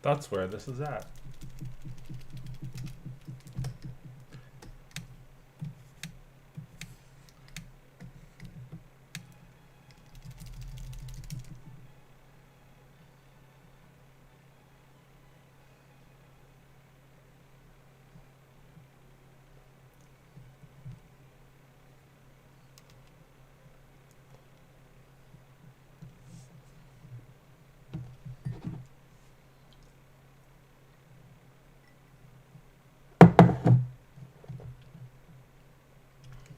That's where this is at.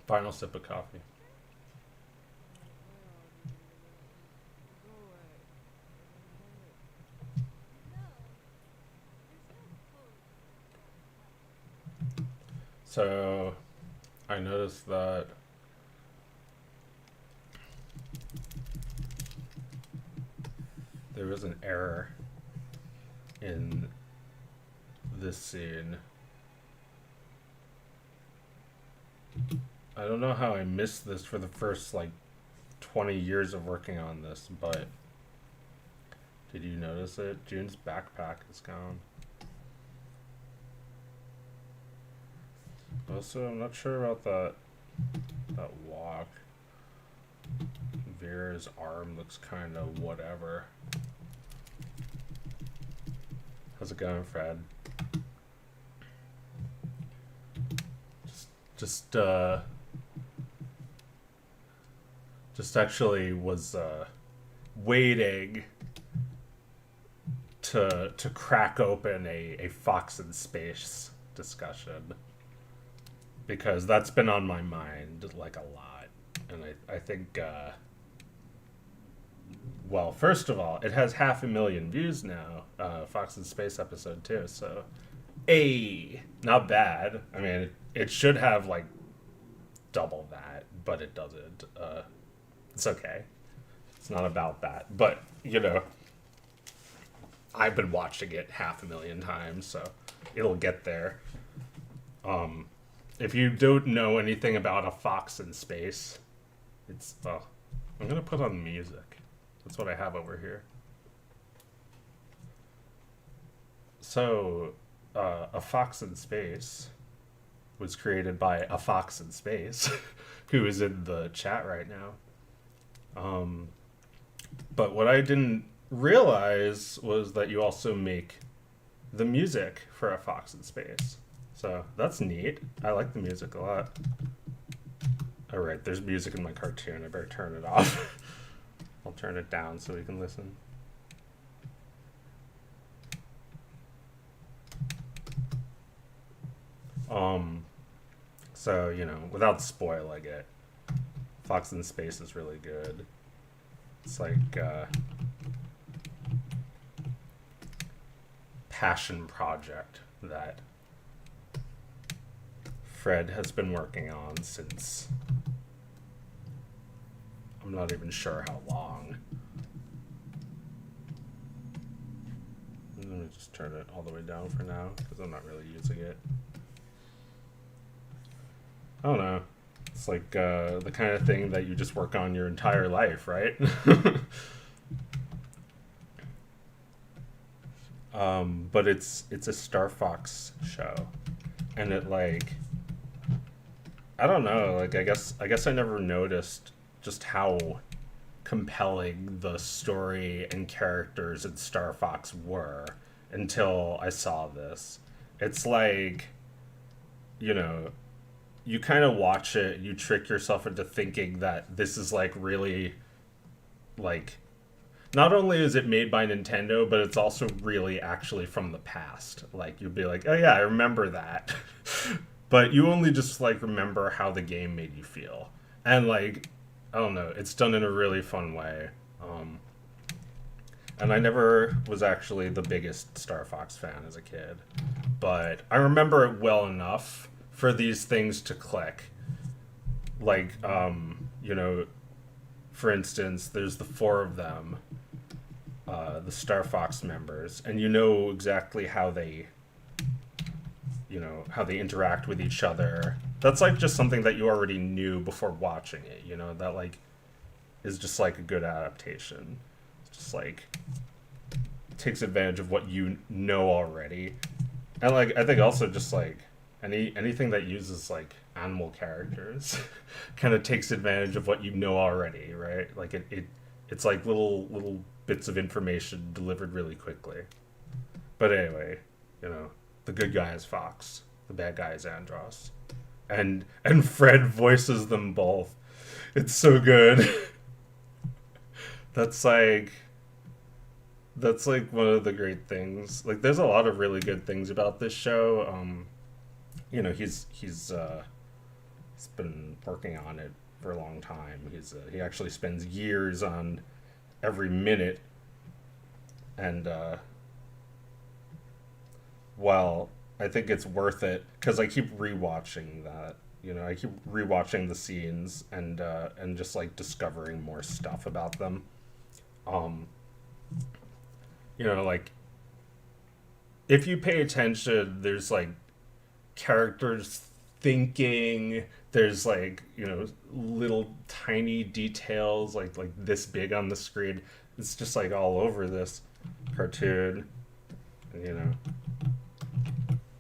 Final sip of coffee. So I noticed that there was an error in this scene. I don't know how I missed this for the first like 20 years of working on this, but did you notice it? June's backpack is gone. Also, I'm not sure about that walk. Vera's arm looks kind of whatever. How's it going, Fred? Just actually was waiting to crack open a Fox in Space discussion, because that's been on my mind like a lot, and I think well, first of all, it has 500,000 views now, Fox in Space episode 2, so not bad. I mean, it should have like double that, but it doesn't. It's okay. It's not about that. But, you know, I've been watching it 500,000 times, so it'll get there. If you don't know anything about a Fox in Space, it's... I'm going to put on music. That's what I have over here. So, a Fox in Space was created by a Fox in Space, who is in the chat right now. But what I didn't realize was that you also make the music for a Fox in Space. So that's neat. I like the music a lot. All right, there's music in my cartoon. I better turn it off. I'll turn it down so we can listen. So, you know, without spoiling it, Fox in Space is really good. It's like passion project that Fred has been working on since I'm not even sure how long. Let me just turn it all the way down for now because I'm not really using it. I don't know. It's like the kind of thing that you just work on your entire life, right? But it's a Star Fox show, and it like, I don't know, like I guess I never noticed just how compelling the story and characters in Star Fox were until I saw this. It's like, you know, you kind of watch it, you trick yourself into thinking that this is like really like not only is it made by Nintendo, but it's also really actually from the past. Like you'd be like, "Oh yeah, I remember that." But you only just like remember how the game made you feel. And like I don't know, it's done in a really fun way. And I never was actually the biggest Star Fox fan as a kid, but I remember it well enough for these things to click. Like, for instance, there's the four of them, the Star Fox members, and you know exactly how they interact with each other. That's like just something that you already knew before watching it. That like is just like a good adaptation. It's just like takes advantage of what you know already, and like I think also just like anything that uses like animal characters kind of takes advantage of what you know already, right? Like it's like little bits of information delivered really quickly. But anyway, the good guy is Fox, the bad guy is Andros, and Fred voices them both. It's so good. that's like that's like one of the great things. Like there's a lot of really good things about this show. He's been working on it for a long time. He actually spends years on every minute, and well, I think it's worth it because I keep rewatching that. I keep rewatching the scenes and just like discovering more stuff about them. Um, like if you pay attention, there's like characters thinking. There's like little tiny details like this big on the screen. It's just like all over this cartoon. And,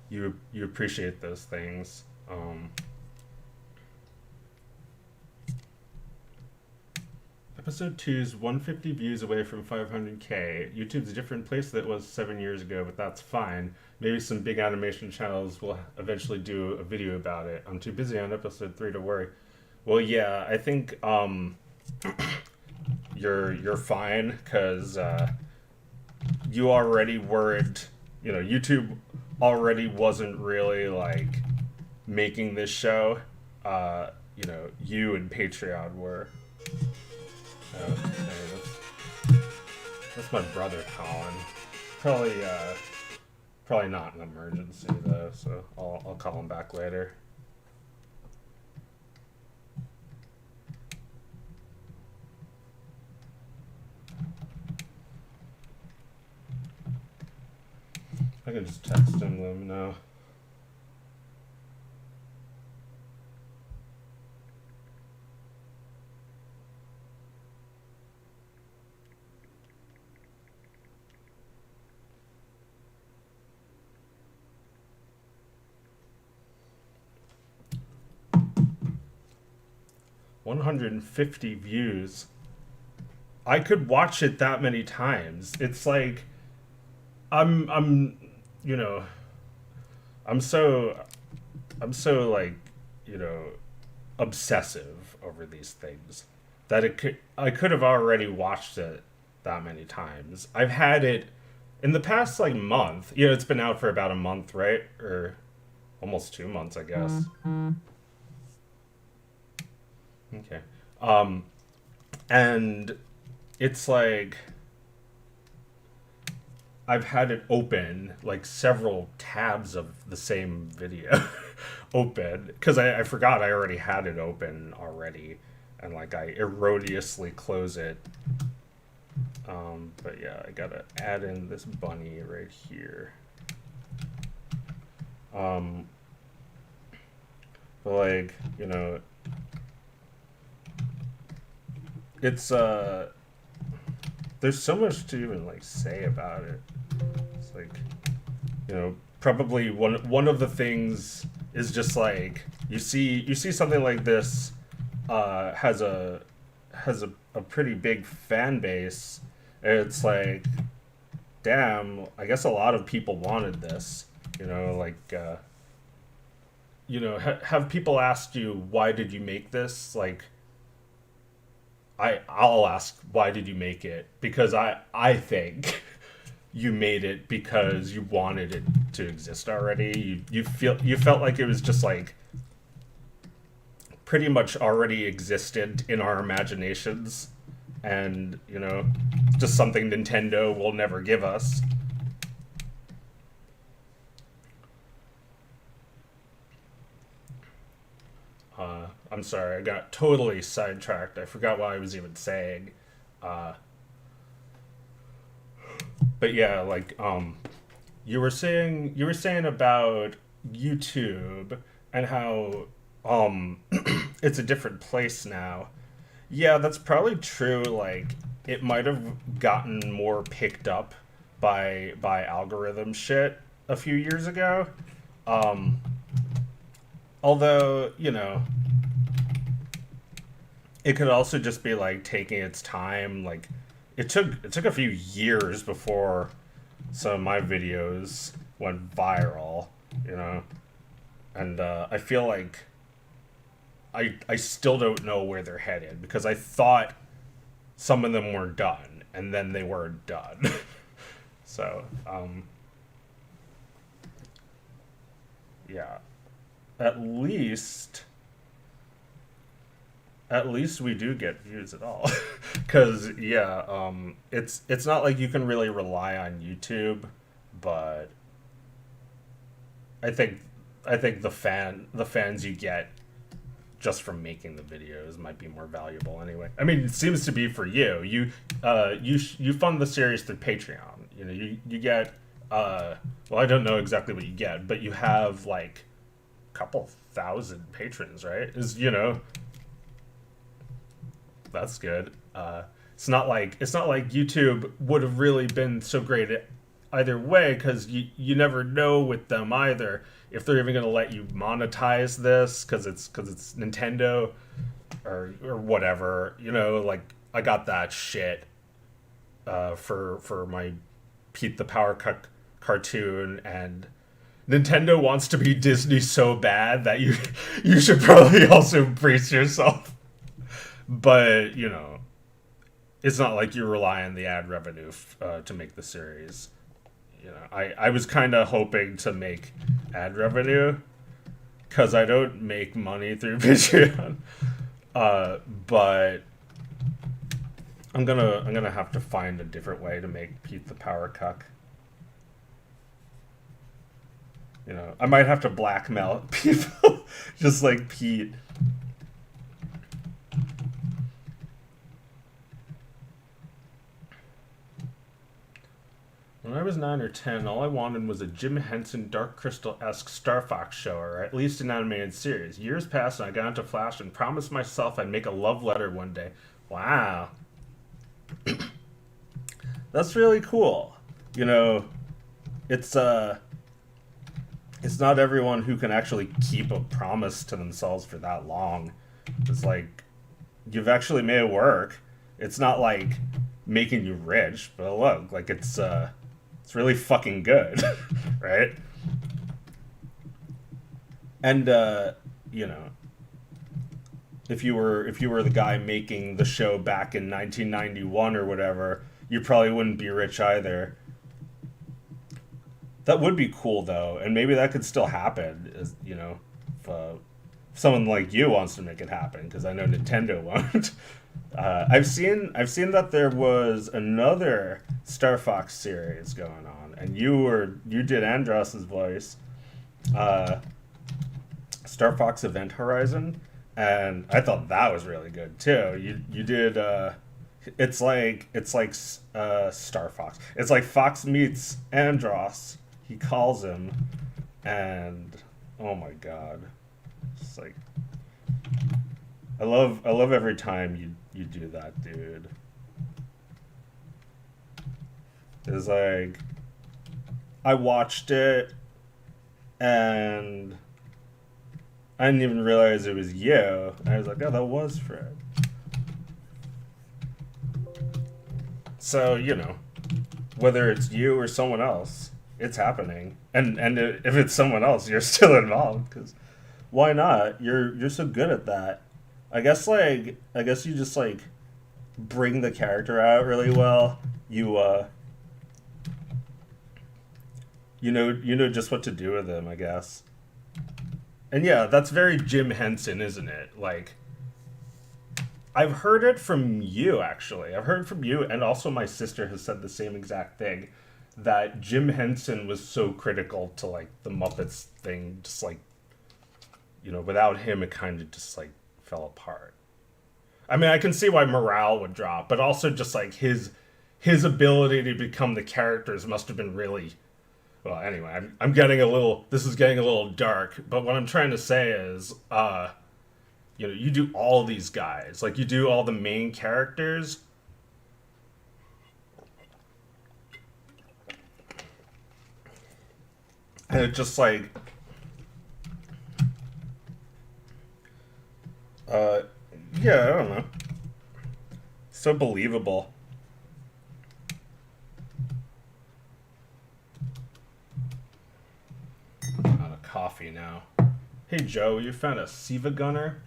you appreciate those things. Episode 2 is 150 views away from 500K. YouTube's a different place than it was 7 years ago, but that's fine. Maybe some big animation channels will eventually do a video about it. I'm too busy on episode 3 to worry. Well, yeah, I think you're fine because you already weren't. YouTube already wasn't really like making this show. You and Patreon were. Okay, that's my brother calling. Probably not an emergency though, so I'll call him back later. I can just text him, let him know. $150 views. I could watch it that many times. It's like I'm I'm so like, obsessive over these things that I could have already watched it that many times. I've had it in the past like month. It's been out for about a month, right? Or almost 2 months, I guess. Mm-hmm. Okay. And it's like I've had it open, like several tabs of the same video open, because I forgot I already had it open already, and like I erroneously close it. But yeah, I gotta add in this bunny right here. But like, it's there's so much to even like say about it. It's like, probably one of the things is just like you see something like this has a pretty big fan base. It's like damn, I guess a lot of people wanted this. You know, like, have people asked you, why did you make this? Like, I'll ask, why did you make it? Because I think you made it because you wanted it to exist already. You felt like it was just like pretty much already existed in our imaginations, and just something Nintendo will never give us. I'm sorry, I got totally sidetracked. I forgot what I was even saying. Uh, but yeah, like you were saying about YouTube and how it's a different place now. Yeah, that's probably true. Like it might have gotten more picked up by algorithm shit a few years ago. Um, Although, it could also just be like taking its time. Like it took a few years before some of my videos went viral, you know. And I feel like I still don't know where they're headed because I thought some of them were done and then they weren't done. So, yeah. At least at least we do get views at all. Cuz yeah, it's not like you can really rely on YouTube, but I think the fans you get just from making the videos might be more valuable anyway. I mean, it seems to be for you. You fund the series through Patreon. You get well, I don't know exactly what you get, but you have like a couple thousand patrons, right? That's good. It's not like YouTube would have really been so great either way, because you never know with them either if they're even going to let you monetize this because it's Nintendo or whatever. Like I got that shit for my Pete the Power cartoon, and Nintendo wants to be Disney so bad that you should probably also brace yourself. But it's not like you rely on the ad revenue to make the series. I was kind of hoping to make ad revenue because I don't make money through Patreon. But I'm gonna have to find a different way to make Pete the Power Cuck. I might have to blackmail people, just like Pete. When I was 9 or 10, all I wanted was a Jim Henson Dark Crystal-esque Star Fox show, or at least an animated series. Years passed and I got into Flash and promised myself I'd make a love letter one day. Wow. That's really cool. It's it's not everyone who can actually keep a promise to themselves for that long. It's like you've actually made it work. It's not like making you rich, but look, like it's really fucking good, right? And if you were the guy making the show back in 1991 or whatever, you probably wouldn't be rich either. That would be cool though, and maybe that could still happen. If someone like you wants to make it happen, because I know Nintendo won't. I've seen that there was another Star Fox series going on, and you did Andross's voice, Star Fox Event Horizon, and I thought that was really good too. You did it's like Star Fox. It's like Fox meets Andross. He calls him, and oh my god, it's like I love every time you do that, dude. It's like I watched it and I didn't even realize it was you. I was like, oh, that was Fred. So whether it's you or someone else, it's happening. And if it's someone else, you're still involved because why not? You're so good at that. I guess you just like bring the character out really well. You know just what to do with them, I guess. And yeah, that's very Jim Henson, isn't it? Like I've heard it from you actually. I've heard it from you and also my sister has said the same exact thing that Jim Henson was so critical to like the Muppets thing just like without him it kind of just like fell apart. I mean, I can see why morale would drop, but also just like his ability to become the characters must have been really well. Anyway, I'm getting a little. This is getting a little dark, but what I'm trying to say is, you do all these guys, like you do all the main characters, and it just like, uh, yeah, I don't know, so believable. Out of coffee now. Hey Joe, you found a Siva gunner?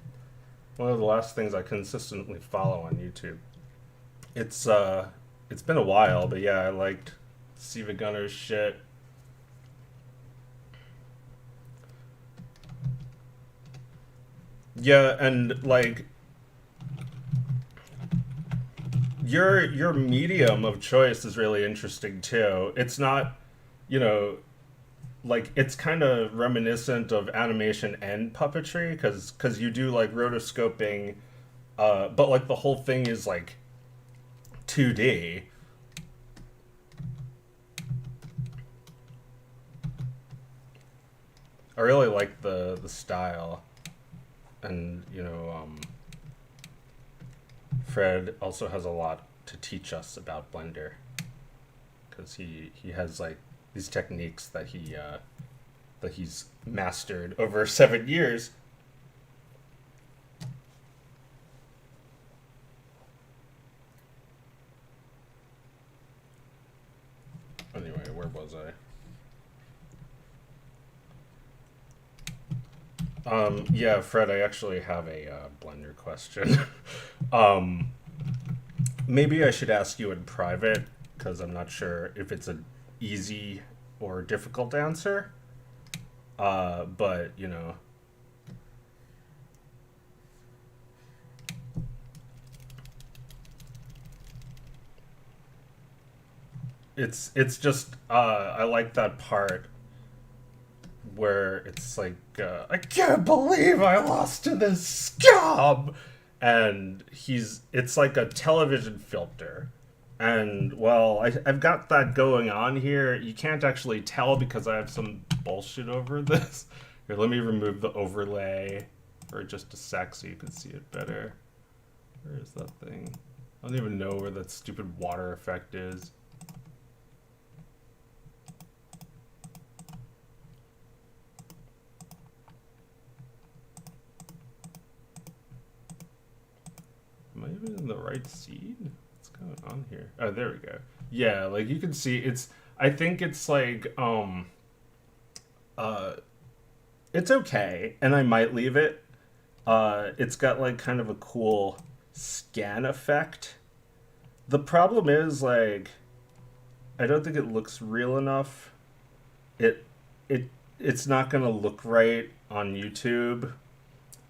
One of the last things I consistently follow on YouTube. It's been a while, but yeah, I liked Siva Gunner's shit. Yeah, and like your medium of choice is really interesting too. It's not, you know, like it's kind of reminiscent of animation and puppetry because you do like rotoscoping, but like the whole thing is like 2D. I really like the style, and Fred also has a lot to teach us about Blender because he has like these techniques that he's mastered over 7 years. Anyway, where was I? Yeah, Fred, I actually have a Blender question. um, Maybe I should ask you in private because I'm not sure if it's an easy or difficult answer. But it's just I like that part where it's like I can't believe I lost to this scum, and it's like a television filter, and well I've got that going on here. You can't actually tell because I have some bullshit over this. Here, let me remove the overlay for just a sec so you can see it better. Where is that thing? I don't even know where that stupid water effect is. Am I even in the right seed? What's going on here? Oh, there we go. Yeah, like you can see I think it's like uh it's okay and I might leave it. It's got like kind of a cool scan effect. The problem is like I don't think it looks real enough. It it it's not gonna look right on YouTube.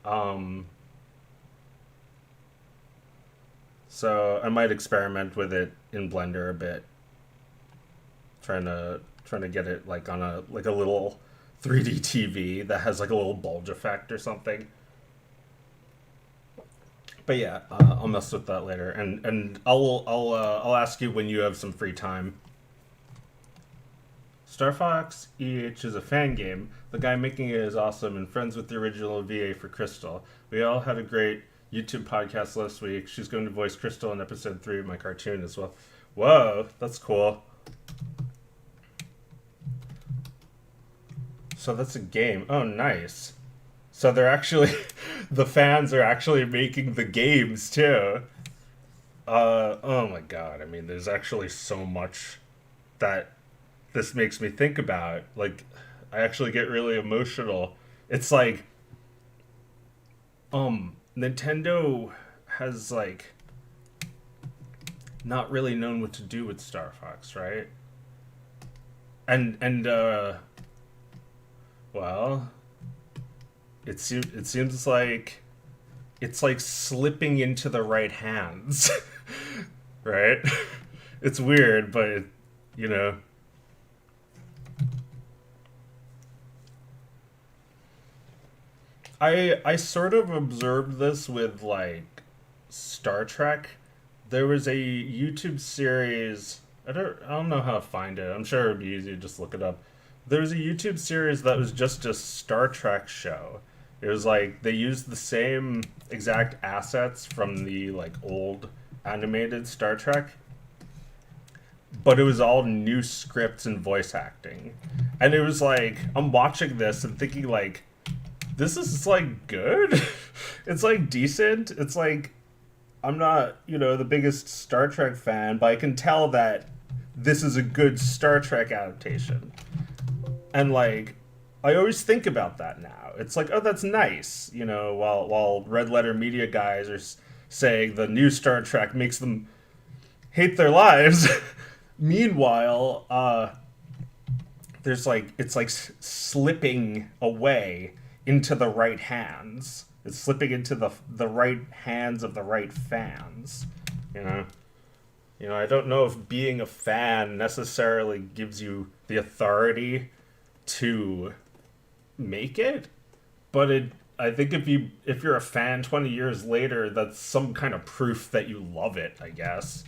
Um So I might experiment with it in Blender a bit, trying to get it like on a little 3D TV that has like a little bulge effect or something. But yeah, I'll mess with that later, and I'll ask you when you have some free time. Star Fox EH is a fan game. The guy making it is awesome and friends with the original VA for Crystal. We all had a great YouTube podcast last week. She's going to voice Crystal in episode 3 of my cartoon as well. Whoa, that's cool. So that's a game. Oh, nice. So they're actually, the fans are actually making the games too. Oh my god. I mean, there's actually so much. that this makes me think about. Like, I actually get really emotional. It's like, Nintendo has like not really known what to do with Star Fox, right? And well, it seems like it's like slipping into the right hands, right? It's weird, but you know, I sort of observed this with like Star Trek. There was a YouTube series. I don't know how to find it. I'm sure it'd be easy to just look it up. There was a YouTube series that was just a Star Trek show. It was like they used the same exact assets from the like old animated Star Trek, but it was all new scripts and voice acting. And it was like I'm watching this and thinking like this is like good. It's like decent. It's like I'm not, the biggest Star Trek fan, but I can tell that this is a good Star Trek adaptation. And like I always think about that now. It's like, oh, that's nice, while Red Letter Media guys are saying the new Star Trek makes them hate their lives. Meanwhile, there's like it's like slipping away into the right hands. It's slipping into the right hands of the right fans. You know, I don't know if being a fan necessarily gives you the authority to make it, but it. I think if you're a fan 20 years later, that's some kind of proof that you love it, I guess.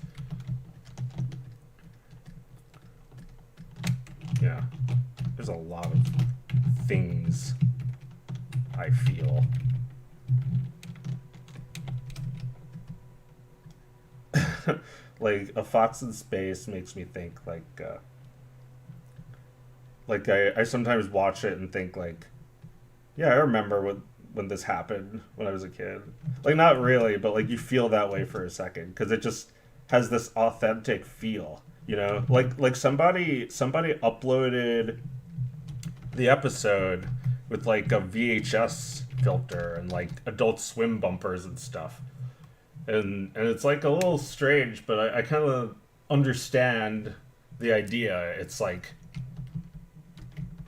Yeah. There's a lot of things I feel. Like, A Fox in Space makes me think, like I sometimes watch it and think, like, yeah, I remember when this happened when I was a kid. Like, not really, but, like, you feel that way for a second, because it just has this authentic feel, Like somebody uploaded the episode with, like, a VHS filter and, like, Adult Swim bumpers and stuff. And it's like a little strange, but I kind of understand the idea. It's like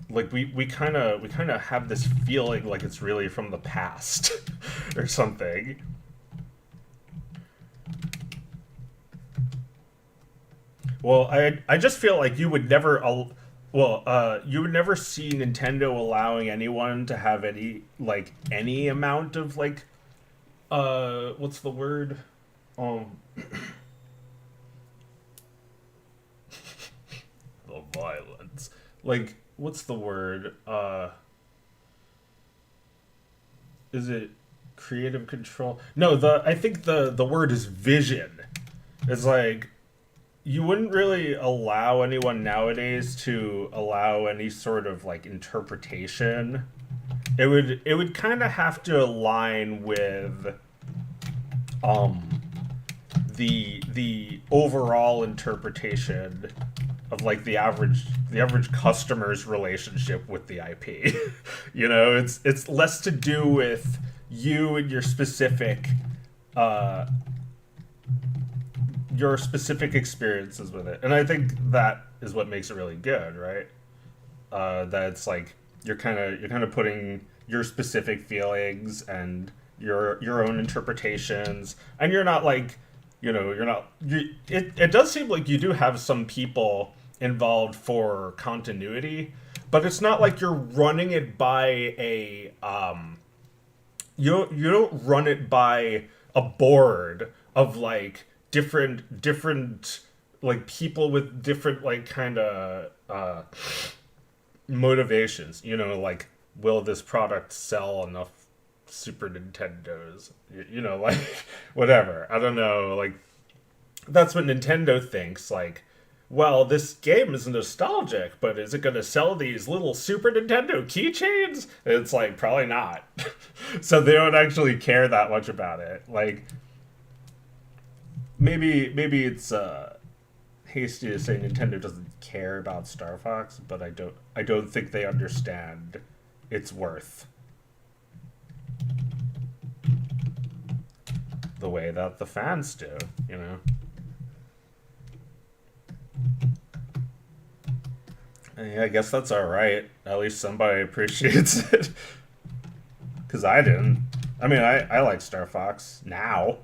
we kind of have this feeling like it's really from the past or something. Well, I just feel like you would never you would never see Nintendo allowing anyone to have any amount of what's the word? Um, the violence. Like, what's the word? Is it creative control? No, I think the word is vision. It's like you wouldn't really allow anyone nowadays to allow any sort of like interpretation. It would kind of have to align with um the overall interpretation of like the average customer's relationship with the IP. It's less to do with you and uh your specific experiences with it. And I think that is what makes it really good, right? That it's like you're kind of putting your specific feelings and your own interpretations, and you're not like you're not it does seem like you do have some people involved for continuity, but it's not like you're running it by you don't run it by a board of like different like people with different like kind of motivations. Like, will this product sell enough Super Nintendos? Like, whatever. I don't know. Like, that's what Nintendo thinks. Like, well, this game is nostalgic, but is it going to sell these little Super Nintendo keychains? It's like, probably not. So they don't actually care that much about it. Like, maybe it's hasty to say Nintendo doesn't care about Star Fox, but I don't think they understand its worth the way that the fans do, you know. And yeah, I guess that's all right. At least somebody appreciates it. Because I didn't. I mean, I like Star Fox now.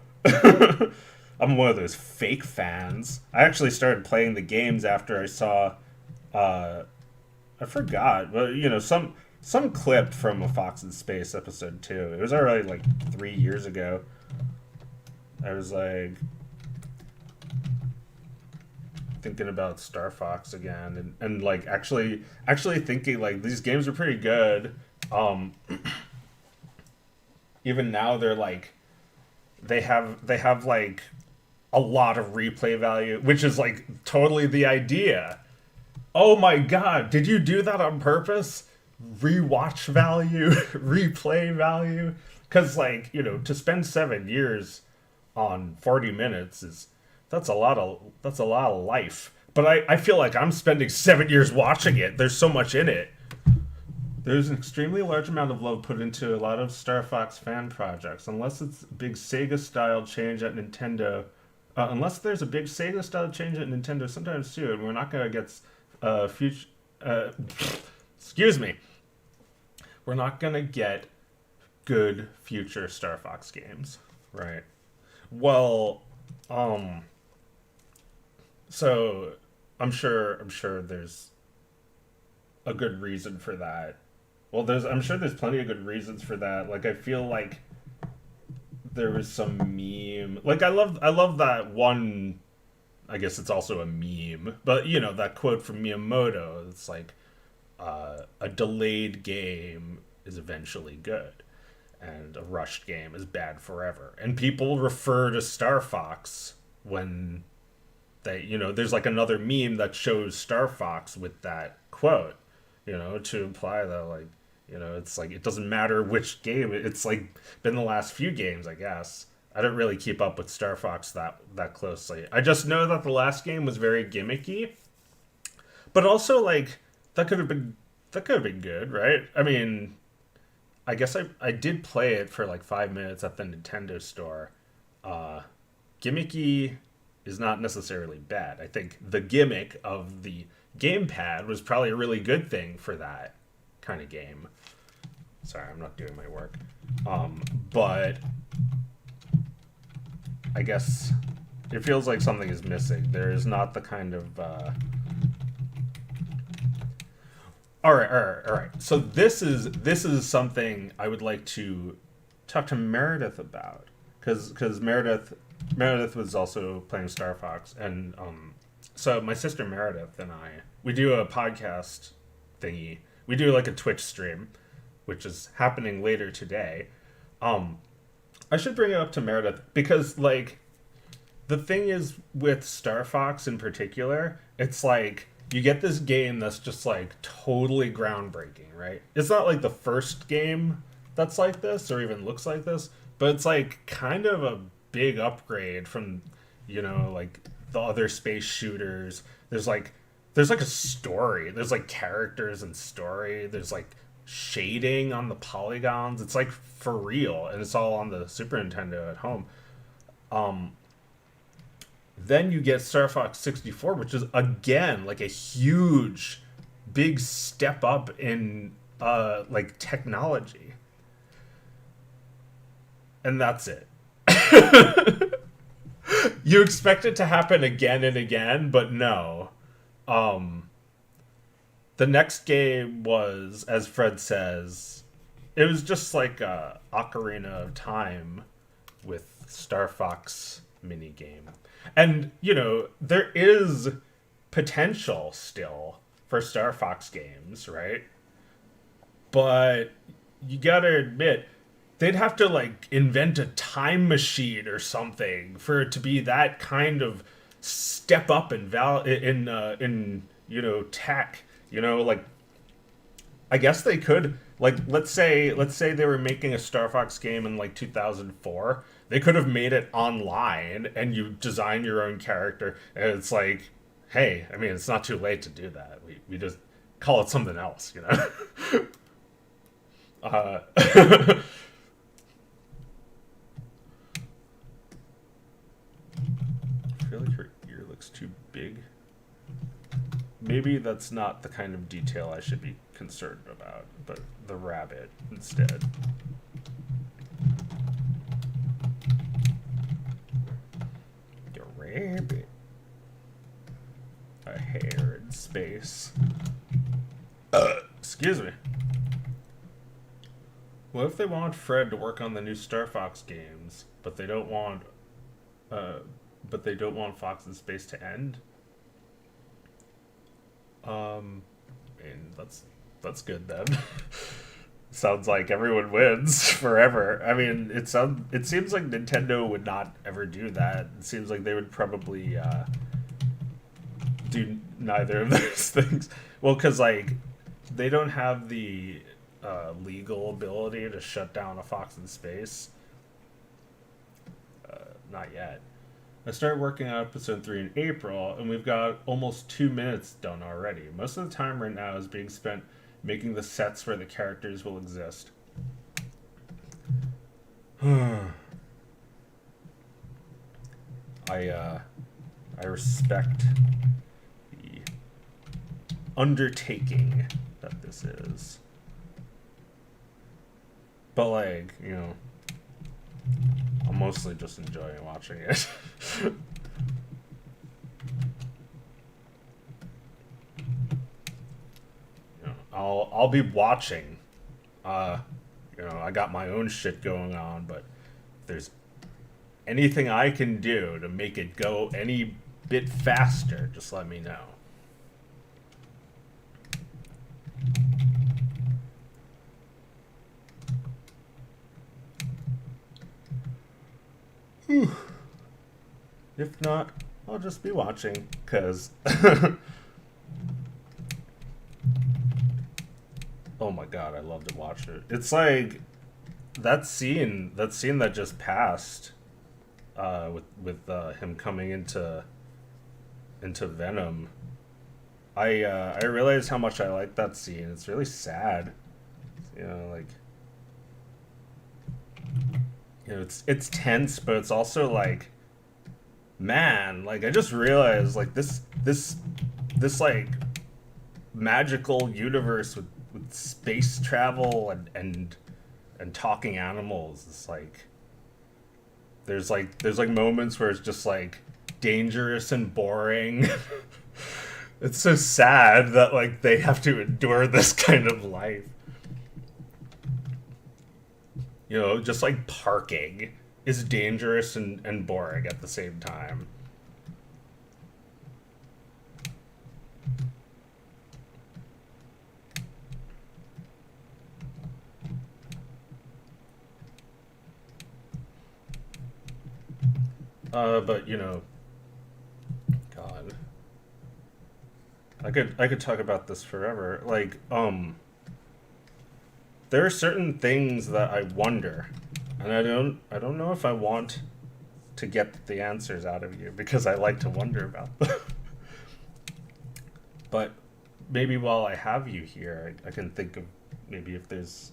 I'm one of those fake fans. I actually started playing the games after I saw, I forgot, but you know, some clip from a Fox in Space episode 2. It was already like 3 years ago. I was like thinking about Star Fox again, and like actually thinking like these games are pretty good. Even now they're like they have like a lot of replay value, which is like totally the idea. Oh my god, did you do that on purpose? Rewatch value, replay value? Because like, you know, to spend 7 years on 40 minutes that's a lot of life. But I feel like I'm spending 7 years watching it. There's so much in it. There's an extremely large amount of love put into a lot of Star Fox fan projects. Unless it's a big Sega-style change at Nintendo, unless there's a big Sega-style change at Nintendo sometime soon, we're not gonna get future. Excuse me. We're not gonna get good future Star Fox games, right? Well, so I'm sure there's a good reason for that. Well, I'm sure there's plenty of good reasons for that. Like I feel like there was some meme. Like I love that one. I guess it's also a meme, but you know that quote from Miyamoto. It's like a delayed game is eventually good, and a rushed game is bad forever. And people refer to Star Fox when they, you know, there's like another meme that shows Star Fox with that quote, you know, to imply that like, you know, it's like it doesn't matter which game. It's like been the last few games, I guess. I don't really keep up with Star Fox that closely. I just know that the last game was very gimmicky, but also like that could have been good, right? I mean, I guess I did play it for like 5 minutes at the Nintendo store. Gimmicky is not necessarily bad. I think the gimmick of the gamepad was probably a really good thing for that kind of game. Sorry, I'm not doing my work. But I guess it feels like something is missing. There is not the kind of all right. So this is something I would like to talk to Meredith about, because Meredith was also playing Star Fox, and so my sister Meredith and we do a podcast thingy. We do like a Twitch stream, which is happening later today. I should bring it up to Meredith because like the thing is with Star Fox in particular, it's like you get this game that's just like totally groundbreaking, right? It's not like the first game that's like this or even looks like this, but it's like kind of a big upgrade from, you know, like the other space shooters. There's like a story. There's like characters and story. There's like shading on the polygons. It's like for real, and it's all on the Super Nintendo at home. Then you get Star Fox 64, which is again like a huge, big step up in like technology, and that's it. You expect it to happen again and again, but no. The next game was, as Fred says, it was just like a Ocarina of Time with Star Fox minigame. And, you know, there is potential still for Star Fox games, right? But you gotta admit, they'd have to, like, invent a time machine or something for it to be that kind of step up in you know, tech. You know, like, I guess they could, like, let's say they were making a Star Fox game in like 2004. They could have made it online and you design your own character, and it's like hey, I mean, it's not too late to do that. We just call it something else, you know? I feel like her ear looks too big. Maybe that's not the kind of detail I should be concerned about, but the rabbit instead. The rabbit. A hair in space. Excuse me. What if they want Fred to work on the new Star Fox games, but they don't want Fox in Space to end? And that's good then. Sounds like everyone wins forever. I mean, it seems like Nintendo would not ever do that. It seems like they would probably do neither of those things. Well, because like they don't have the legal ability to shut down a Fox in Space. Not yet. I started working on episode 3 in April, and we've got almost 2 minutes done already. Most of the time right now is being spent making the sets where the characters will exist. I respect the undertaking that this is. But like, you know, I'm mostly just enjoying watching it. I'll be watching. I got my own shit going on, but if there's anything I can do to make it go any bit faster, just let me know. Whew. If not, I'll just be watching, because oh my god, I love to watch it. It's like that scene that just passed with him coming into Venom. I realized how much I like that scene. It's really sad. You know, like, you know, it's tense, but it's also like, man, like I just realized like this like magical universe with space travel and talking animals. It's like there's like moments where it's just like dangerous and boring. It's so sad that like they have to endure this kind of life. You know, just like parking is dangerous and boring at the same time. But you know, God, I could talk about this forever. Like, there are certain things that I wonder, and I don't know if I want to get the answers out of you because I like to wonder about them. But maybe while I have you here, I can think of maybe if there's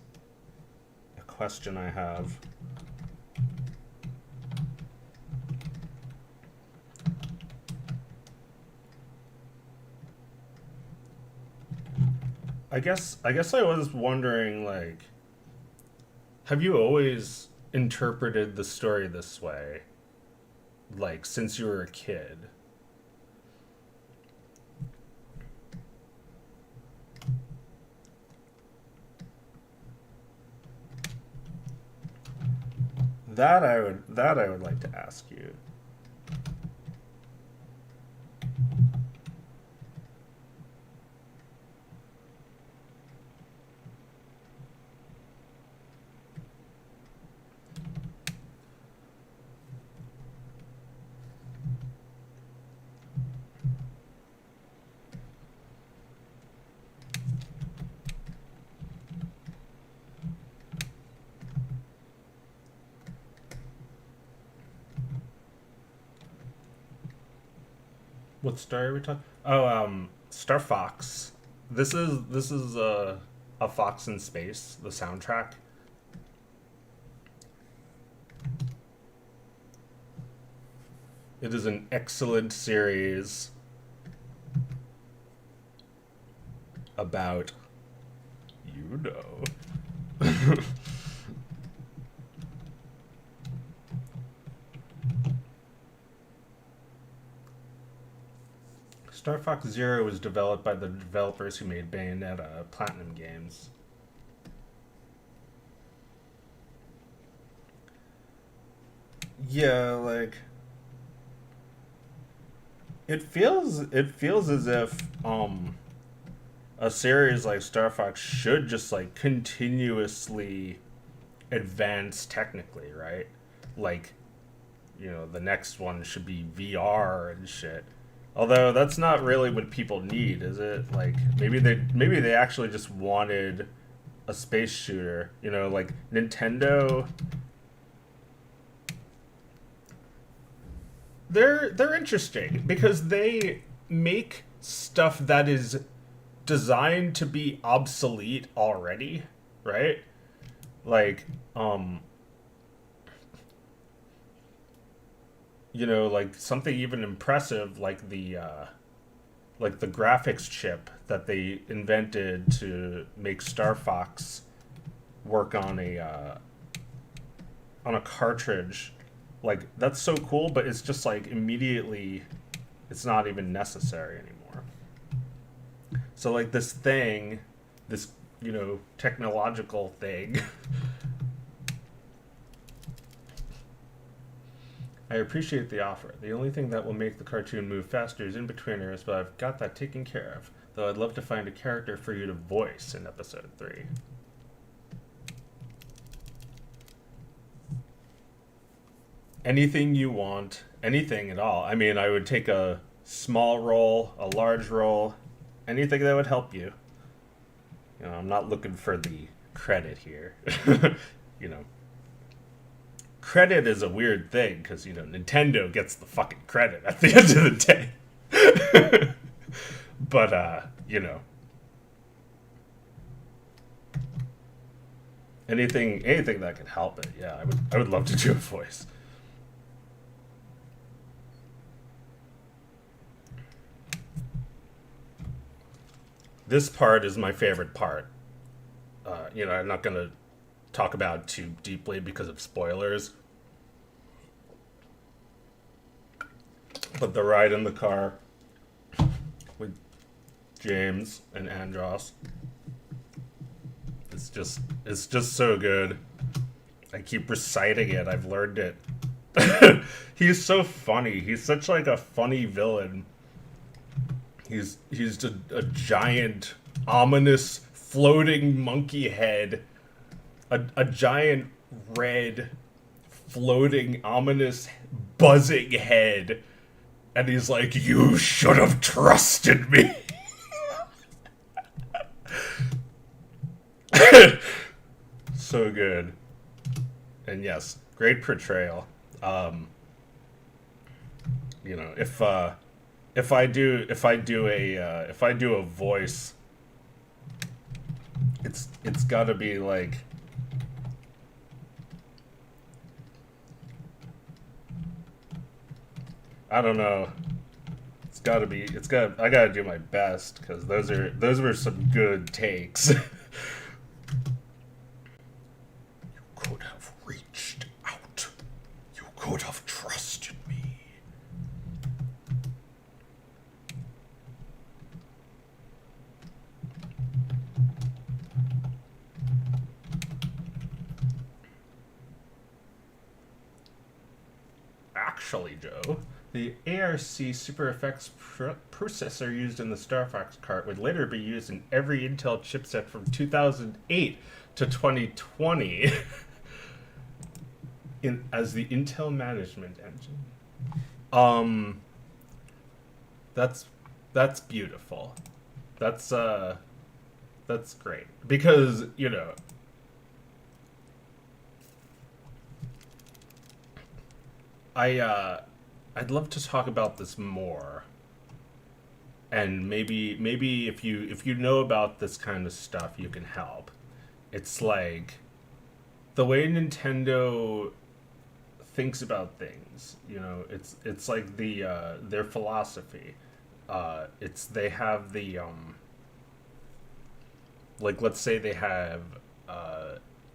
a question I have. I guess I was wondering, like, have you always interpreted the story this way, like since you were a kid? That I would like to ask you. What story are we talking? Oh, Star Fox. This is a Fox in Space, the soundtrack. It is an excellent series about you know. Star Fox Zero was developed by the developers who made Bayonetta Platinum Games. Yeah, like it feels as if a series like Star Fox should just like continuously advance technically, right? Like, the next one should be VR and shit. Although that's not really what people need, is it? Like maybe they actually just wanted a space shooter. Like Nintendo, they're interesting because they make stuff that is designed to be obsolete already, right? Like like something even impressive like the graphics chip that they invented to make Star Fox work on a cartridge. Like that's so cool, but it's just like immediately it's not even necessary anymore. So like this technological thing. I appreciate the offer. The only thing that will make the cartoon move faster is in-betweeners, but I've got that taken care of. Though I'd love to find a character for you to voice in episode 3. Anything you want, anything at all. I mean, I would take a small role, a large role, anything that would help you. I'm not looking for the credit here. you know, Credit is a weird thing because Nintendo gets the fucking credit at the end of the day. But anything that could help it, yeah, I would love to do a voice. This part is my favorite part. I'm not gonna talk about it too deeply because of spoilers. But the ride in the car with James and Andros, it's just so good. I keep reciting it. I've learned it. He's so funny. He's such like a funny villain. He's a giant, ominous, floating monkey head. A giant red, floating, ominous, buzzing head. And he's like, "You should have trusted me." So good. And yes, great portrayal. If I do a voice, it's got to be like I don't know. I gotta do my best because those were some good takes. You could have reached out. You could have trusted me. Actually, Joe, the ARC Super Effects processor used in the Star Fox cart would later be used in every Intel chipset from 2008 to 2020 as the Intel management engine. That's beautiful. That's great because I'd love to talk about this more, and maybe if you know about this kind of stuff, you can help. It's like the way Nintendo thinks about things. You know, it's like their philosophy. It's they have the like let's say they have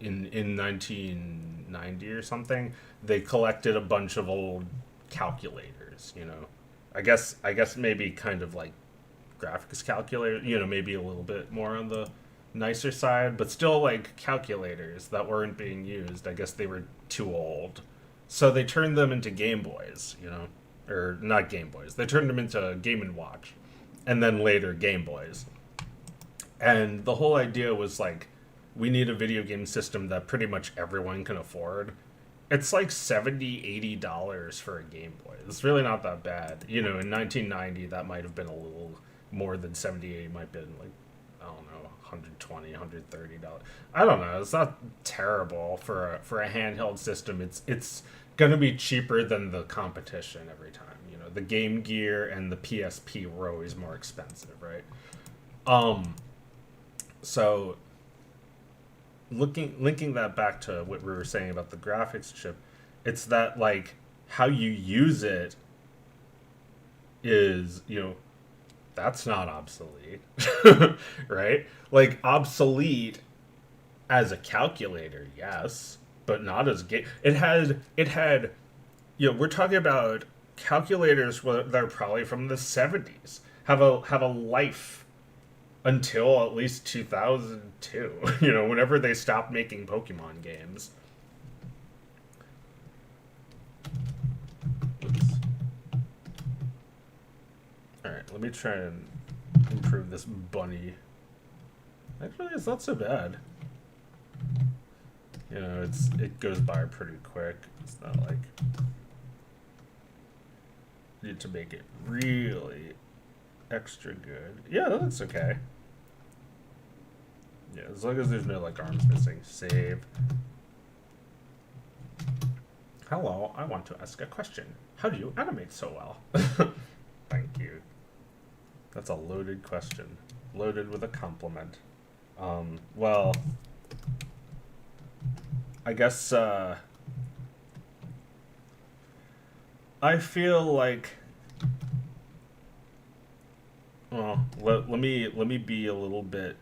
in 1990 or something, they collected a bunch of old calculators. You know, I guess maybe kind of like graphics calculator. You know, maybe a little bit more on the nicer side, but still like calculators that weren't being used. I guess they were too old. So they turned them into Game Boys, you know, or not Game Boys. They turned them into Game and Watch, and then later Game Boys. And the whole idea was like, we need a video game system that pretty much everyone can afford. It's like $70, $80 for a Game Boy. It's really not that bad. You know, in 1990, that might have been a little more than 78. Might have been like, I don't know, 120, $130. I don't know. It's not terrible for a handheld system. It's gonna be cheaper than the competition every time. You know, the Game Gear and the PSP were always more expensive, right? Um, so linking that back to what we were saying about the graphics chip, it's that like how you use it is, you know, that's not obsolete. Right? Like obsolete as a calculator, yes, but not as a game. It had you know, we're talking about calculators that are probably from the 70s. Have a life until at least 2002. You know, whenever they stopped making Pokemon games. Oops. All right, let me try and improve this bunny. Actually, it's not so bad. You know, it goes by pretty quick. It's not like you need to make it really extra good. Yeah, that looks okay. Yeah, as long as there's no like arms missing. Save. Hello, I want to ask a question. How do you animate so well? Thank you. That's a loaded question. Loaded with a compliment. Well, I guess I feel like, well, let me be a little bit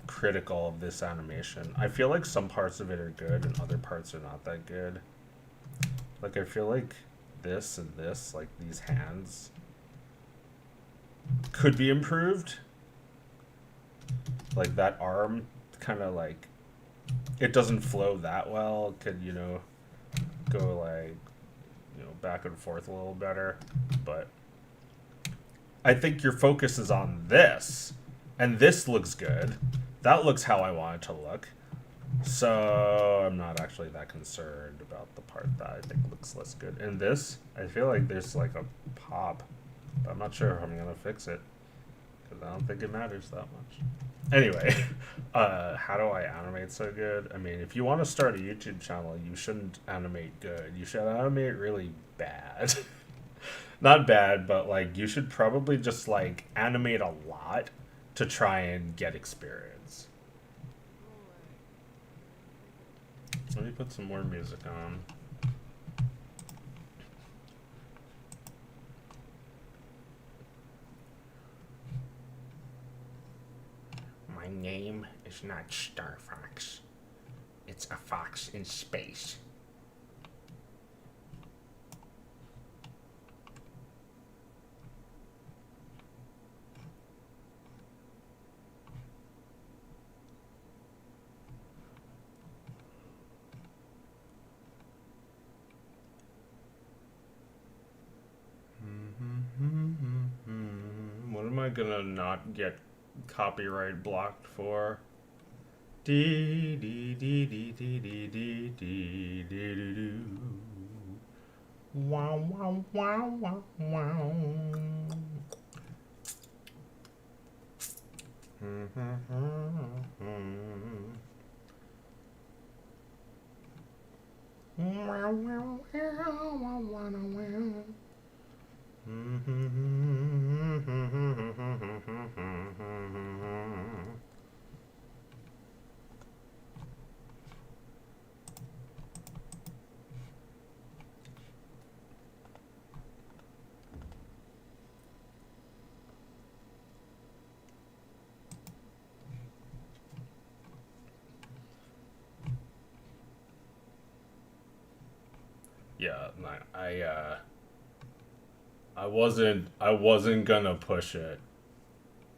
critical of this animation. I feel like some parts of it are good and other parts are not that good. Like I feel like this and this, like these hands, could be improved. Like that arm, kind of like it doesn't flow that well. Could, you know, go like, you know, back and forth a little better. But I think your focus is on this, and this looks good. That looks how I want it to look. So I'm not actually that concerned about the part that I think looks less good. And this, I feel like there's like a pop. But I'm not sure how I'm gonna fix it because I don't think it matters that much. Anyway, how do I animate so good? I mean, if you want to start a YouTube channel, you shouldn't animate good. You should animate really bad. Not bad, but like you should probably just like animate a lot to try and get experience. Let me put some more music on. My name is not Star Fox. It's a fox in space. What am I gonna not get copyright blocked for? Dee dee dee dee dee dee dee dee dee dee doo. Wow wow wow wow wow. Wow wow wow wow wow wow. Yeah, I wasn't gonna push it.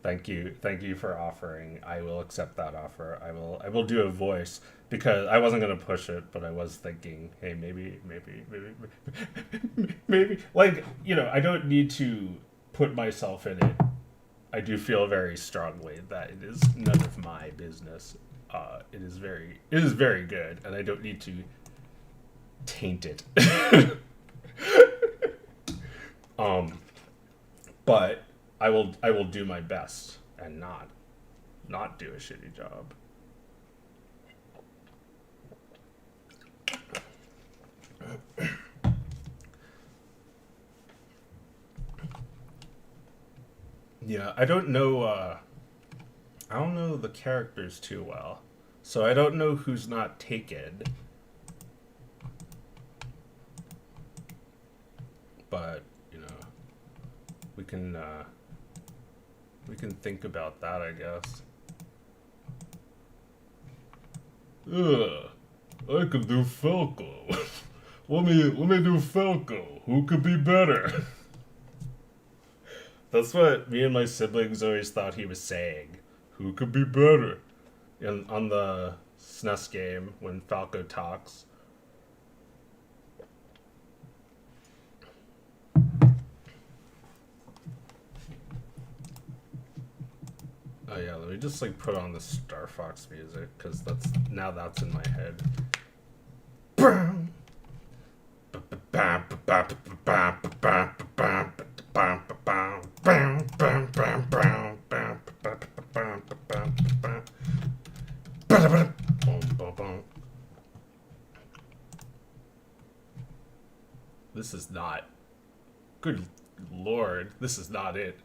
Thank you for offering. I will accept that offer. I will do a voice because I wasn't gonna push it, but I was thinking, hey, maybe, like, you know, I don't need to put myself in it. I do feel very strongly that it is none of my business. It is very good, and I don't need to taint it. But I will do my best and not do a shitty job. Yeah, I don't know the characters too well. So I don't know who's not taken. But, you know, we can think about that, I guess. Ugh, I could do Falco. let me do Falco. Who could be better? That's what me and my siblings always thought he was saying. Who could be better? On the SNES game when Falco talks. Oh yeah, let me just like put on the Star Fox music because that's in my head. This is not. Good lord, this is not it.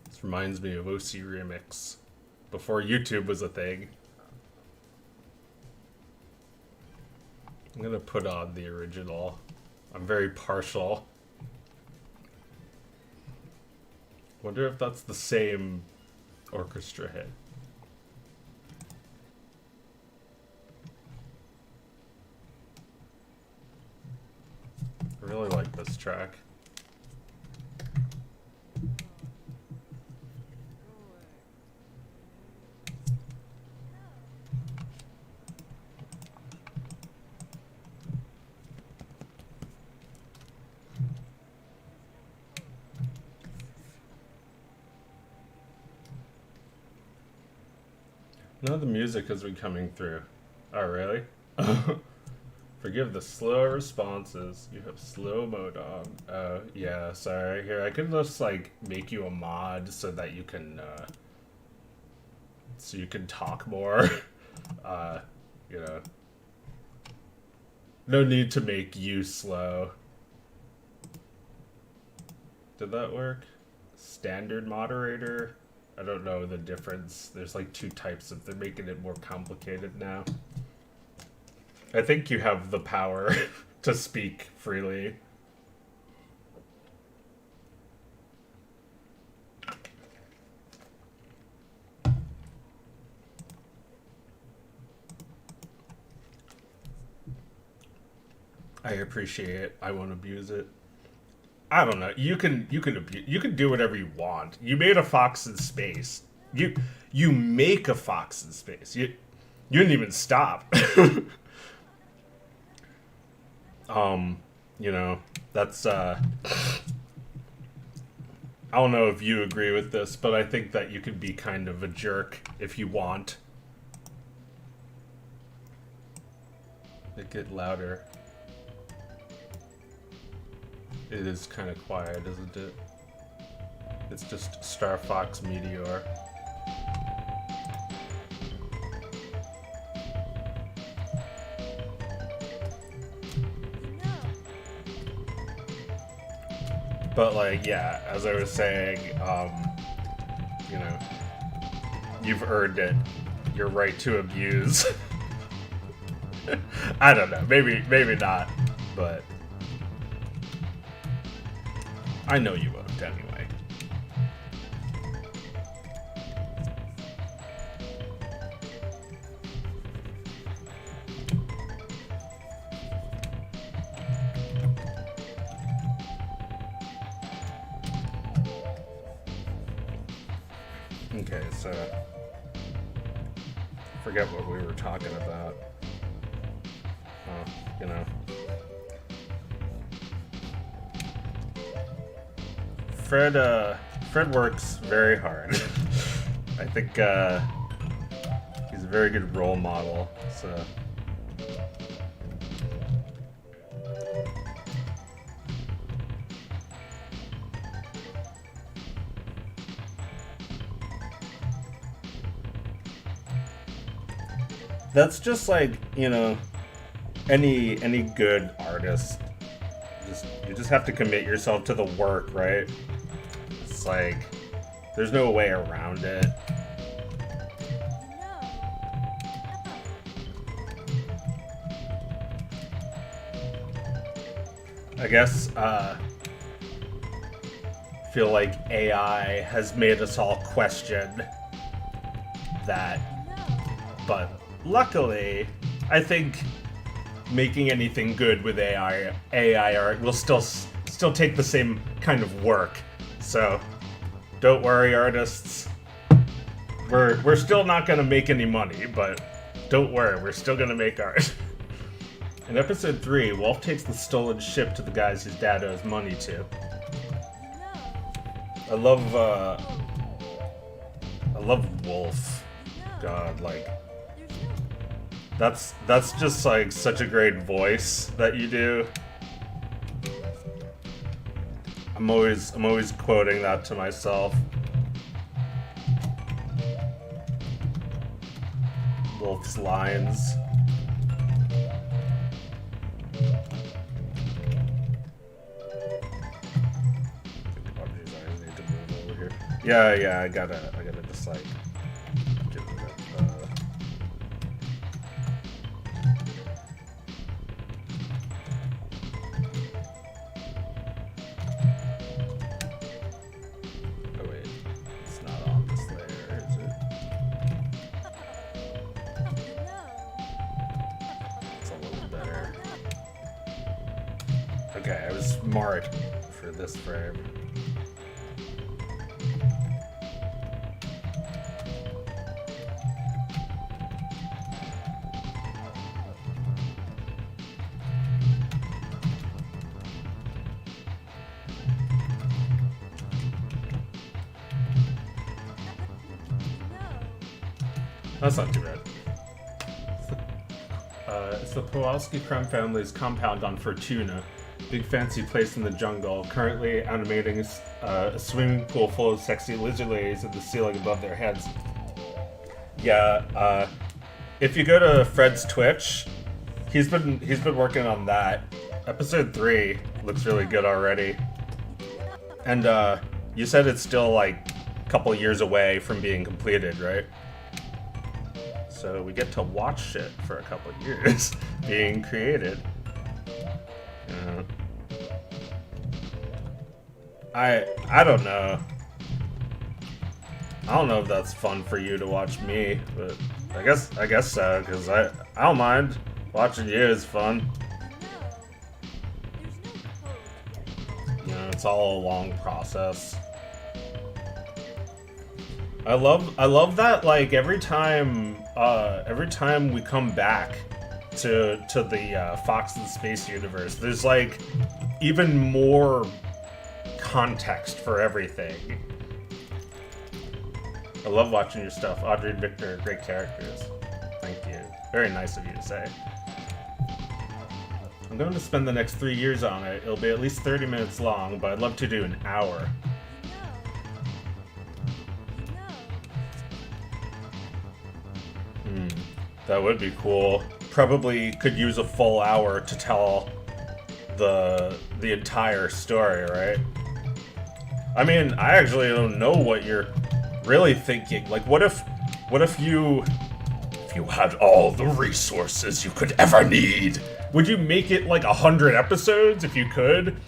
This reminds me of OC Remix. Before YouTube was a thing. I'm gonna put on the original. I'm very partial. Wonder if that's the same orchestra hit. I really like this track. None of the music has been coming through. Oh, really? Forgive the slow responses. You have slow-mo, dog. Oh, yeah, sorry. Here, I could just, like, make you a mod so that you can, talk more. You know. No need to make you slow. Did that work? Standard moderator? I don't know the difference. There's like two types of, they're making it more complicated now. I think you have the power to speak freely. I appreciate it. I won't abuse it. I don't know. You can do whatever you want. You made a fox in space. You make a fox in space. You didn't even stop. You know, that's I don't know if you agree with this, but I think that you can be kind of a jerk if you want. Make it louder. It is kind of quiet, isn't it? It's just Star Fox Meteor. But like, yeah, as I was saying, you know, you've earned it. Your right to abuse. I don't know. Maybe not, but I know you won't anyway. Okay, so forget what we were talking about. You know. Fred works very hard. I think he's a very good role model. So that's just like, you know, any good artist. You just have to commit yourself to the work, right? It's like there's no way around it. I guess feel like AI has made us all question that, but luckily, I think making anything good with AI art will still take the same kind of work. So don't worry, artists. We're still not gonna make any money, but don't worry, we're still gonna make art. In episode 3, Wolf takes the stolen ship to the guys his dad owes money to. I love Wolf. God, like that's just like such a great voice that you do. I'm always quoting that to myself. Wolf's lines. Yeah, I gotta just like get rid of, oh wait, it's not on this layer, is it? It's a little better. Okay, I was smart for this frame. That's not too bad. It's the Kowalski crime family's compound on Fortuna. Big fancy place in the jungle. Currently animating a swimming pool full of sexy lizard ladies at the ceiling above their heads. Yeah, if you go to Fred's Twitch, he's been working on that. Episode 3 looks really good already. And you said it's still like a couple years away from being completed, right? So we get to watch it for a couple years being created. I don't know. I don't know if that's fun for you to watch me, but I guess so, because I don't mind. Watching you is fun. You know, it's all a long process. I love that, like, every time we come back to the Fox and Space universe, there's like even more context for everything. I love watching your stuff. Audrey and Victor are great characters. Thank you. Very nice of you to say. I'm going to spend the next 3 years on it. It'll be at least 30 minutes long, but I'd love to do an hour. That would be cool. Probably could use a full hour to tell the entire story, right? I mean, I actually don't know what you're really thinking. Like, what if you had all the resources you could ever need? Would you make it like 100 episodes if you could?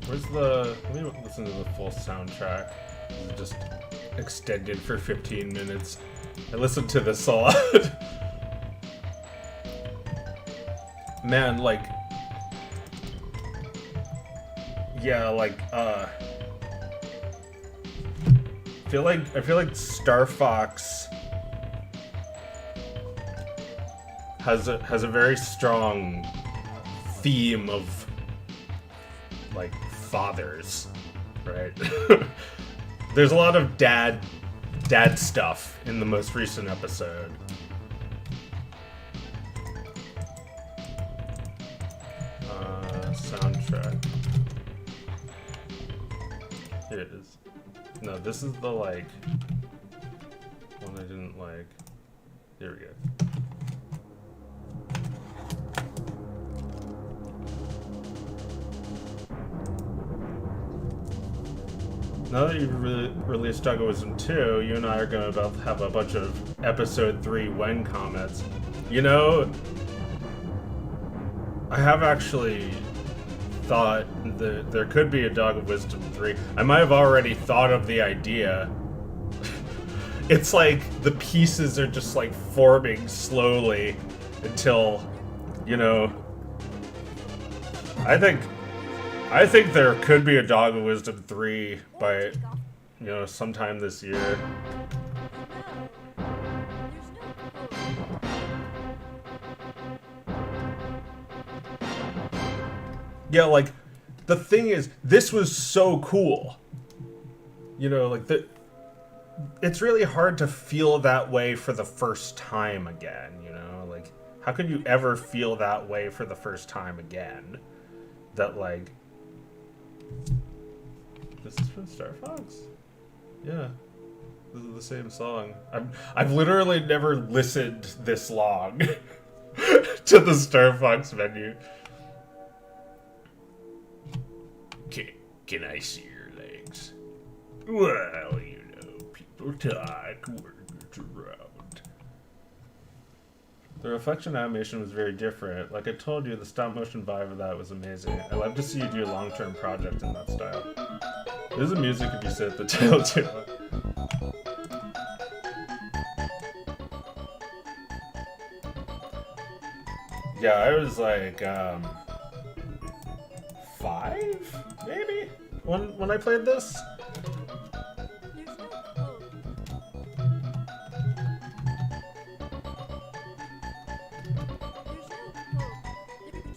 Where's the... Let me listen to the full soundtrack. This is just extended for 15 minutes. I listened to this a lot. Man, like... Yeah, like, I feel like Star Fox has a very strong theme of like fathers, right? There's a lot of dad stuff in the most recent episode. Soundtrack. Here it is. No, this is the like one I didn't like. Here we go. Now that you've released Symbolism 2, you and I are going to have a bunch of Episode 3 when comments. You know, I have actually thought that there could be a Dog of Wisdom 3. I might have already thought of the idea. It's like the pieces are just like forming slowly until, you know, I think there could be a Dog of Wisdom 3 by, you know, sometime this year. Yeah, like, the thing is, this was so cool. You know, like, it's really hard to feel that way for the first time again, you know? Like, how could you ever feel that way for the first time again? That, like... This is from Star Fox? Yeah. This is the same song. I've literally never listened this long to the Star Fox menu. Can I see your legs? Well, you know, people talk when it's around. The reflection animation was very different. Like I told you, the stop motion vibe of that was amazing. I'd love to see you do a long-term project in that style. There's the music if you sit at the tail too. Yeah, I was like, 5, maybe? When I played this?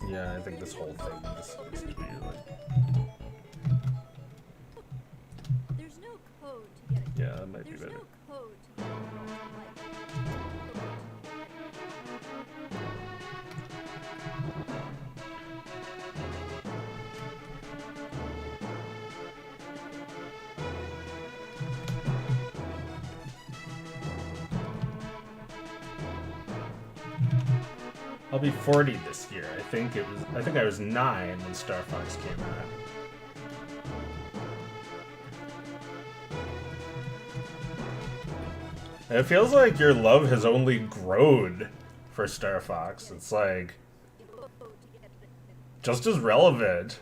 Yeah, I think this whole thing just needs to be like... There's no code to get it. Yeah, that might be better. There's no code to get it. I'll be 40 this year. I think I was 9 when Star Fox came out. And it feels like your love has only grown for Star Fox. It's like just as relevant.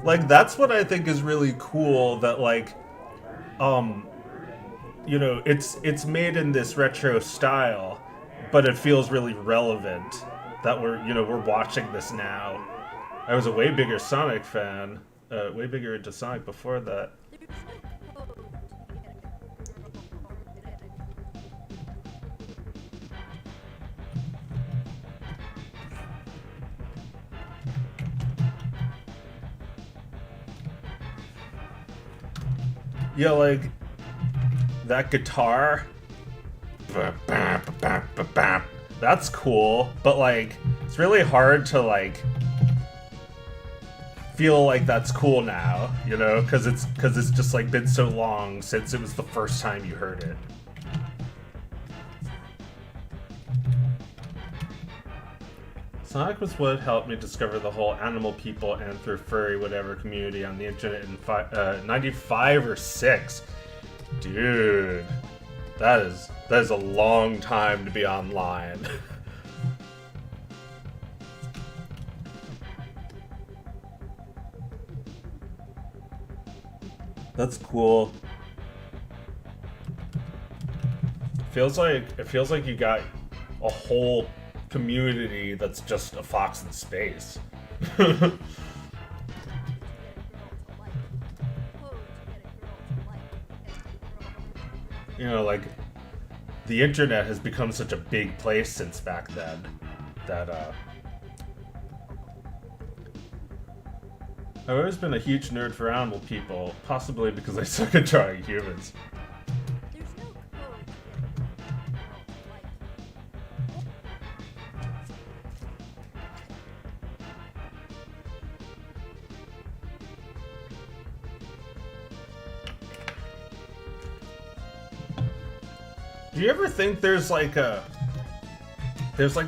Like that's what I think is really cool, that like you know, it's made in this retro style, but it feels really relevant that we're watching this now. I was a way bigger Sonic fan, way bigger into Sonic before that. Yeah, like that guitar, that's cool, but like it's really hard to like feel like that's cool now, you know, because it's just like been so long since it was the first time you heard it. Sonic was what helped me discover the whole animal people and through furry whatever community on the internet in 95 or 6. Dude, that is a long time to be online. That's cool. It feels like you got a whole community that's just a fox in space. You know, like the internet has become such a big place since back then that I've always been a huge nerd for animal people, possibly because I suck at drawing humans. There's no code to get a girl to like Do you ever think there's like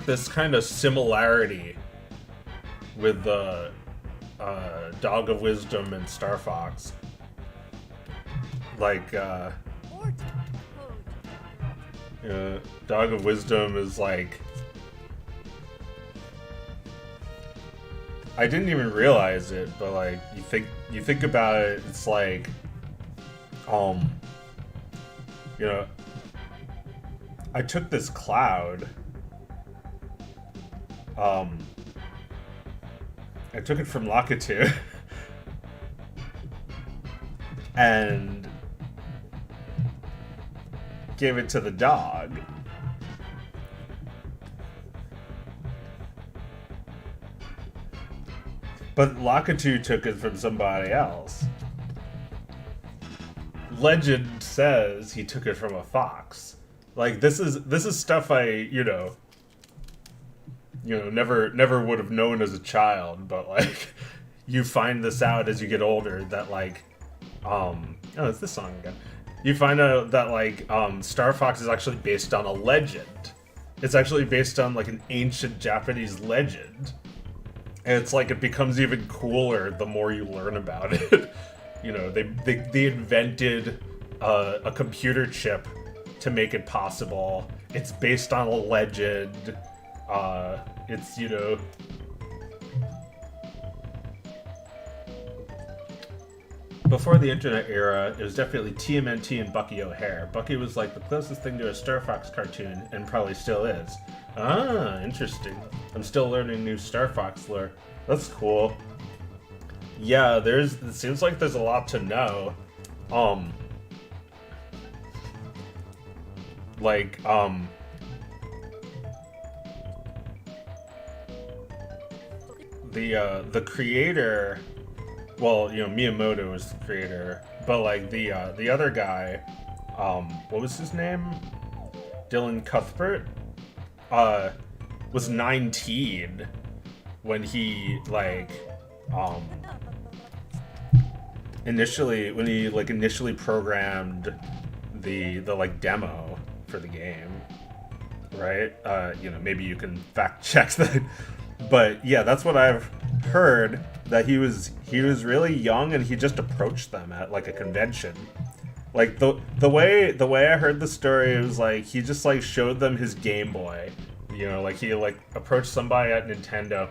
this kind of similarity with the Dog of Wisdom and Star Fox? Like, or code to get a girl to Dog of Wisdom is like, I didn't even realize it, but like you think about it, it's like, you know, I took this cloud, I took it from Lakitu, and gave it to the dog. But Lakitu took it from somebody else. Legend says he took it from a fox. Like this is stuff I never would have known as a child, but like you find this out as you get older that like it's this song again. You find out that like Star Fox is actually based on a legend. It's actually based on like an ancient Japanese legend. And it's like it becomes even cooler the more you learn about it. You know, they invented a computer chip to make it possible. It's based on a legend. It's, before the internet era, it was definitely TMNT and Bucky O'Hare. Bucky was like the closest thing to a Star Fox cartoon, and probably still is. Ah, interesting. I'm still learning new Star Fox lore. That's cool. Yeah, it seems like there's a lot to know. The creator, well, Miyamoto was the creator, but like the other guy, what was his name? Dylan Cuthbert, was 19 when he initially programmed the demo for the game, right? Maybe you can fact check that, but yeah, that's what I've heard, that he was really young and he just approached them at like a convention. Like the way I heard the story, it was like he just like showed them his Game Boy. Like he like approached somebody at Nintendo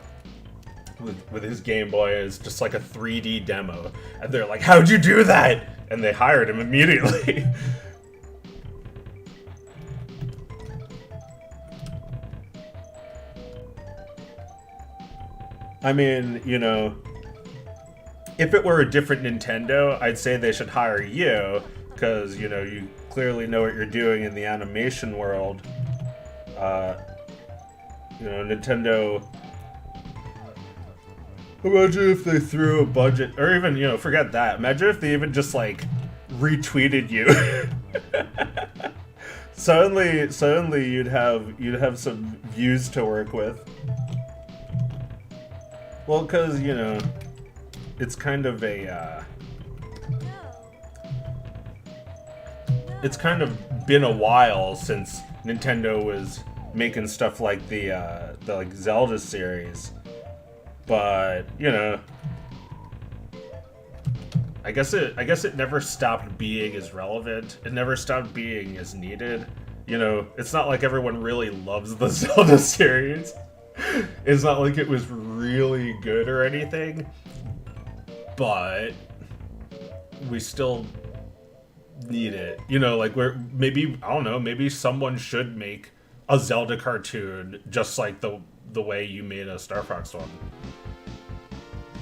with his Game Boy as just like a 3D demo, and they're like, "How'd you do that?" And they hired him immediately. I mean, if it were a different Nintendo, I'd say they should hire you, because, you clearly know what you're doing in the animation world. Nintendo... Imagine if they threw a budget, or even, forget that. Imagine if they even just, like, retweeted you. Suddenly you'd have some views to work with. Well, because, it's kind of a, it's kind of been a while since Nintendo was making stuff like the like Zelda series. But, I guess it never stopped being as relevant. It never stopped being as needed. It's not like everyone really loves the Zelda series. It's not like it was really good or anything. But we still need it. You know, like we're maybe I don't know, maybe someone should make a Zelda cartoon just like the way you made a Star Fox one.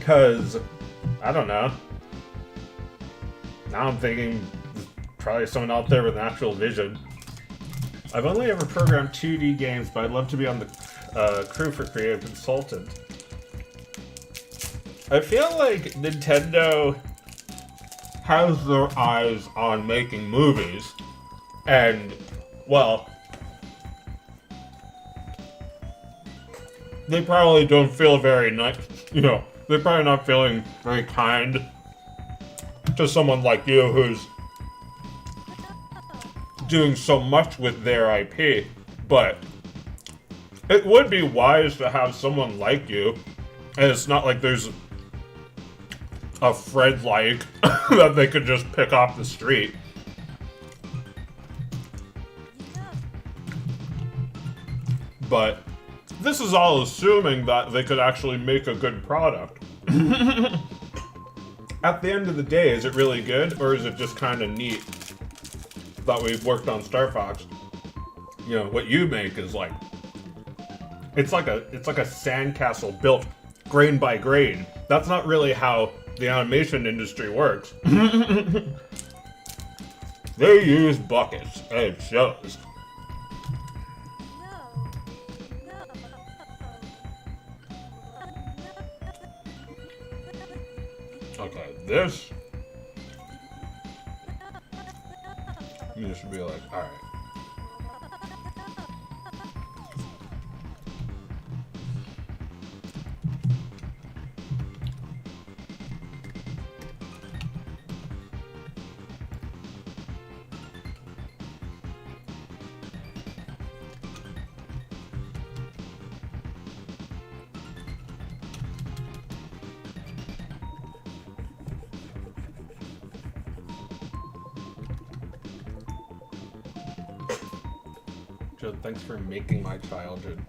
Cause I don't know. Now I'm thinking there's probably someone out there with an actual vision. I've only ever programmed 2D games, but I'd love to be on the crew for creative consultant. I feel like Nintendo has their eyes on making movies, and, well, they probably don't feel very nice, you know, they're probably not feeling very kind to someone like you who's doing so much with their IP, but it would be wise to have someone like you, and it's not like there's a Fred like that they could just pick off the street. But this is all assuming that they could actually make a good product. At the end of the day, is it really good, or is it just kind of neat that we've worked on Star Fox? You know, what you make is like it's like a sandcastle built grain by grain. That's not really how the animation industry works. They use buckets, and it shows. Okay, this you should be like, alright. Joe, thanks for making my childhood.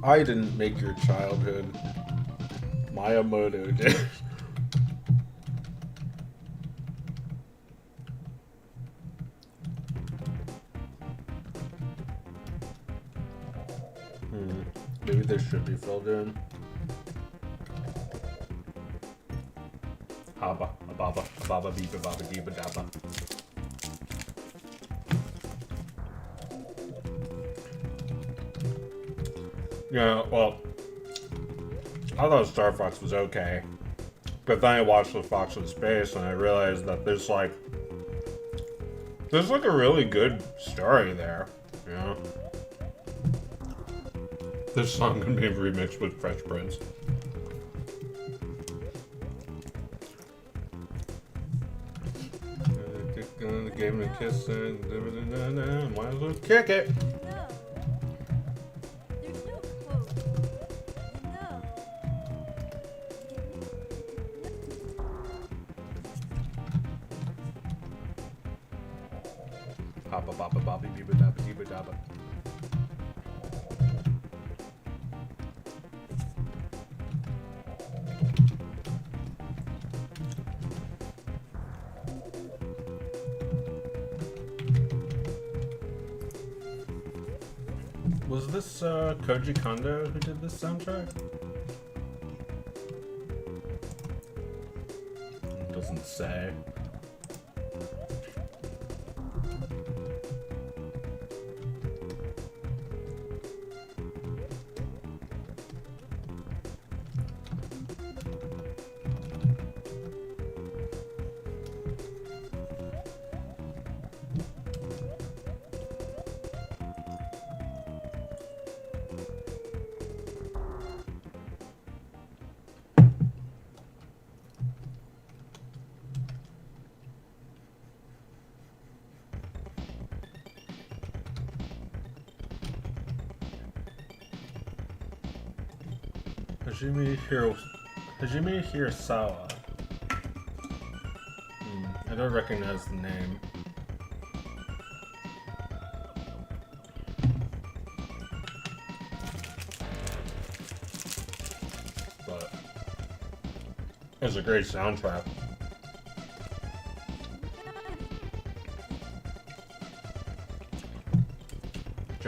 I didn't make your childhood. Miyamoto did. Maybe this should be filled in. Haba, ababa, ababa, beeba, baba, deeba, daba. Yeah, well, I thought Star Fox was okay, but then I watched The Fox in Space and I realized that there's like a really good story there, you know? This song can be remixed with Fresh Prince. Gave him a kiss and might as well kick it. Papa baba bobby beeba dabba deeba dabba. Was this Koji Kondo who did this soundtrack? It doesn't say. Hajime Hirasawa. I don't recognize the name. But it's a great soundtrack.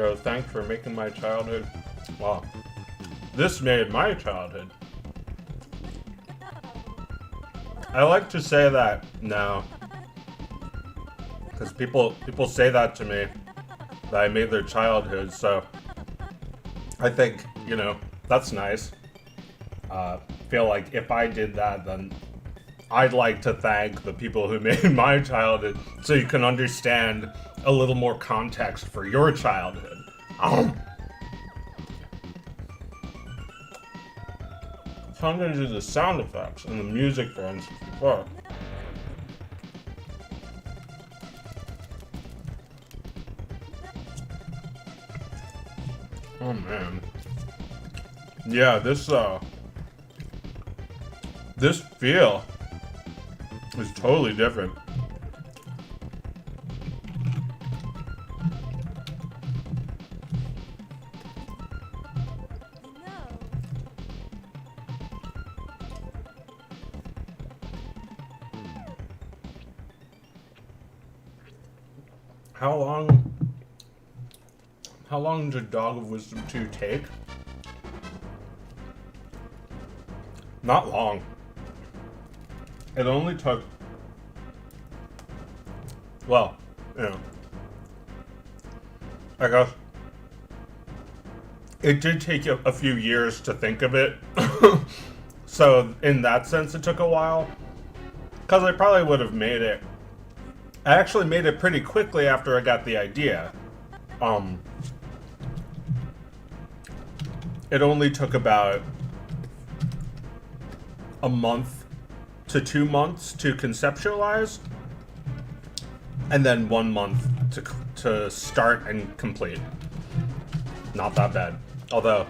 Oh, thanks for making my childhood. Wow. This made my childhood. I like to say that now. Because people say that to me. That I made their childhood, so I think, you know, that's nice. Feel like if I did that, then I'd like to thank the people who made my childhood so you can understand a little more context for your childhood. So I'm going to do the sound effects and the music for N64. Oh man. Yeah, this feel is totally different. How long did Dog of Wisdom 2 take? Not long. It only took, well, you know, I guess it did take a few years to think of it. So in that sense, it took a while. Because I probably would have made it. I actually made it pretty quickly after I got the idea. It only took about a month to 2 months to conceptualize, and then 1 month to start and complete. Not that bad. Although,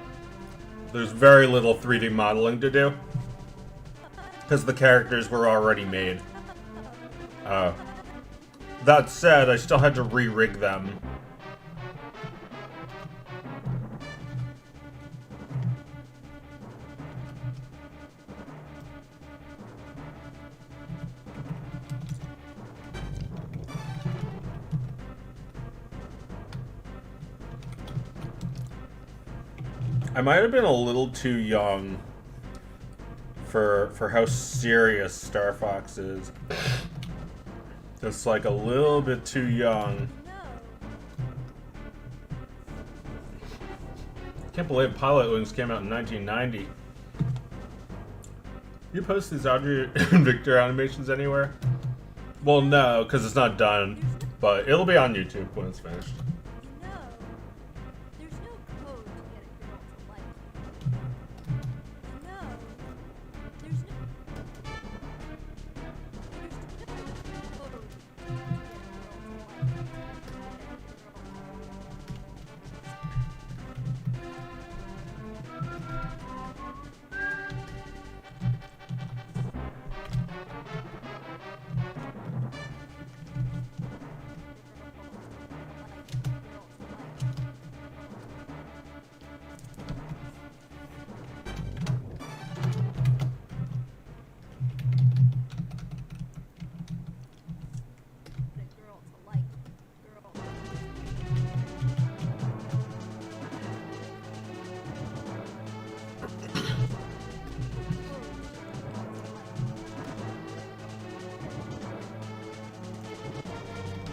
there's very little 3D modeling to do, because the characters were already made. That said, I still had to re-rig them. I might have been a little too young for how serious Star Fox is. Just like a little bit too young. Can't believe Pilot Wings came out in 1990. You post these Audrey and Victor animations anywhere? Well, no, because it's not done. But it'll be on YouTube when it's finished.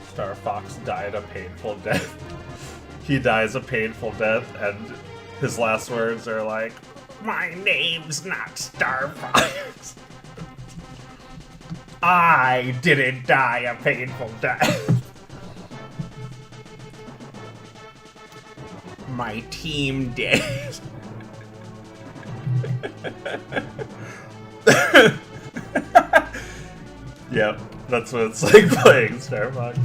Star Fox died a painful death. He dies a painful death, and his last words are like, "My name's not Star Fox. I didn't die a painful death. My team did." Yep, that's what it's like playing Star Fox.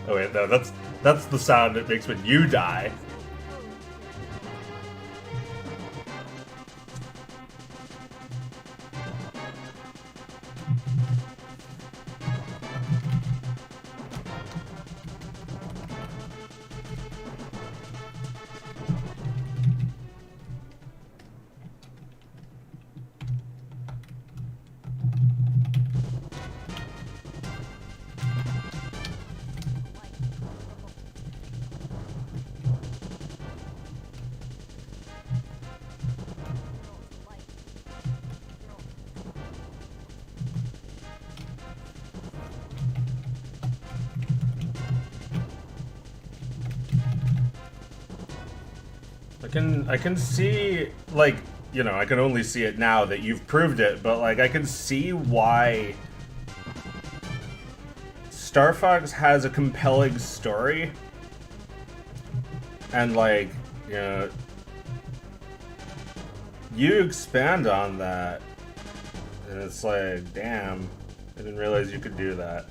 Oh wait, no, that's the sound it makes when you die. I can see, like, you know, I can only see it now that you've proved it, but like I can see why Star Fox has a compelling story. And like, you know, you expand on that, and it's like, damn, I didn't realize you could do that.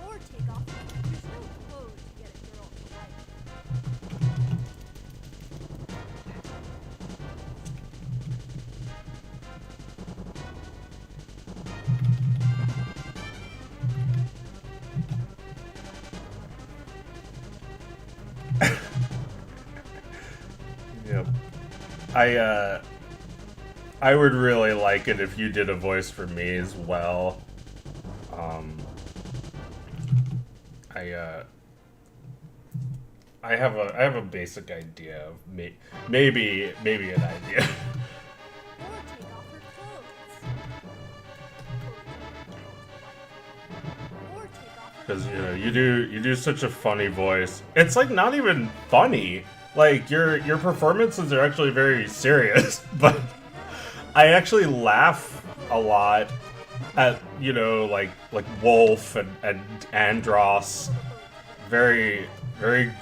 Or take off. There's no code to get a girl to like. Yep. I would really like it if you did a voice for me as well. I have a basic idea of maybe an idea. Or take off her clothes. Or take off her Because you know you do such a funny voice. It's like not even funny. Like your performances are actually very serious, but I actually laugh a lot at, you know, like Wolf and Andros. Very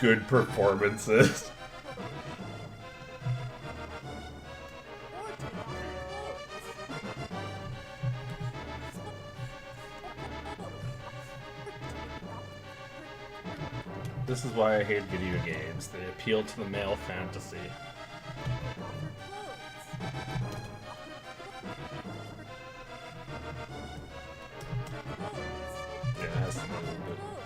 good performances. Or take off her clothes. This is why I hate video games. They appeal to the male fantasy. Yeah, it has to be a little bit like that.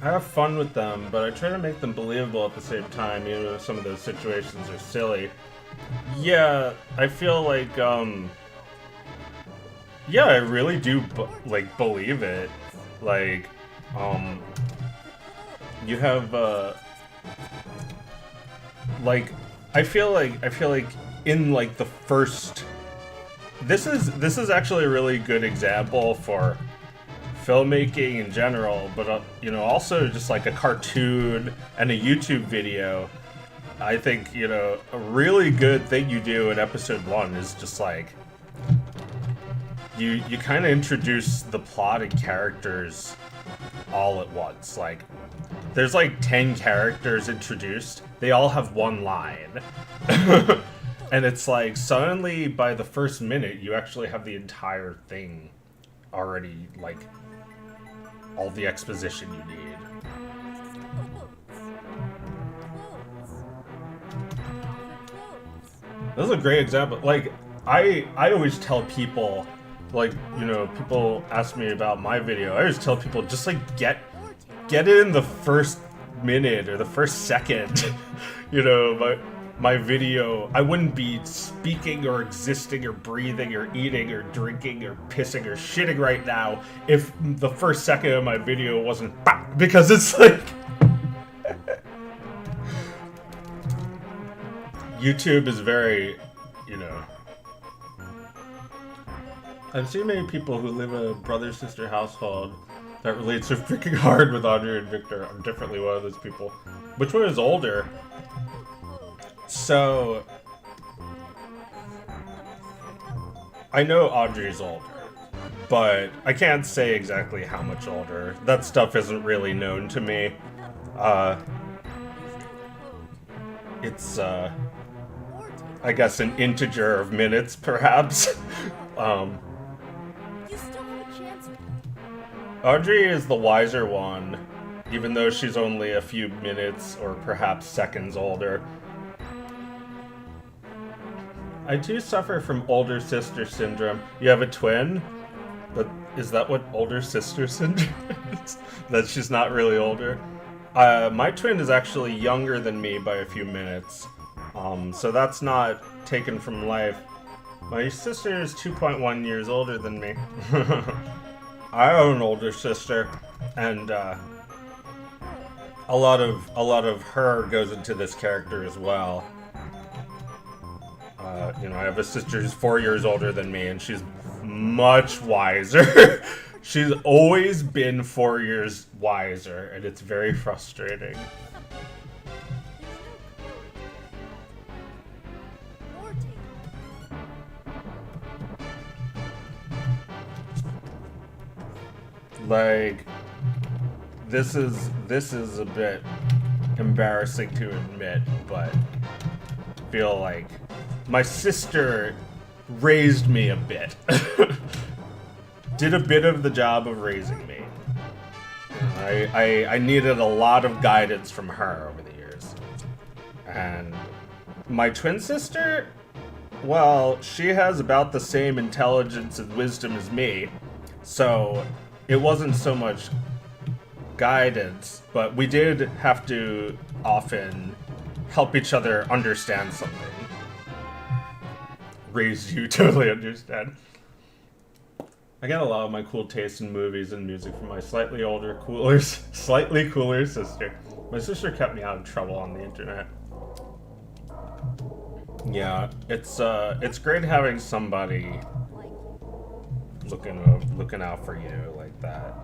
I have fun with them, but I try to make them believable at the same time, even if some of those situations are silly. Yeah, I feel like, yeah, I really do, like, believe it. Like, you have, like, I feel like in, like, the first... This is actually a really good example for filmmaking in general, but you know, also just like a cartoon and a YouTube video. I think, you know, a really good thing you do in episode 1 is just like you kind of introduce the plot and characters all at once. Like there's like 10 characters introduced. They all have one line. And it's like suddenly by the first minute you actually have the entire thing already, like all the exposition you need. This is a great example. Like, I always tell people, like, you know, people ask me about my video. I always tell people, just like get it in the first minute or the first second. You know, my video, I wouldn't be speaking or existing or breathing or eating or drinking or pissing or shitting right now if the first second of my video wasn't, because it's like YouTube is very, you know, I've seen many people who live in a brother-sister household that relates so freaking hard with Audrey and Victor. I'm definitely one of those people. Which one is older? So, I know Audrey's older, but I can't say exactly how much older. That stuff isn't really known to me. Uh, There's no code. it's Or I guess an integer of minutes, perhaps. um, you still have a chance with it. Audrey is the wiser one, even though she's only a few minutes or perhaps seconds older. I do suffer from older sister syndrome. You have a twin? But is that what older sister syndrome is? That she's not really older? My twin is actually younger than me by a few minutes. So that's not taken from life. My sister is 2.1 years older than me. I have an older sister, and a lot of her goes into this character as well. You know, I have a sister who's 4 years older than me, and she's much wiser. She's always been 4 years wiser, and it's very frustrating. Or Like, this is a bit embarrassing to admit, but I feel like my sister raised me a bit. Did a bit of the job of raising me. I needed a lot of guidance from her over the years. And my twin sister, well, she has about the same intelligence and wisdom as me, so it wasn't so much guidance, but we did have to often help each other understand something. Raise you totally understand. I got a lot of my cool taste in movies and music from my slightly older, slightly cooler sister. My sister kept me out of trouble on the internet. Yeah, it's great having somebody looking out for you like that.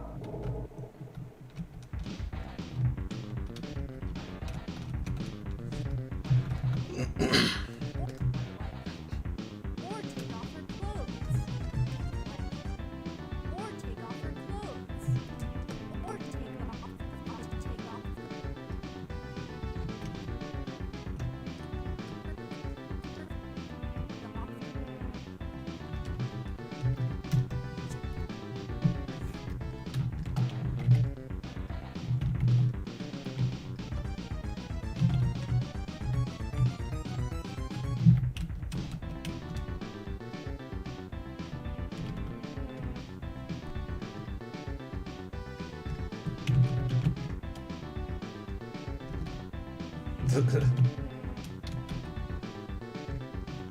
Or take off her clothes. Or take off her clothes. Or take off.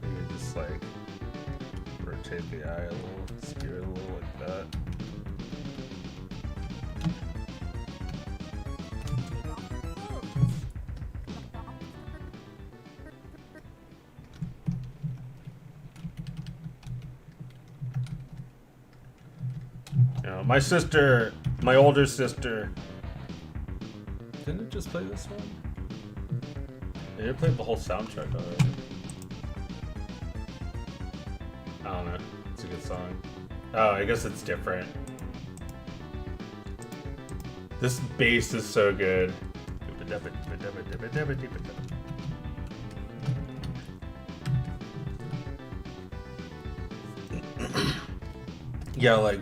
You just like rotate the eye a little, skew it a little like that. Take off her clothes. You know, my sister, my older sister. Didn't it just play this one? Yeah, it played the whole soundtrack already. I don't know. It's a good song. Oh, I guess it's different. This bass is so good. Yeah, like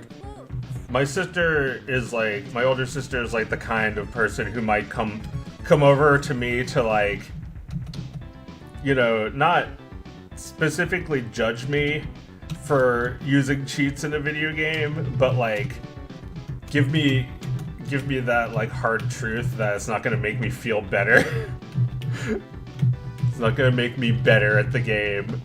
my sister is like, my older sister is like the kind of person who might come over to me to like, you know, not specifically judge me for using cheats in a video game, but like give me that like hard truth that it's not gonna make me feel better. It's not gonna make me better at the game.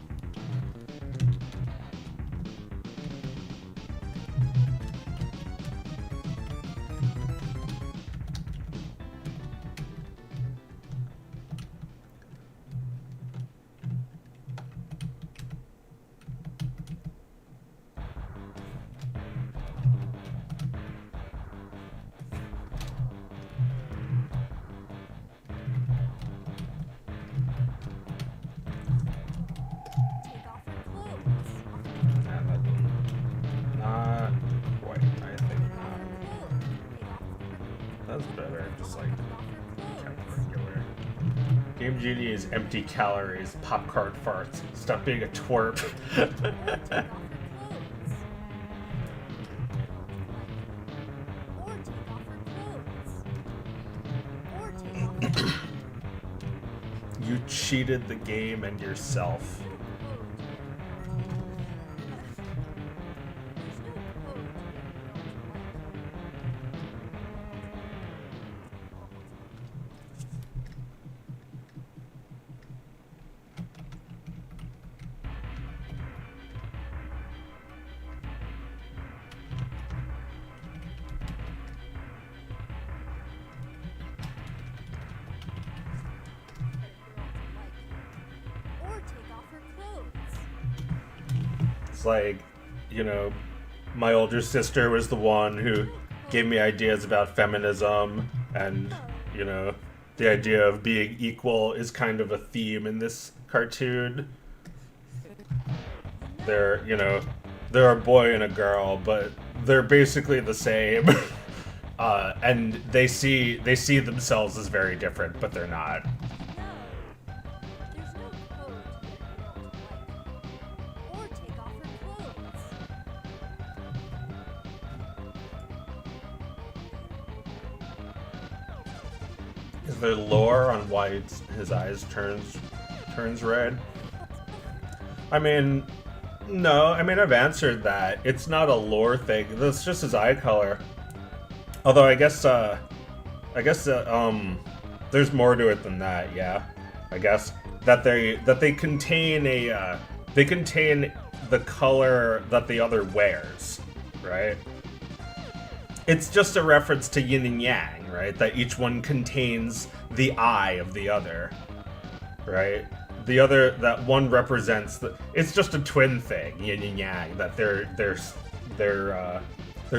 Take off her clothes. Yeah, that didn't, not quite, I think not. Take off her clothes. That's better, just like Take off her Regular. Game Genie is empty calories, popcorn farts. Stop being a twerp. You cheated the game and yourself. Like, you know, my older sister was the one who gave me ideas about feminism, and, you know, the idea of being equal is kind of a theme in this cartoon. They're, you know, they're a boy and a girl, but they're basically the same. And they see themselves as very different, but they're not. Is there lore on why his eyes turns red? I mean, no. I mean, I've answered that. It's not a lore thing. That's just his eye color. Although I guess there's more to it than that. Yeah, I guess that they contain they contain the color that the other wears, right? It's just a reference to yin and yang, right? That each one contains the eye of the other, right? That one represents it's just a twin thing, yin and yang, that they're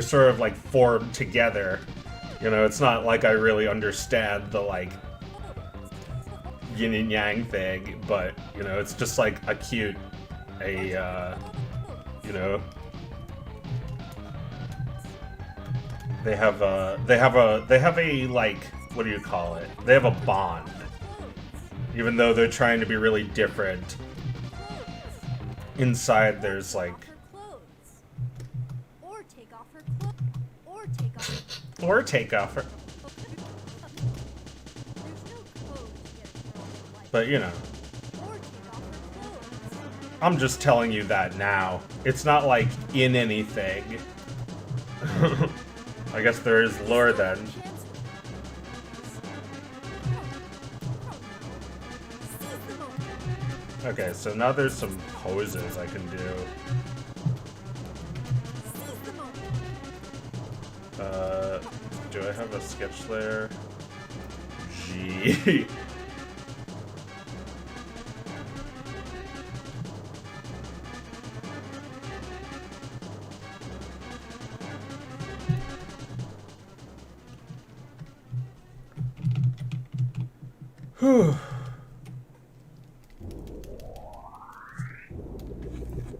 sort of like formed together. You know, it's not like I really understand the like yin and yang thing, but you know, it's just like a cute, you know. They have a like, what do you call it? They have a bond. Even though they're trying to be really different, inside there's like or take off her. But you know, I'm just telling you that now. It's not like in anything. I guess there is lore then. Okay, so now there's some poses I can do. Do I have a sketch layer? Gee. Whew.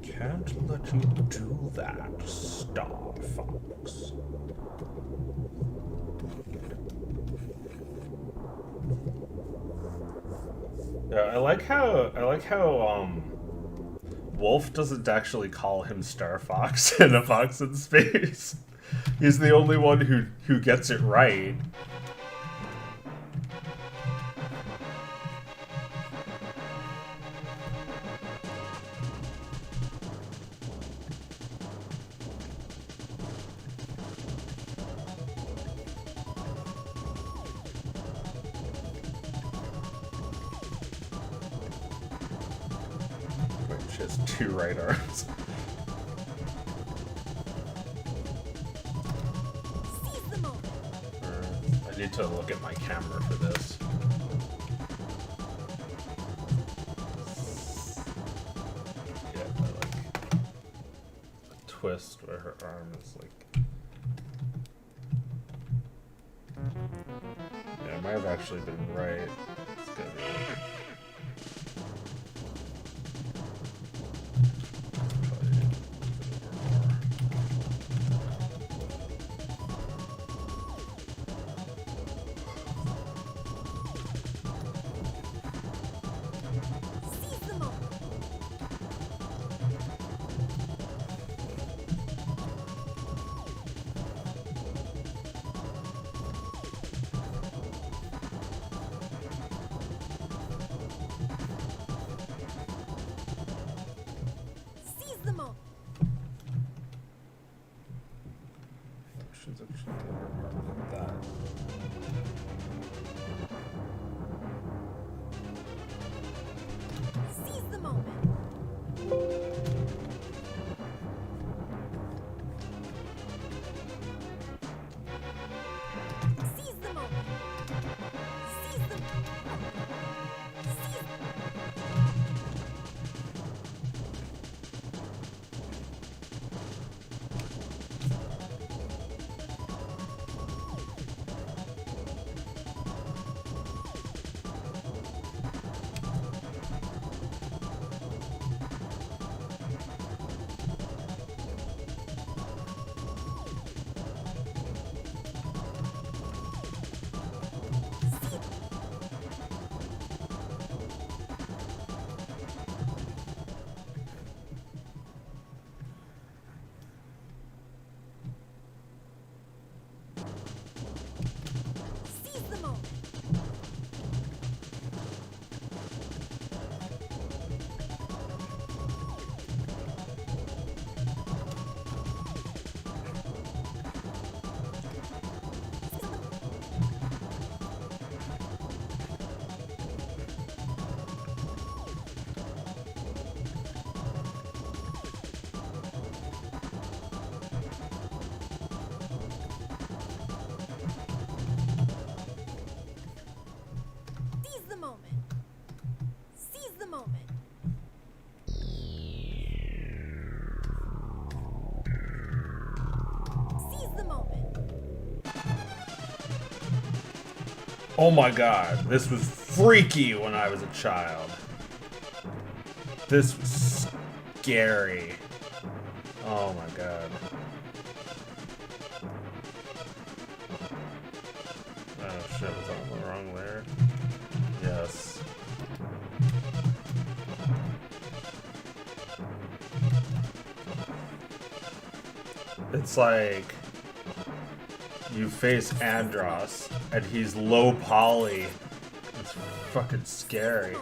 Can't let you do that, Star Fox. Yeah, I like how Wolf doesn't actually call him Star Fox in A Fox in Space. He's the only one who gets it right. She has two right arms. I need to look at my camera for this. Yeah, I like a twist where her arm is like. Yeah, I might have actually been right. It's good. Oh my god, this was freaky when I was a child. This was scary. Oh my god. Oh shit, was I on the wrong layer? Yes. It's like you face Andros and he's low poly. It's fucking scary.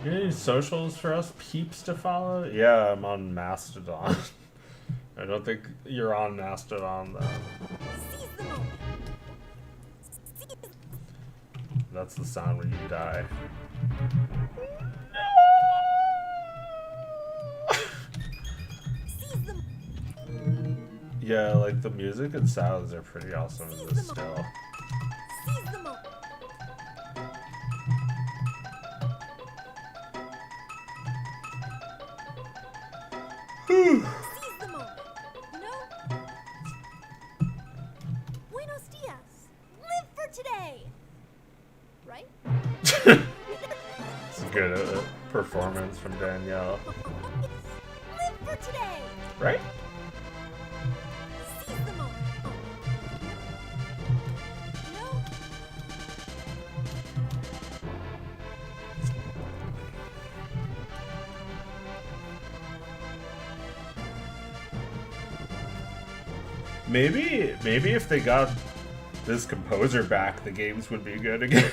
You got any socials for us peeps to follow? Yeah, I'm on Mastodon. I don't think you're on Mastodon though. Seize the moment. That's the sound when you die. Seize the Yeah, like the music and sounds are pretty awesome in this still. Seize the moment. Seize the moment. You know? Buenos dias. Live for today. Right? It's a good performance from Danielle. Live for today. Right? Seize the moment. You know? Maybe if they got this composer back, the games would be good again.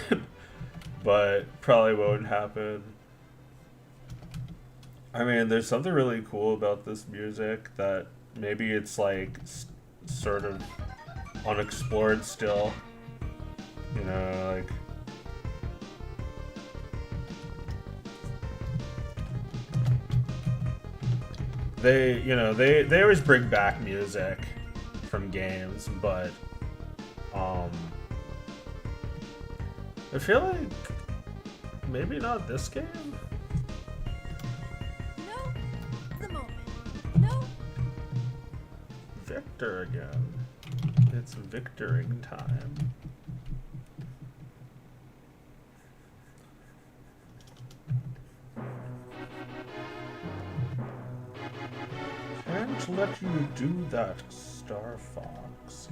But probably won't happen. I mean, there's something really cool about this music that maybe it's like sort of unexplored still. You know, like they always bring back music from games, but I feel like maybe not this game. No, the moment. No, Victor again. It's victoring time. Can't let you do that, Star Fox.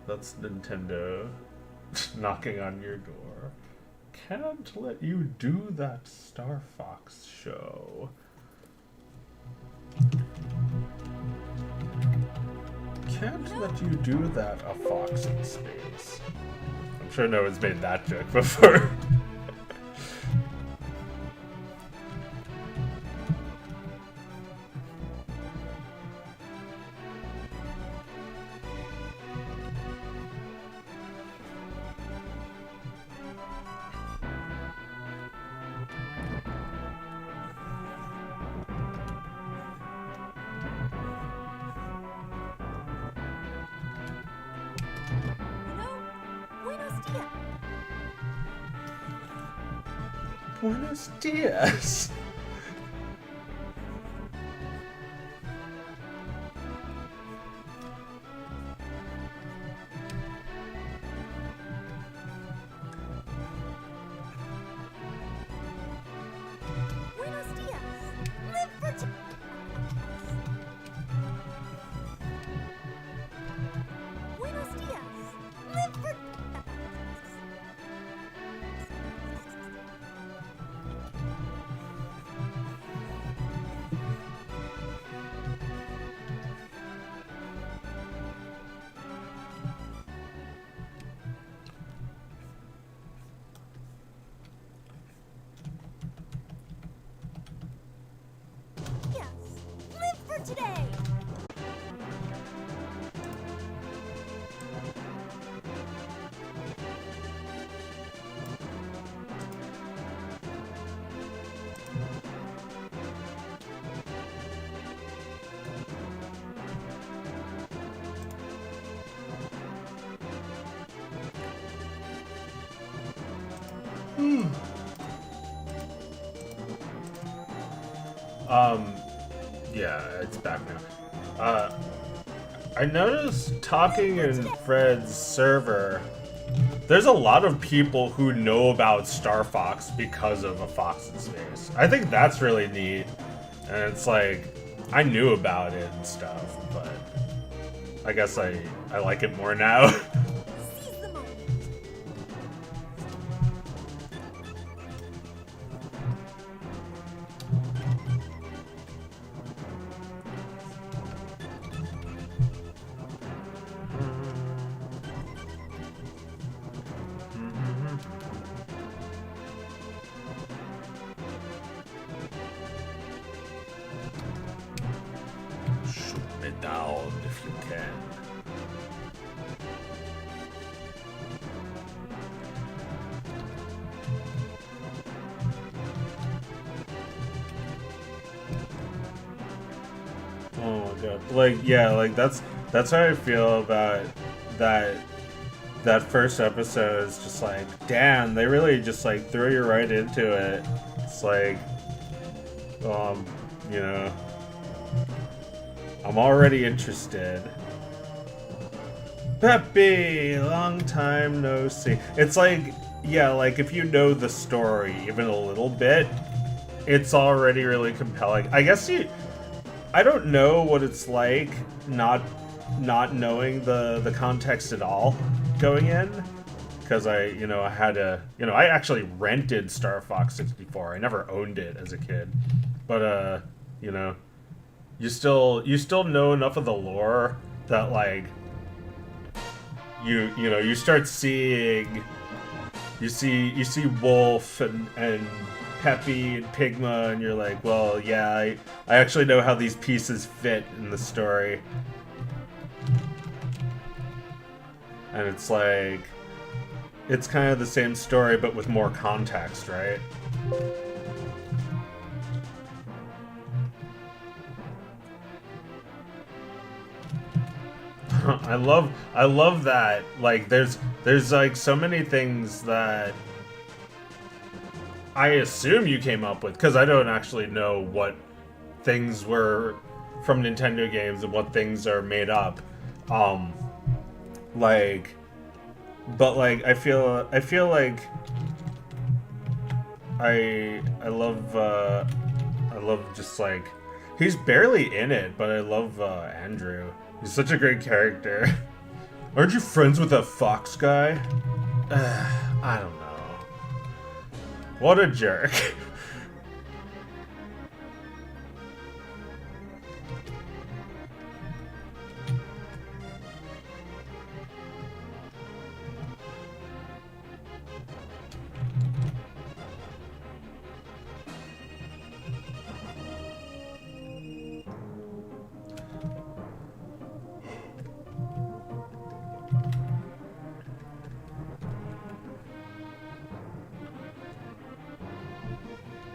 That's Nintendo knocking on your door. Can't let you do that, Star Fox show. Can't let you do that, a fox in space. I'm sure no one's made that joke before. you know? Buenos dias. Buenos dias. Buenos dias. Live for today. Buenos dias. Live for yes. Live for today. Yeah, it's back now. I noticed talking in Fred's server, there's a lot of people who know about Star Fox because of A Fox in Space. I think that's really neat. And it's like, I knew about it and stuff, but I guess I like it more now. Seize the moment. Shoot me down if you can. Oh my god. Like, yeah, like that's how I feel about that first episode. Is just like, damn, they really just like throw you right into it. It's like, you know, I'm already interested. Peppy, long time no see. It's like, yeah, like if you know the story even a little bit, it's already really compelling. I don't know what it's like not knowing the context at all going in, because I had I actually rented Star Fox 64. I never owned it as a kid, but you still know enough of the lore that like you start seeing you see Wolf and Peppy and Pigma, and you're like, well, yeah, I actually know how these pieces fit in the story. And it's like, it's kind of the same story, but with more context, right? I love that. Like, there's like so many things that I assume you came up with, because I don't actually know what things were from Nintendo games and what things are made up. Like, but like I feel like I love just like, he's barely in it, but I love Andrew. He's such a great character. Aren't you friends with that Fox guy? I don't know. What a jerk.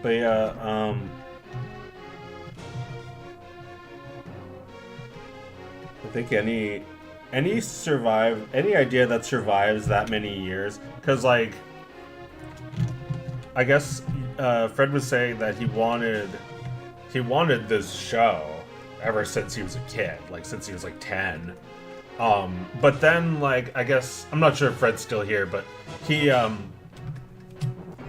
But yeah, I think any idea that survives that many years, because like, I guess Fred was saying that he wanted this show ever since he was a kid, like since he was like 10. But then like, I guess, I'm not sure if Fred's still here, but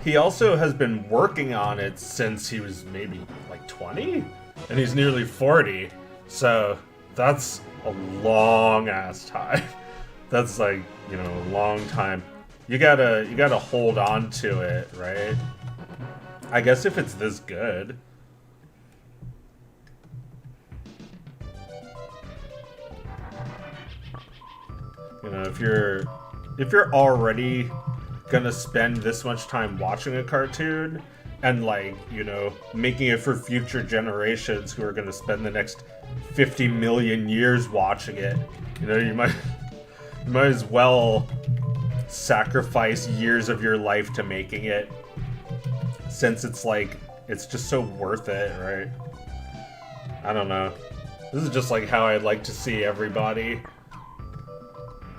he also has been working on it since he was maybe like 20, and he's nearly 40. So that's a long ass time. That's like, a long time. You gotta hold on to it, right? I guess if it's this good. If you're already gonna spend this much time watching a cartoon and like, making it for future generations who are gonna spend the next 50 million years watching it, you might as well sacrifice years of your life to making it, since it's like, it's just so worth it, right? I don't know. This is just like how I'd like to see everybody.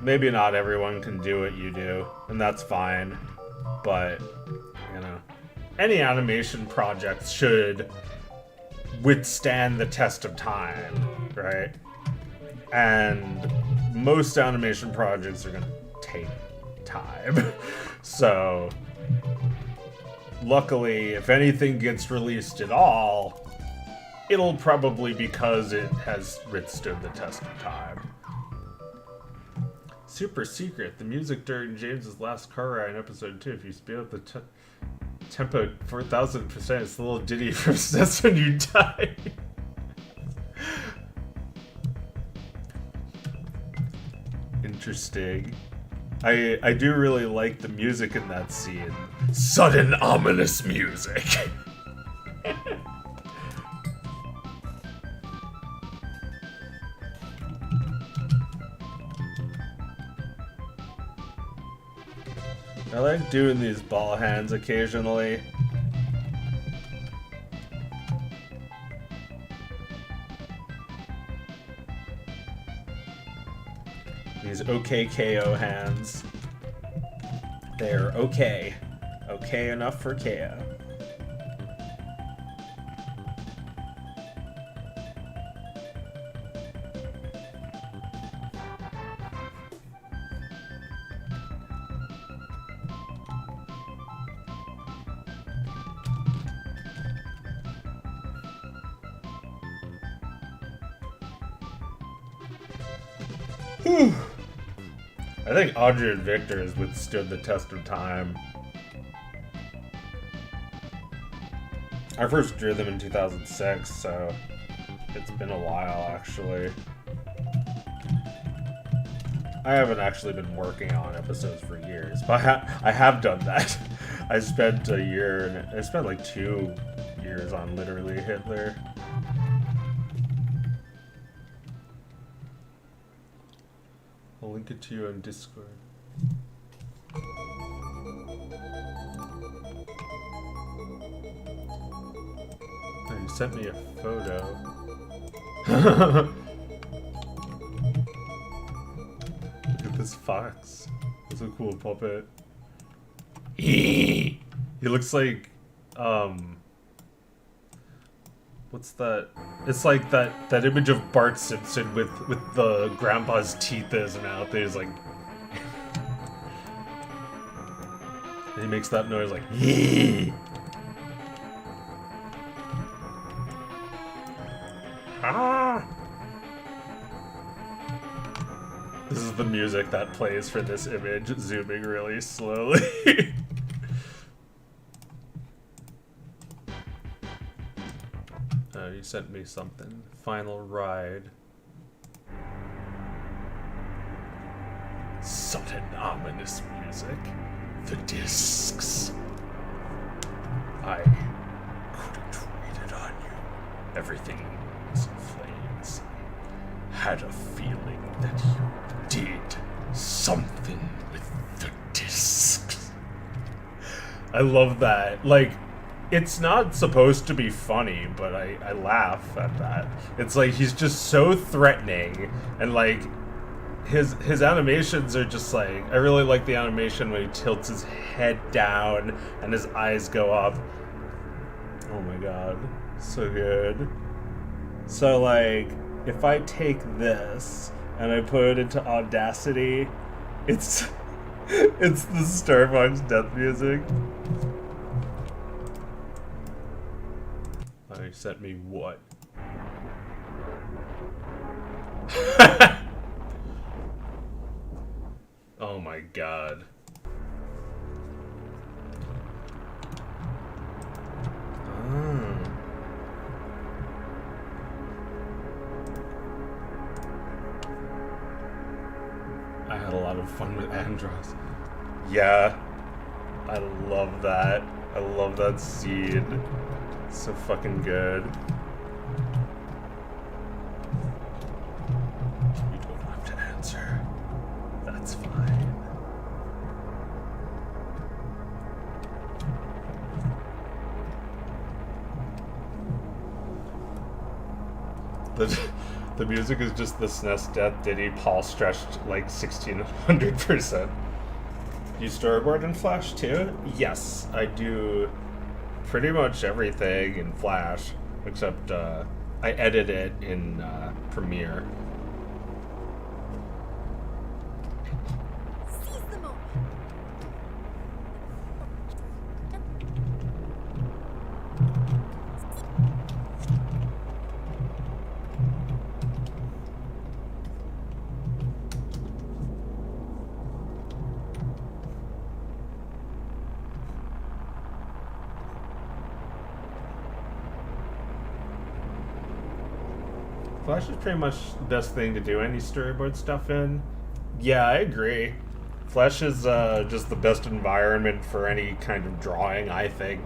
Maybe not everyone can do what you do, and that's fine. But, any animation project should withstand the test of time, right? And most animation projects are going to take time. So, luckily, if anything gets released at all, it'll probably because it has withstood the test of time. Super secret. The music during James's last car ride in episode 2. If you speed up the tempo 4,000%, it's the little ditty from SNES when you die. Interesting. I do really like the music in that scene. Sudden ominous music. I like doing these ball hands occasionally. These okay KO hands. They're okay. Okay enough for KO. Whew. I think Audrey and Victor has withstood the test of time. I first drew them in 2006, so it's been a while, actually. I haven't actually been working on episodes for years, but I have done that. I spent a year, and I spent like 2 years on literally Hitler. I'll link it to you on Discord. Oh, you sent me a photo. Look at this fox. That's a cool puppet. He looks like, what's that? It's like that image of Bart Simpson with the grandpa's teeth in his mouth. He's like, and he makes that noise like, ah. This is the music that plays for this image, zooming really slowly. You sent me something. Final ride. Sudden ominous music. The discs. I couldn't read it on you. Everything was in flames. Had a feeling that you did something with the discs. I love that. Like, it's not supposed to be funny, but I laugh at that. It's like he's just so threatening, and like his animations are just like, I really like the animation when he tilts his head down and his eyes go up. Oh my god, so good. So like, if I take this and I put it into Audacity, it's it's the Starbucks death music. You sent me what? Oh my god. I had a lot of fun with Andros. Yeah. I love that. I love that scene. So fucking good. You don't have to answer. That's fine. The music is just the SNES Death Ditty, Paul stretched like 1600%. You storyboard in Flash too? Yes, I do. Pretty much everything in Flash, except I edit it in Premiere. Flash is pretty much the best thing to do any storyboard stuff in. Yeah, I agree. Flash is just the best environment for any kind of drawing, I think,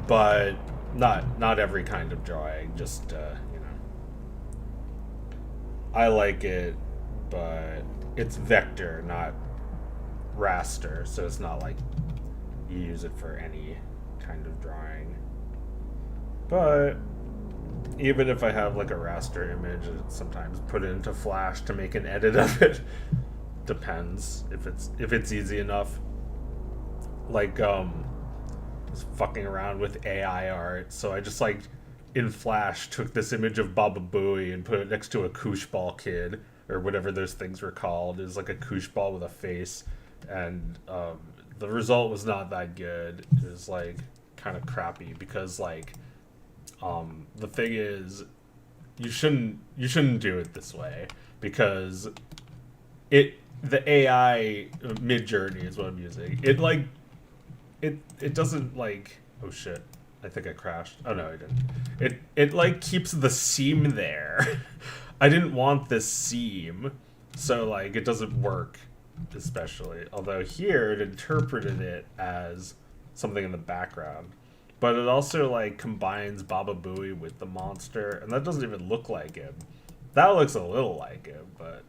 but not every kind of drawing. Just I like it, but it's vector, not raster, so it's not like you use it for any kind of drawing. But even if I have like a raster image, I sometimes put it into Flash to make an edit of it. Depends if it's easy enough. Like just fucking around with AI art, so I just like in Flash took this image of Baba Booey and put it next to a koosh ball kid or whatever those things were called. It was like a koosh ball with a face, and the result was not that good. It was like kind of crappy because like the thing is you shouldn't do it this way because the AI Mid Journey is what I'm using. It doesn't like, oh shit, I think I crashed. Oh no, I didn't. It like keeps the seam there. I didn't want this seam, so like it doesn't work especially. Although here it interpreted it as something in the background. But it also like combines Baba Booey with the monster, and that doesn't even look like him. That looks a little like him, but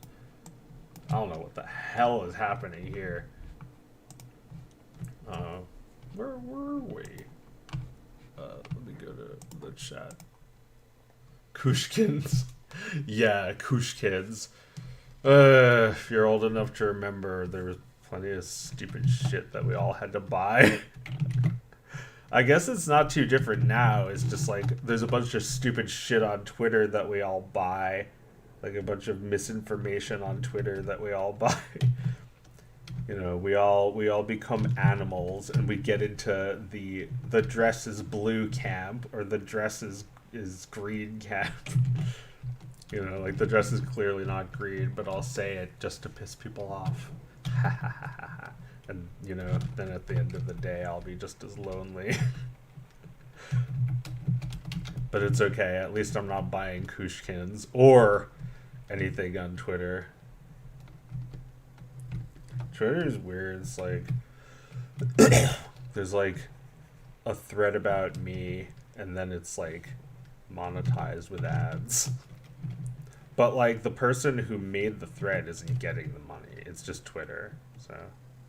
I don't know what the hell is happening here. Where were we? Let me go to the chat. Kushkins. Yeah, Kushkins. If you're old enough to remember, there was plenty of stupid shit that we all had to buy. I guess it's not too different now. It's just like there's a bunch of stupid shit on Twitter that we all buy. Like a bunch of misinformation on Twitter that we all buy. You know, we all become animals and we get into the dress is blue camp or the dress is green camp. You know, like the dress is clearly not green, but I'll say it just to piss people off. And, you know, then at the end of the day, I'll be just as lonely. But it's okay. At least I'm not buying Kushkins or anything on Twitter. Twitter is weird. It's like there's like a thread about me, and then it's like monetized with ads. But like the person who made the thread isn't getting the money. It's just Twitter. So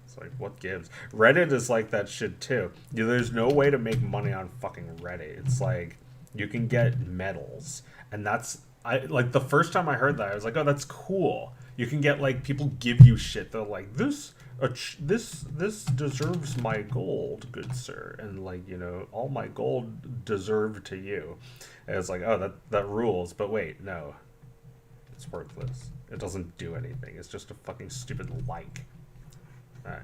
it's like, what gives? Reddit is like that shit too. There's no way to make money on fucking Reddit. It's like you can get medals, and that's I like the first time I heard that I was like, oh, that's cool. You can get like people give you shit. They're like this deserves my gold, good sir, and like you know all my gold deserved to you. And it's like, oh, that rules. But wait, no, it's worthless. It doesn't do anything. It's just a fucking stupid like.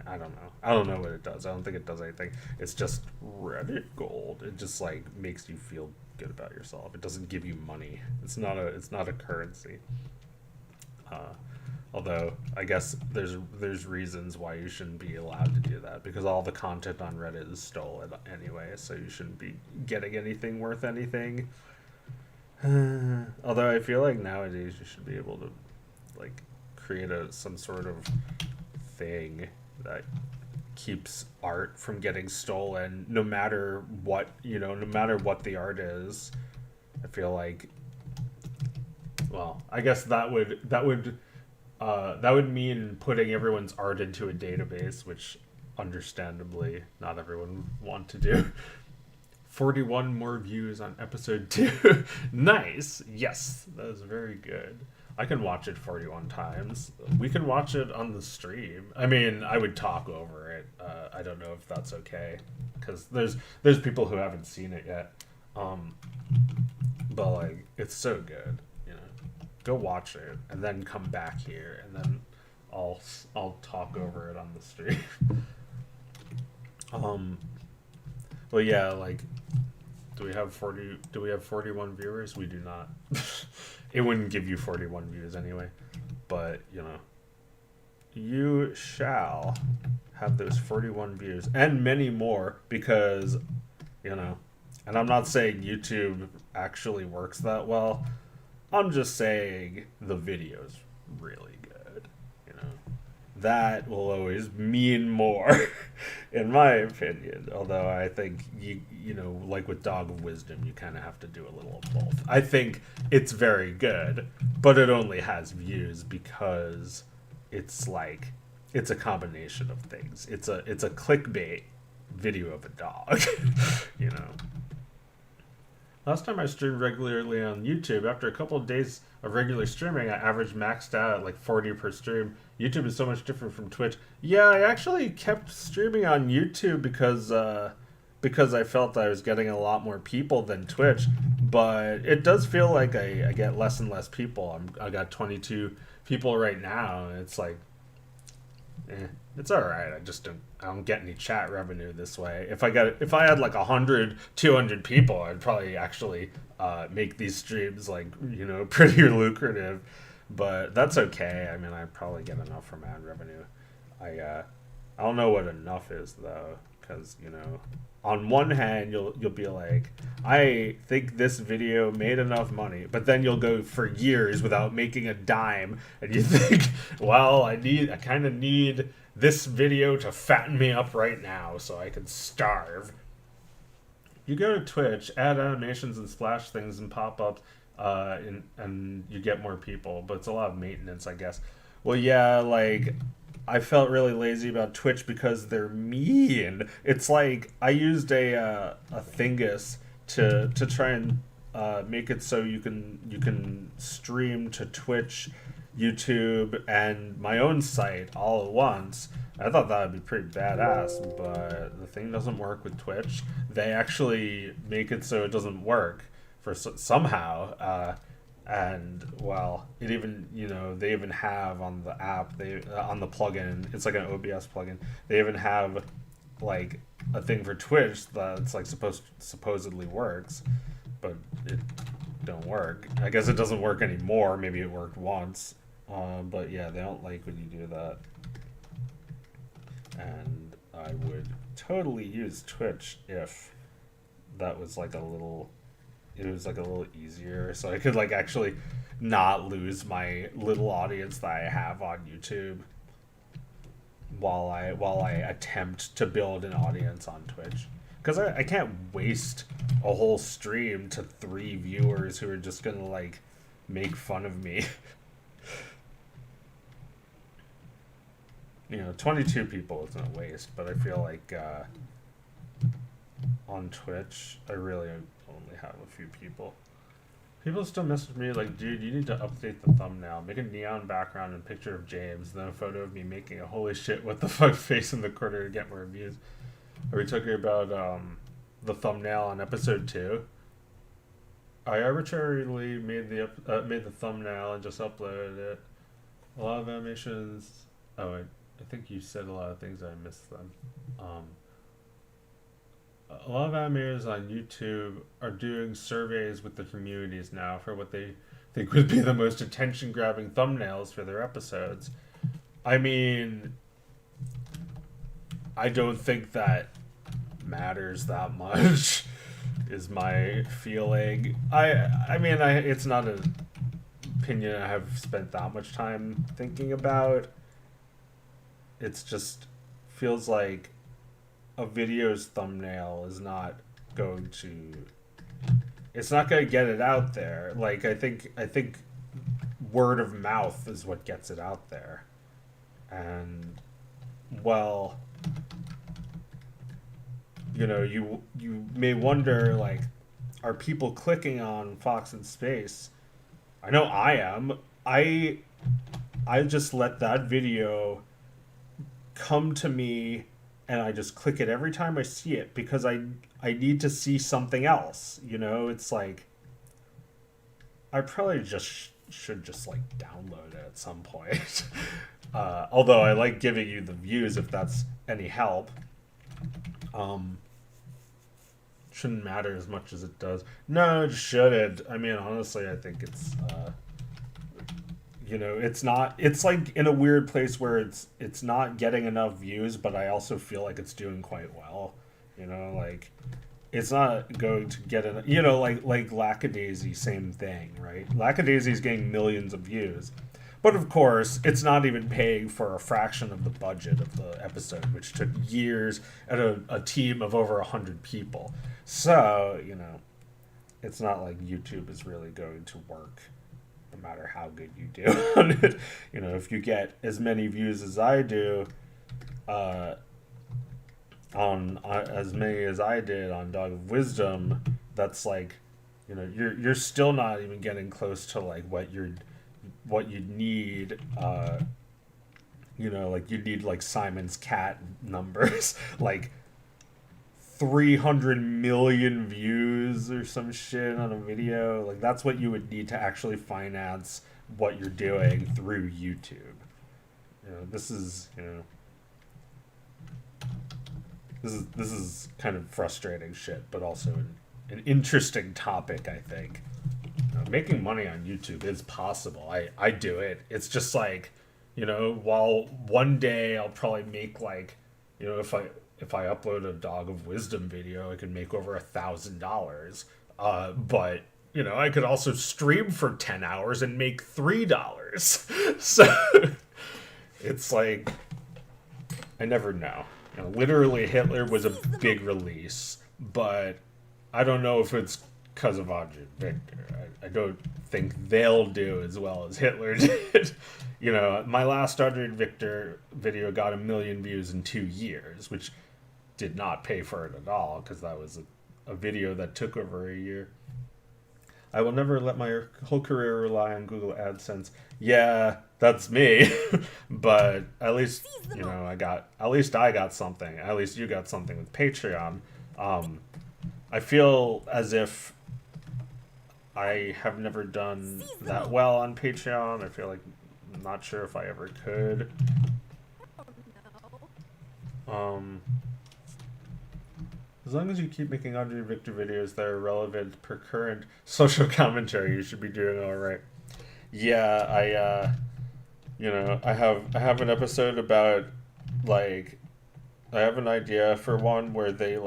I don't know. I don't know what it does. I don't think it does anything. It's just Reddit gold. It just like makes you feel good about yourself. It doesn't give you money. It's not a currency. Although I guess there's reasons why you shouldn't be allowed to do that because all the content on Reddit is stolen anyway, so you shouldn't be getting anything worth anything. Although I feel like nowadays you should be able to like create some sort of thing that keeps art from getting stolen no matter what, you know, no matter what the art is. I feel like, well, I guess that would mean putting everyone's art into a database, which understandably not everyone would want to do. 41 more views on episode 2. Nice. Yes, that was very good. I can watch it 41 times. We can watch it on the stream. I mean, I would talk over it. I don't know if that's okay because there's people who haven't seen it yet. But like, it's so good. You know, go watch it and then come back here and then I'll talk over it on the stream. Well, yeah, like, do we have 41 viewers? We do not. It wouldn't give you 41 views anyway. But, you know, you shall have those 41 views and many more because, you know, and I'm not saying YouTube actually works that well. I'm just saying the video's really good. You know, that will always mean more, in my opinion. Although I think like with Dog of Wisdom, you kind of have to do a little of both. I think it's very good, but it only has views because it's like it's a combination of things. It's a clickbait video of a dog, you know. Last time I streamed regularly on YouTube, after a couple of days of regular streaming, I averaged maxed out at like 40 per stream. YouTube is so much different from Twitch. Yeah, I actually kept streaming on YouTube because I felt I was getting a lot more people than Twitch, but it does feel like I get less and less people. I got 22 people right now, and it's like, it's all right. I don't get any chat revenue this way. If I had like 100, 200 people, I'd probably actually make these streams like pretty lucrative. But that's okay. I mean, I probably get enough from ad revenue. I don't know what enough is though, because on one hand you'll be like, I think this video made enough money, but then you'll go for years without making a dime, and you think, well, I kind of need this video to fatten me up right now so I can starve. You go to Twitch, add animations and splash things and pop-ups, and you get more people, but it's a lot of maintenance, I guess. Well, yeah, like, I felt really lazy about Twitch because they're mean. It's like I used a thingus to try and make it so you can stream to Twitch, YouTube, and my own site all at once. I thought that would be pretty badass, but the thing doesn't work with Twitch. They actually make it so it doesn't work for somehow. And well, it even they even have on the app, they on the plugin, it's like an OBS plugin, they even have like a thing for Twitch that's like supposedly works, but it don't work. I guess it doesn't work anymore. Maybe it worked once, but yeah, they don't like when you do that. And I would totally use Twitch if that was like a little easier, so I could like actually not lose my little audience that I have on YouTube while I attempt to build an audience on Twitch, because I can't waste a whole stream to 3 viewers who are just gonna like make fun of me. 22 people isn't a waste, but I feel like on Twitch I really only have a few people. People still message me like, dude, you need to update the thumbnail. Make a neon background and picture of James, then a photo of me making a holy shit what the fuck face in the corner to get more views. Are we talking about the thumbnail on episode 2? I arbitrarily made the thumbnail and just uploaded it. A lot of animations. Oh, I think you said a lot of things, I missed them. A lot of animators on YouTube are doing surveys with the communities now for what they think would be the most attention-grabbing thumbnails for their episodes. I mean, I don't think that matters that much, is my feeling. I mean, it's not an opinion I have spent that much time thinking about. It's just feels like a video's thumbnail is not going to get it out there. Like I think word of mouth is what gets it out there. And well, you may wonder, like, are people clicking on Fox in Space? I know I am. I just let that video come to me, and I just click it every time I see it because I need to see something else. It's like I probably just should just like download it at some point. Although I like giving you the views if that's any help. Shouldn't matter as much as it does. No, it shouldn't. I mean, honestly, I think it's it's like in a weird place where it's not getting enough views, but I also feel like it's doing quite well. Like it's not going to get an, you know, like Lackadaisy, same thing, right? Lackadaisy's getting millions of views, but of course it's not even paying for a fraction of the budget of the episode, which took years and a team of over 100 people. So, you know, it's not like YouTube is really going to work no matter how good you do on it. You know, if you get as many views as I do, on as many as I did on Dog of Wisdom, that's like, you know, you're still not even getting close to like what you need. You know, like you need like Simon's Cat numbers, like 300 million views or some shit on a video. Like that's what you would need to actually finance what you're doing through YouTube. You know, this is, you know, this is kind of frustrating shit, but also an interesting topic, I think. You know, making money on YouTube is possible. I do it. It's just like, you know, while one day I'll probably make like, you know, if I upload a Dog of Wisdom video, I could make over $1,000. But you know, I could also stream for 10 hours and make $3. So it's like, I never know. You know, literally, Hitler was a big release, but I don't know if it's because of Audrey and Victor. I don't think they'll do as well as Hitler did. You know, my last Audrey and Victor video got 1 million views in 2 years, which did not pay for it at all, because that was a video that took over a year. I will never let my whole career rely on Google AdSense. Yeah, that's me. But at least, you know, I got something. At least you got something with Patreon. I feel as if I have never done that well on Patreon. I feel like I'm not sure if I ever could. As long as you keep making Audrey Victor videos that are relevant per current social commentary, you should be doing all right. Yeah, you know, I have an episode about, like, I have an idea for one where they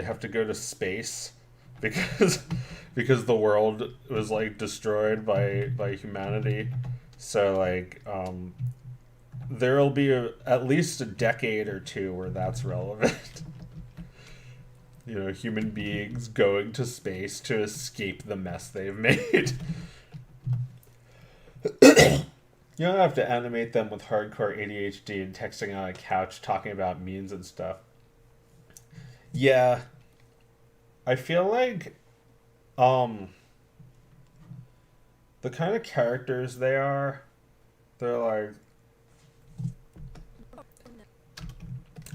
have to go to space because the world was like destroyed by humanity. So like there'll be at least a decade or two where that's relevant. You know, human beings going to space to escape the mess they've made. You don't have to animate them with hardcore ADHD and texting on a couch talking about memes and stuff. Yeah. I feel like the kind of characters they're like,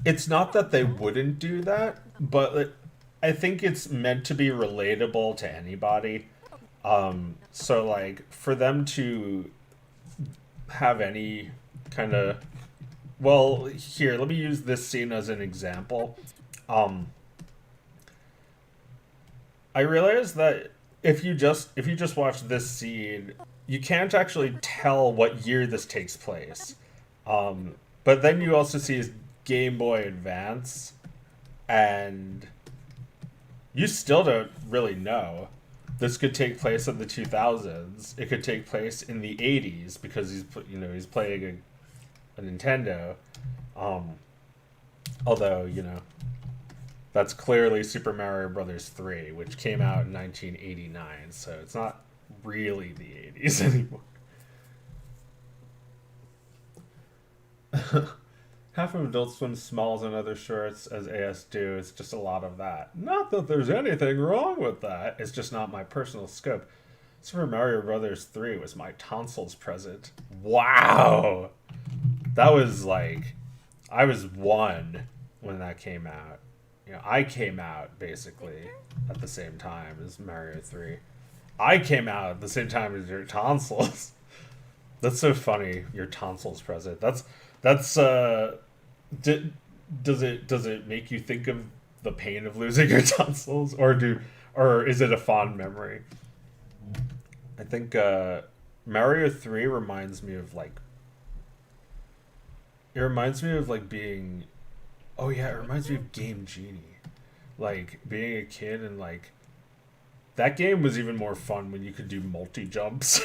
it's not that they wouldn't do that, but I think it's meant to be relatable to anybody. So like for them to have any kind of, well, here, let me use this scene as an example. I realized that if you just watch this scene, you can't actually tell what year this takes place. But then you also see his Game Boy Advance, and you still don't really know. This could take place in the 2000s. It could take place in the 80s because he's playing a Nintendo. Although, you know, that's clearly Super Mario Brothers 3, which came out in 1989, so it's not really the 80s anymore. Half of Adult Swim smalls and other shorts as AS do. It's just a lot of that. Not that there's anything wrong with that. It's just not my personal scope. Super Mario Brothers 3 was my tonsils present. Wow! That was like, I was 1 when that came out. You know, I came out basically at the same time as Mario 3. I came out at the same time as your tonsils. That's so funny. Your tonsils present. That's does it make you think of the pain of losing your tonsils, or is it a fond memory? I think Mario 3 reminds me of like, it reminds me of like being, oh yeah, it reminds me of Game Genie. like being a kid and like that game was even more fun when you could do multi jumps.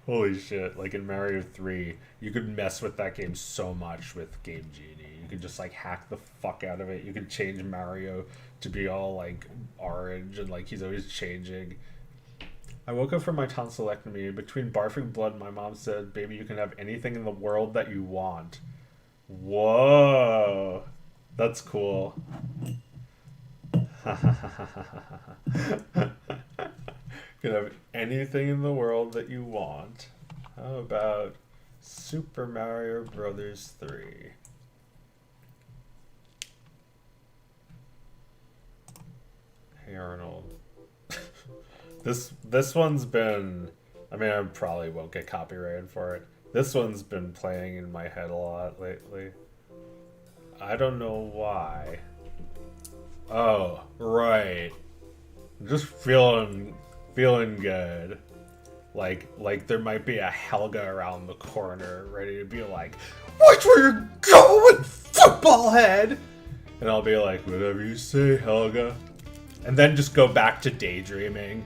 Holy shit! Like in Mario 3, you could mess with that game so much with Game Genie. You could just like hack the fuck out of it. You could change Mario to be all like orange and like he's always changing. I woke up from my tonsillectomy. Between barfing blood, my mom said, "Baby, you can have anything in the world that you want." Whoa, that's cool. You can have anything in the world that you want. How about Super Mario Brothers 3? Hey Arnold. This one's been, I mean, I probably won't get copyrighted for it. This one's been playing in my head a lot lately. I don't know why. Oh, right. Just feeling good. Like there might be a Helga around the corner ready to be like, "Which way you going, football head?" And I'll be like, "Whatever you say, Helga." And then just go back to daydreaming.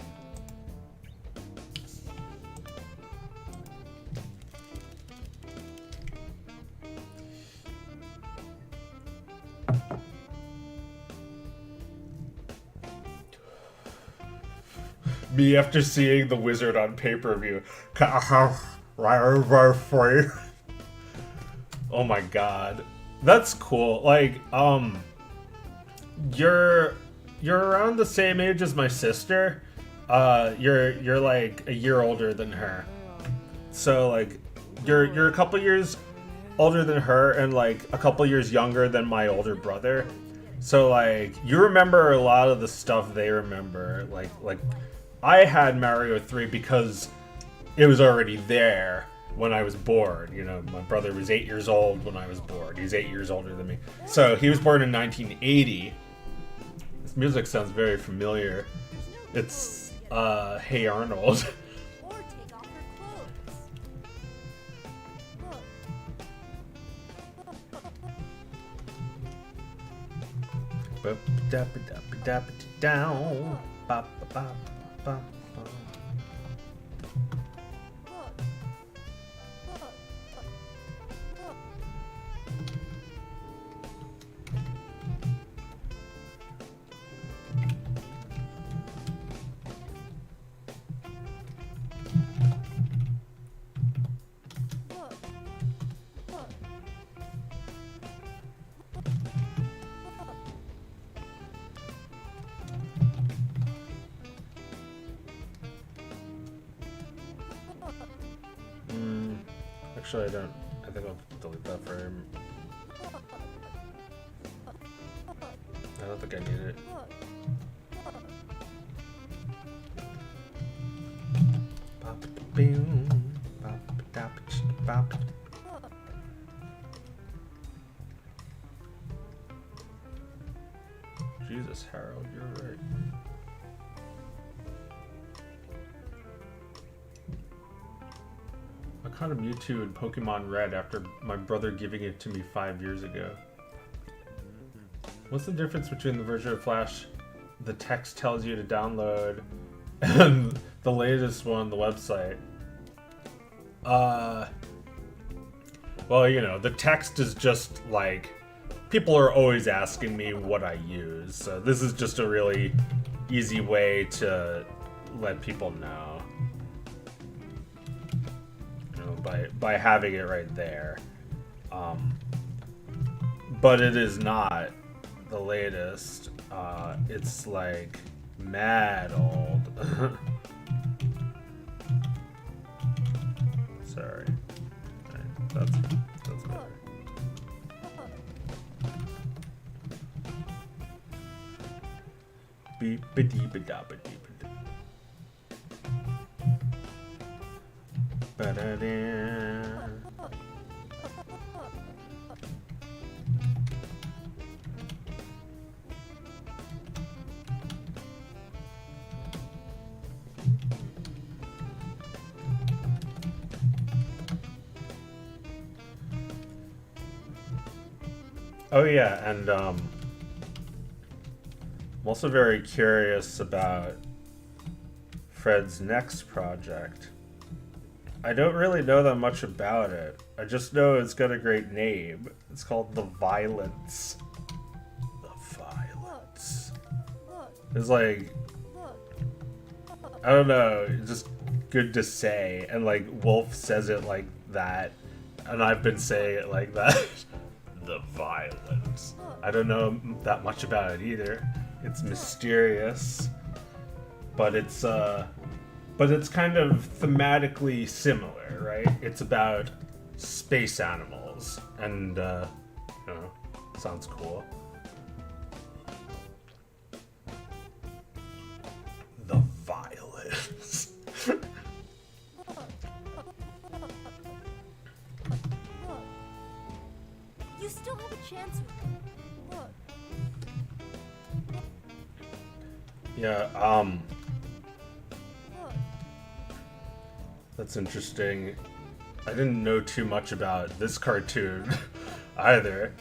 Me after seeing The Wizard on pay-per-view. Can I have right over for you? Oh my god. That's cool. Like, you're around the same age as my sister. You're like a year older than her. So like you're a couple years older than her and like a couple years younger than my older brother. So like you remember a lot of the stuff they remember. Like I had Mario 3 because it was already there when I was born. You know, my brother was 8 years old when I was born. He's 8 years older than me. So he was born in 1980. This music sounds very familiar. It's Hey Arnold. Or take off her clothes. Down. Ba, ba, ba, ba, ba. Actually, I don't. I think I'll delete that frame. I don't think I need it. Jesus, Harold, you're right. I caught a Mewtwo in Pokemon Red after my brother giving it to me 5 years ago. What's the difference between the version of Flash the text tells you to download and the latest one on the website? Well, you know, the text is just like, people are always asking me what I use, so this is just a really easy way to let people know. You know, by having it right there. But it is not the latest. It's like mad old. Sorry. Right, that's better. Beep ba dee ba da ba dee ba da. Ba da da. Oh yeah, and I'm also very curious about Fred's next project. I don't really know that much about it. I just know it's got a great name. It's called The Violence. The Violence. Look, It's like, look. I don't know, it's just good to say. And like Wolf says it like that, and I've been saying it like that. The Violence. I don't know that much about it either. It's mysterious, but it's kind of thematically similar, right? It's about space animals, and you know, sounds cool. The Violence. Look. You still have a chance with me. Look. Yeah, Look. that's interesting. I didn't know too much about this cartoon either.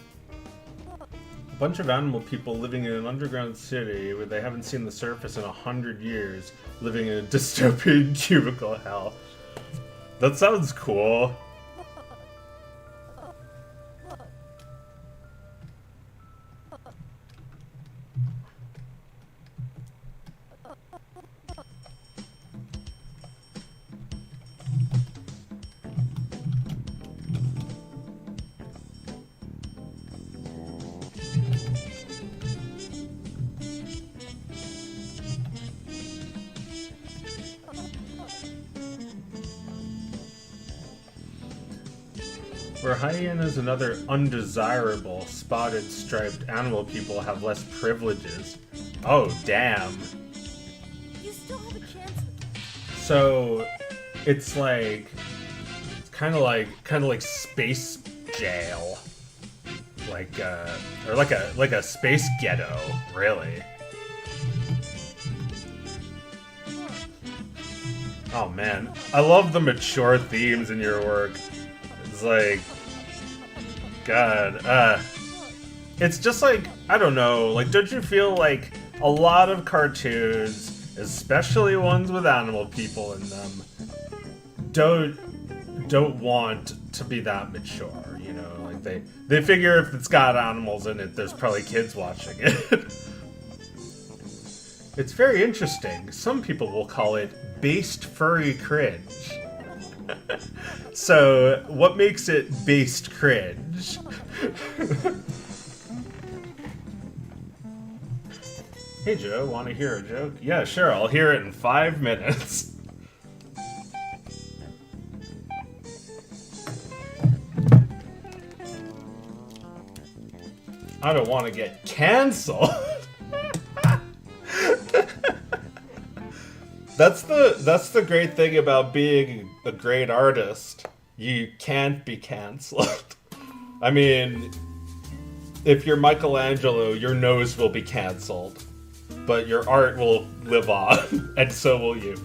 A bunch of animal people living in an underground city where they haven't seen the surface in 100 years, living in a dystopian cubicle hell. That sounds cool. Where hyenas and other undesirable, spotted, striped animal people have less privileges. Oh, damn. You still have a chance with me. So, it's like, it's kind of like space jail, like or like a space ghetto, really. Oh man, I love the mature themes in your work. It's like, God, it's just like, I don't know, like, don't you feel like a lot of cartoons, especially ones with animal people in them, don't want to be that mature, you know? Like, they figure if it's got animals in it, there's probably kids watching it. It's very interesting. Some people will call it based furry cringe. So, what makes it based cringe? Hey Joe, want to hear a joke? Yeah, sure, I'll hear it in 5 minutes. I don't want to get canceled. That's the great thing about being a great artist. You can't be canceled. I mean, if you're Michelangelo, your nose will be canceled, but your art will live on, and so will you.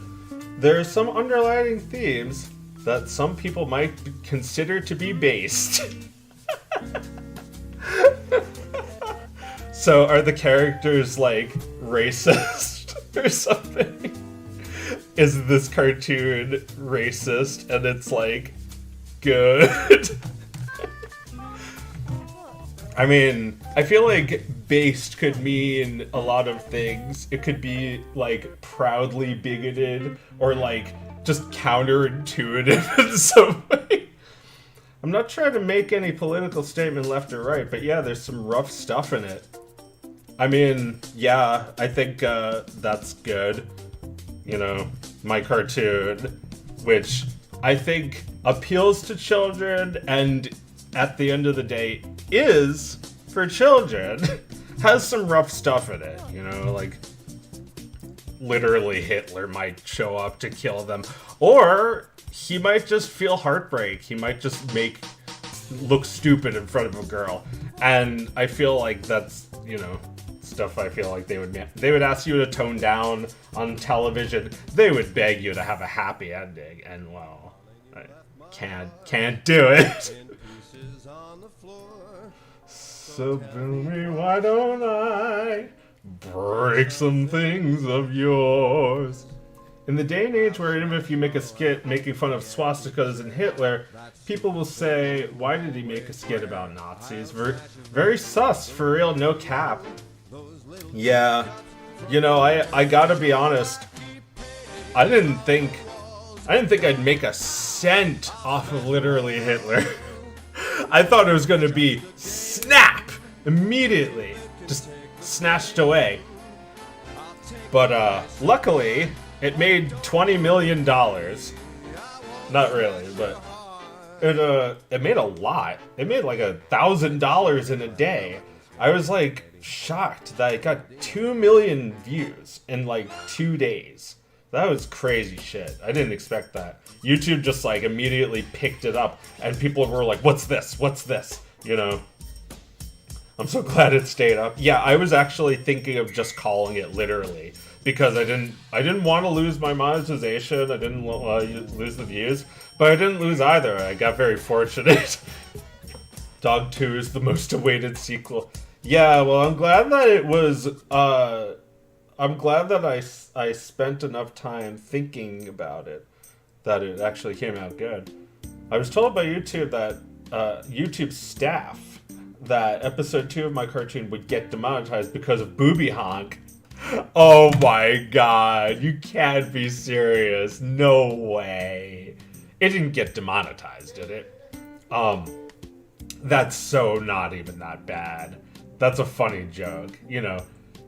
There are some underlying themes that some people might consider to be based. So are the characters like racist or something? Is this cartoon racist and it's like good? I mean, I feel like based could mean a lot of things. It could be like proudly bigoted or like just counterintuitive in some way. I'm not trying to make any political statement left or right, but yeah, there's some rough stuff in it. I mean, yeah, I think that's good. You know, my cartoon, which I think appeals to children and at the end of the day is for children, has some rough stuff in it, you know, like literally Hitler might show up to kill them, or he might just feel heartbreak, he might just look stupid in front of a girl, and I feel like that's, you know, stuff I feel like they would ask you to tone down on television. They would beg you to have a happy ending, and well, I can't do it. So Boomy, why don't I Break some things of yours. In the day and age where even if you make a skit making fun of swastikas and Hitler, people will say, why did he make a skit about Nazis? Very sus, for real, no cap. Yeah, you know, I gotta be honest, I didn't think I'd make a cent off of literally Hitler. I thought it was gonna be snap! Immediately. Just snatched away. But luckily, it made $20 million. Not really, but it made a lot. It made like $1,000 in a day. I was like shocked that it got 2 million views in like 2 days. That was crazy shit. I didn't expect that. YouTube just like immediately picked it up, and people were like, "What's this? What's this?" You know. I'm so glad it stayed up. Yeah, I was actually thinking of just calling it literally because I didn't want to lose my monetization. I didn't lose the views, but I didn't lose either. I got very fortunate. Dog 2 is the most awaited sequel. Yeah, well, I'm glad that it was. I'm glad that I spent enough time thinking about it, that it actually came out good. I was told by YouTube that YouTube staff that episode 2 of my cartoon would get demonetized because of booby honk. Oh my god, you can't be serious. No way. It didn't get demonetized, did it? That's so not even that bad. That's a funny joke, you know.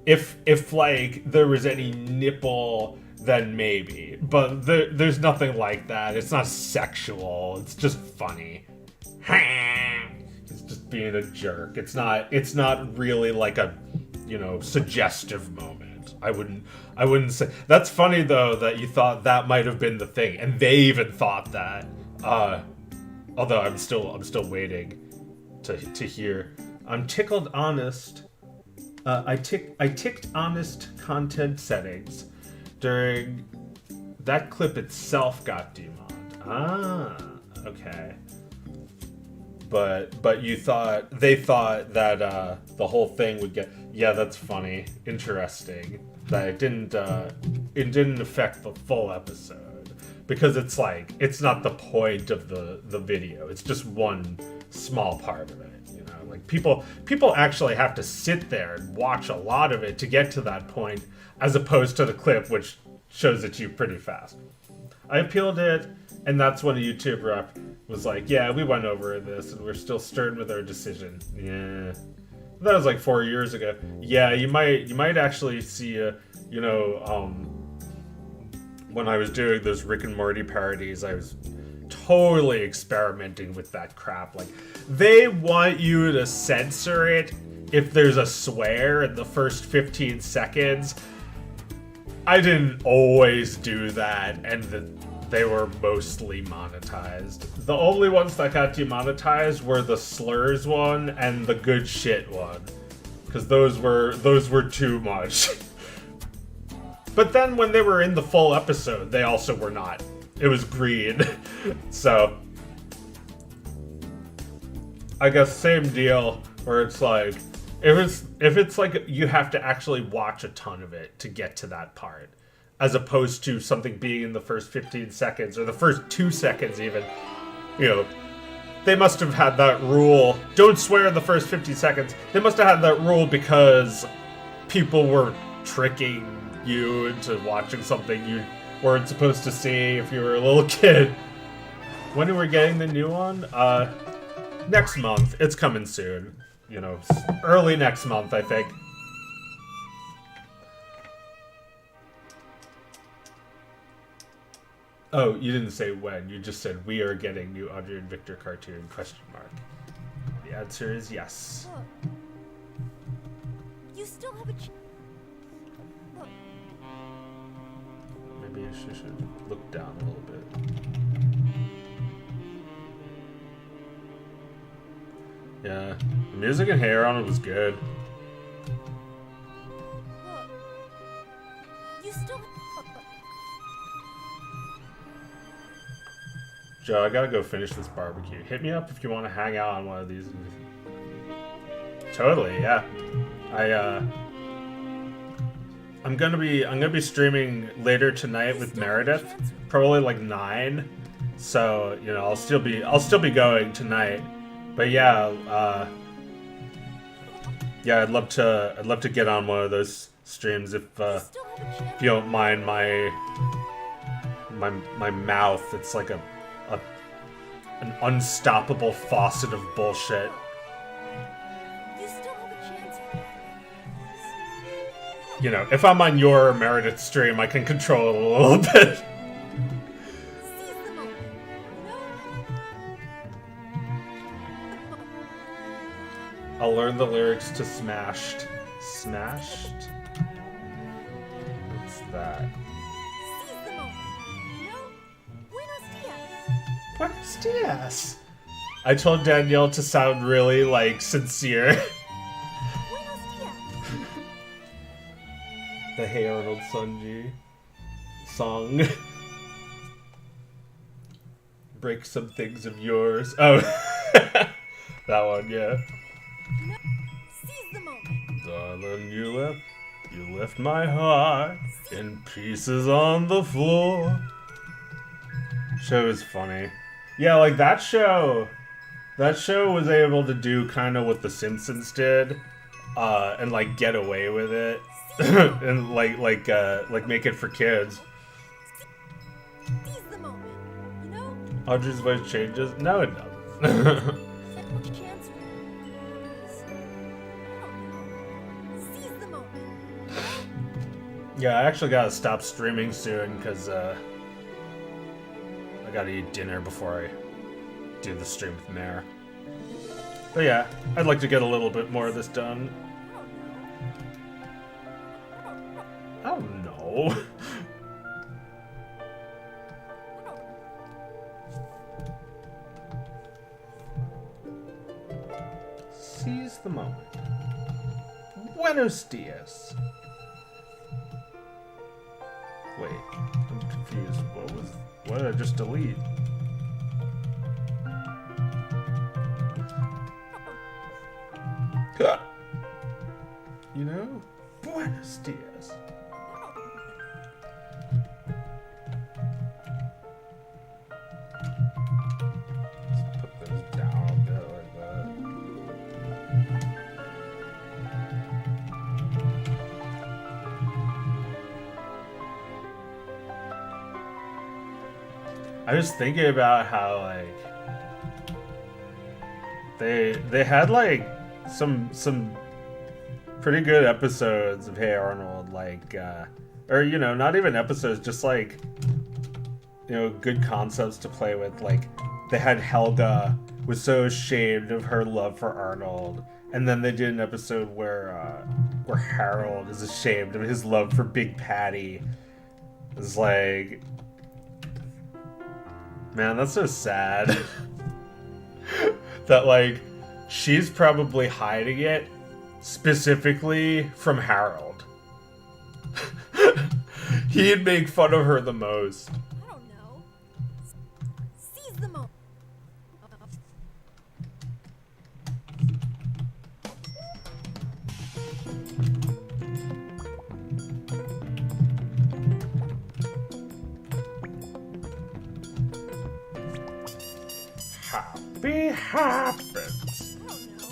If like there was any nipple, then maybe. But there's nothing like that. It's not sexual. It's just funny. It's just being a jerk. It's not really like a, you know, suggestive moment. I wouldn't say. That's funny though that you thought that might have been the thing, and they even thought that. Although I'm still waiting to hear. I'm tickled honest. I ticked honest content settings during that clip itself got demoned. Ah, okay. But they thought that the whole thing would get. Yeah, that's funny, interesting. That it didn't affect the full episode because it's not the point of the video. It's just one small part of it. You know, like people actually have to sit there and watch a lot of it to get to that point, as opposed to the clip, which shows it to you pretty fast. I appealed it, and that's when a YouTube rep was like, yeah, we went over this, and we're still stern with our decision. Yeah. That was like 4 years ago. Yeah, you might actually see, you know, when I was doing those Rick and Morty parodies, I was totally experimenting with that crap. Like, they want you to censor it if there's a swear in the first 15 seconds. I didn't always do that, and they were mostly monetized. The only ones that got demonetized were the slurs one and the good shit one, because those were too much. But then when they were in the full episode, they also were not. It was green. So I guess same deal, where it's like if it's like you have to actually watch a ton of it to get to that part, as opposed to something being in the first 15 seconds or the first 2 seconds even. You know, they must have had that rule. Don't swear in the first 50 seconds. They must have had that rule because people were tricking you into watching something you weren't supposed to see if you were a little kid. When are we getting the new one? Next month. It's coming soon. You know, early next month, I think. Oh, you didn't say when. You just said we are getting new Audrey and Victor cartoon, question mark. The answer is yes. Look. You still have a Look. Maybe I should look down a little bit. Yeah, the music and hair on it was good. Look. You still Joe, I gotta go finish this barbecue. Hit me up if you want to hang out on one of these. Totally, yeah. I'm gonna be streaming later tonight with Meredith, probably like 9. So you know, I'll still be going tonight. But yeah, yeah, I'd love to get on one of those streams if you don't mind my mouth. It's like an unstoppable faucet of bullshit. You know, if I'm on your Meredith stream, I can control it a little bit. I'll learn the lyrics to Smashed. Smashed? What's that? Buenos dias. I told Danielle to sound really, like, sincere. The Hey Arnold Sunji song. Break some things of yours. Oh, that one, yeah. Seize the moment. Darling, you left my heart in pieces on the floor. Show is funny. Yeah, like that show was able to do kind of what The Simpsons did, and like get away with it. And like make it for kids. Seize the moment. You know? Audrey's voice changes? No, it doesn't. Seize the moment. Yeah, I actually gotta stop streaming soon because I gotta eat dinner before I do the stream with Mare. But yeah, I'd like to get a little bit more of this done. I don't know. Seize the moment. Buenos dias. Wait, I'm confused. What did I just delete? You know? Buenos dias. I was thinking about how like they had like some pretty good episodes of Hey Arnold, like or you know, not even episodes, just like, you know, good concepts to play with. Like they had Helga was so ashamed of her love for Arnold, and then they did an episode where Harold is ashamed of his love for Big Patty. It's like, man, that's so sad. That, like, she's probably hiding it specifically from Harold. He'd make fun of her the most. I don't know. Seize the moment. Happy happens. I don't know.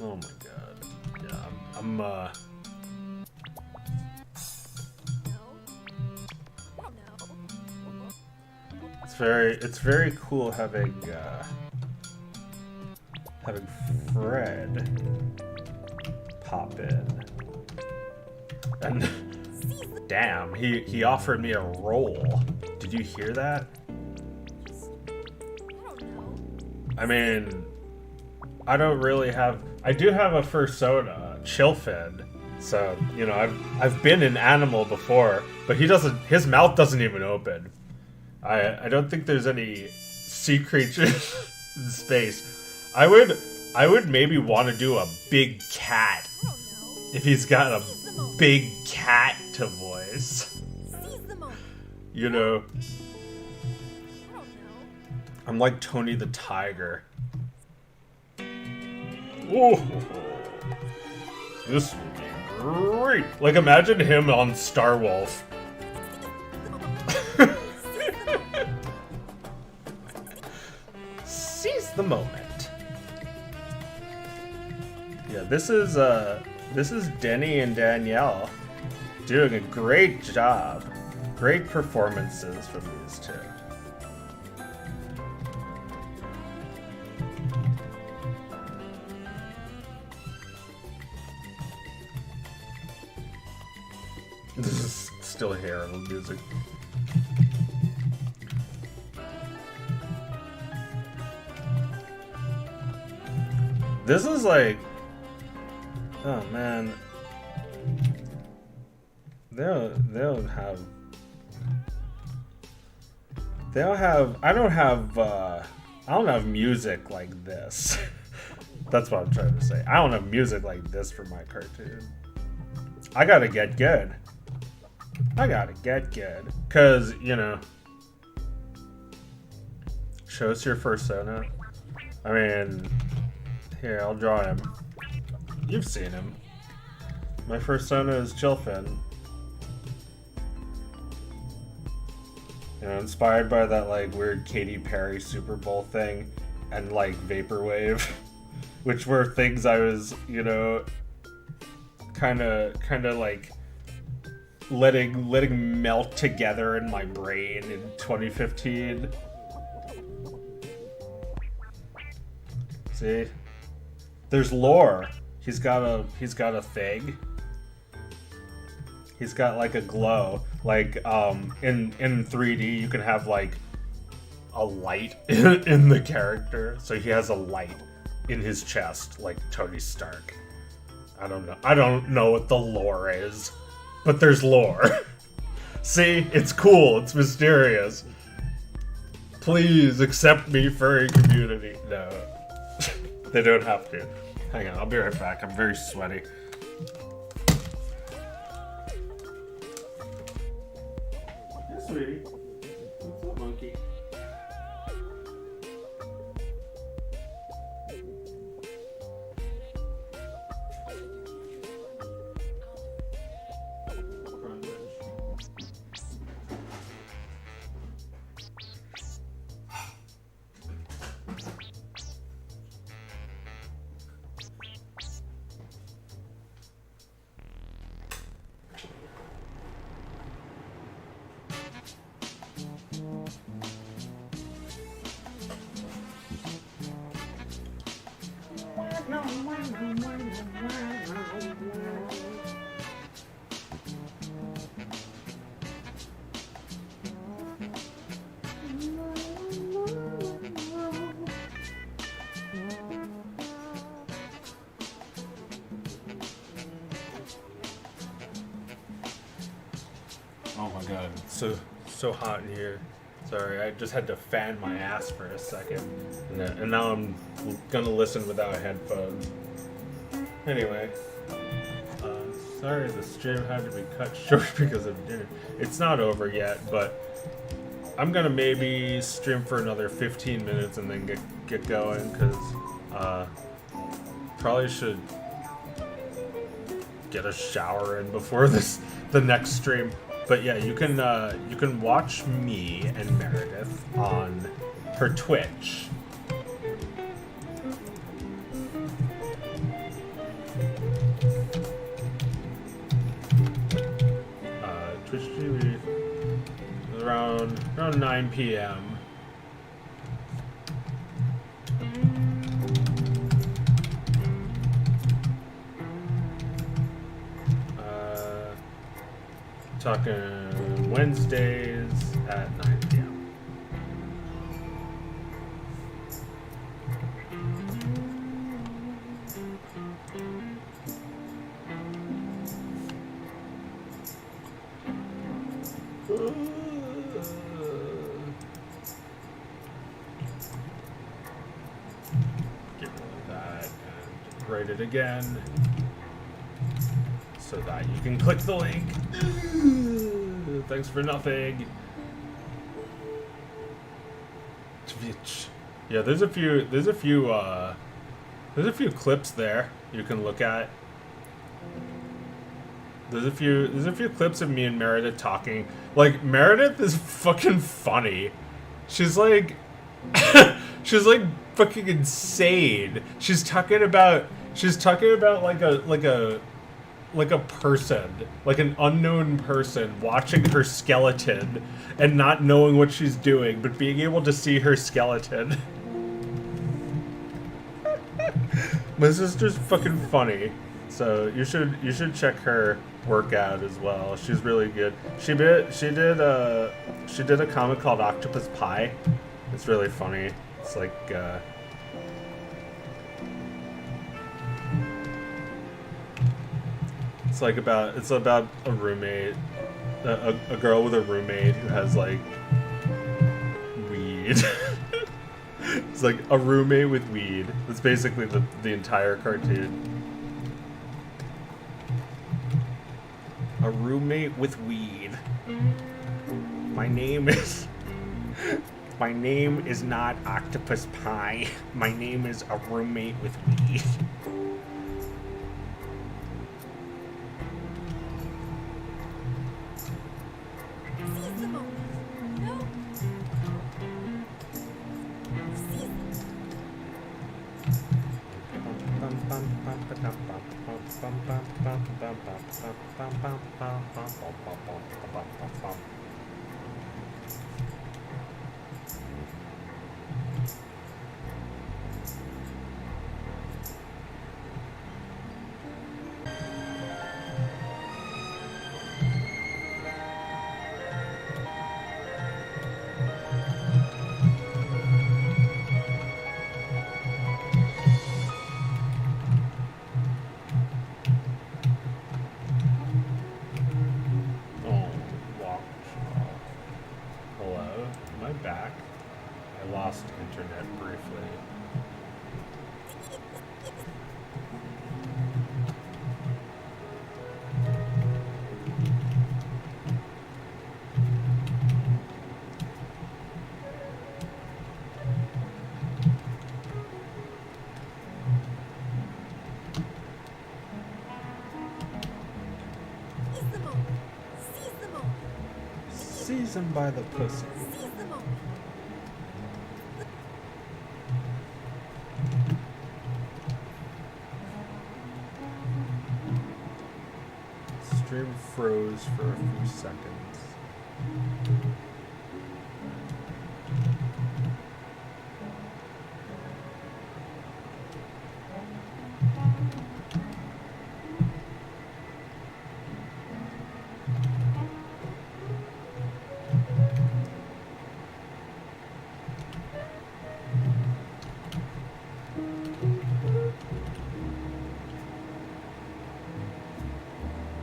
Oh my god. Yeah, I'm No. I don't know. it's very cool having Fred pop in. And damn, he offered me a roll. Did you hear that? I don't know. I mean, I don't really have. I do have a fursona, Chillfin. So you know, I've been an animal before, but he doesn't. His mouth doesn't even open. I don't think there's any sea creatures in space. I would maybe want to do a big cat I don't know. if he's got a Seize the moment. big cat to voice. Seize the moment. You know. I'm like Tony the Tiger. Whoa. This will be great. Like, imagine him on Star Wolf. Seize the moment. Yeah, this is Denny and Danielle doing a great job. Great performances from these two. This is still Harold music. This is like, oh man, they don't have. I don't have music like this. That's what I'm trying to say. I don't have music like this for my cartoon. I gotta get good. Cause, you know, show us your persona. I mean, here, I'll draw him. You've seen him. My persona is Chillfin. You know, inspired by that, like, weird Katy Perry Super Bowl thing and, like, Vaporwave, which were things I was, you know, kind of, like, letting melt together in my brain in 2015. See? There's lore. He's got a thing. He's got like a glow. Like in 3D you can have like a light in the character. So he has a light in his chest like Tony Stark. I don't know what the lore is. But there's lore. See? It's cool. It's mysterious. Please accept me, furry community. No. They don't have to. Hang on, I'll be right back. I'm very sweaty. Hey, sweetie. What's up, monkey? Oh my god, it's so hot in here. Sorry, I just had to fan my ass for a second. And now I'm gonna listen without headphones. Anyway, sorry the stream had to be cut short because of dinner. It's not over yet, but I'm gonna maybe stream for another 15 minutes and then get going, because probably should get a shower in before the next stream. But yeah, you can watch me and Meredith on her Twitch. Twitch TV around 9 p.m. Talking Wednesdays at 9 p.m. Get rid of that and write it again, so that you can click the link. Thanks for nothing. Yeah, there's a few clips there you can look at. There's a few clips of me and Meredith talking. Like, Meredith is fucking funny. She's like she's like fucking insane. She's talking about like a person, like an unknown person watching her skeleton and not knowing what she's doing, but being able to see her skeleton. My sister's fucking funny. So you should check her work out as well. She's really good. She did a comic called Octopus Pie. It's really funny. It's like it's about a roommate, a girl with a roommate who has like weed. It's like a roommate with weed. That's basically the entire cartoon. A roommate with weed. My name is not Octopus Pie. My name is a roommate with weed. Seize the moment. No. Seize Hello? Am I back? I lost internet briefly. the moment. Seize the moment. Seize him by the pussy. Seize the moment. Stream froze for a few seconds.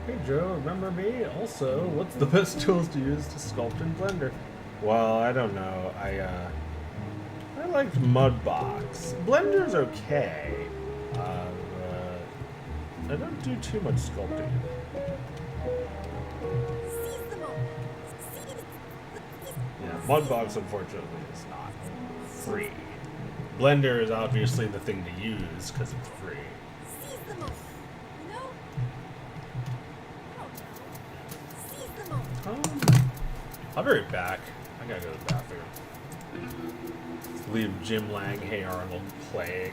Hey Joe, remember me? Also, what's the best tools to use to sculpt in Blender? Well, I don't know. I liked Mudbox. Blender's okay. I don't do too much sculpting. Seize the moment. Seize. Yeah, Mudbox unfortunately is not free. Blender is obviously the thing to use because it's free. Seize the moment. No. Oh. Seize the moment. I'll be right back. I gotta go to the bathroom. Leave Jim Lang, Hey Arnold playing.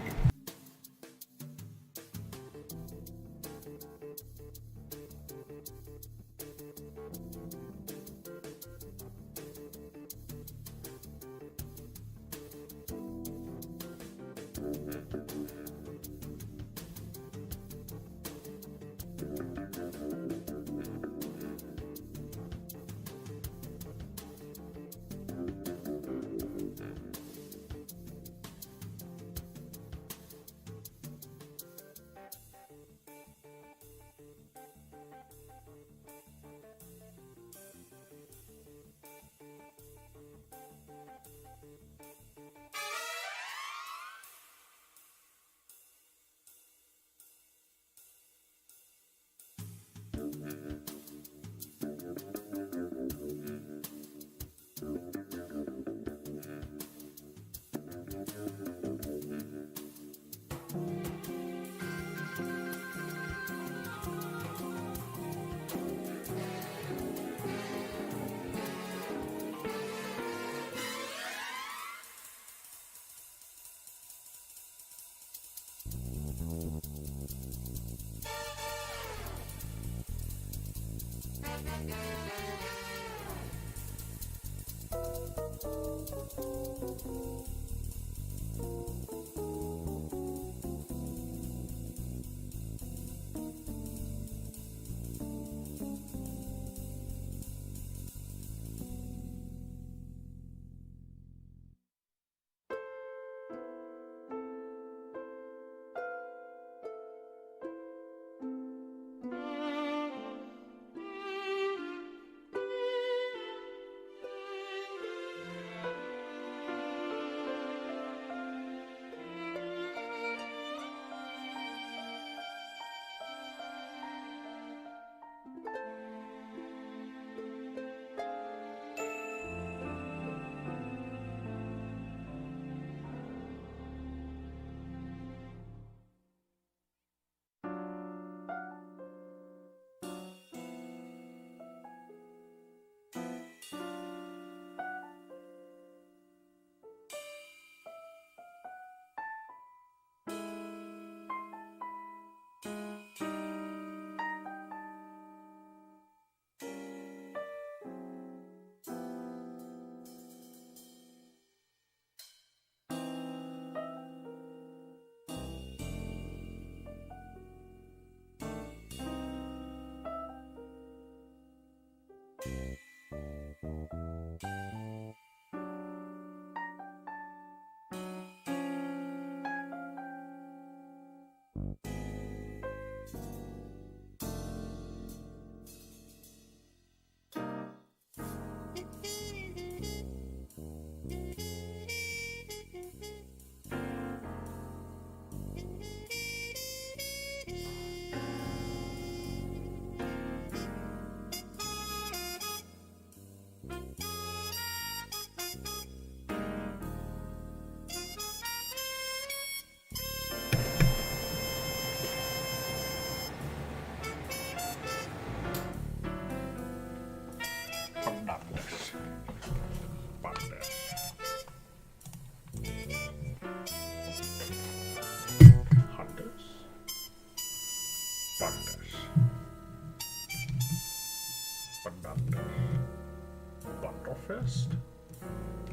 Fest.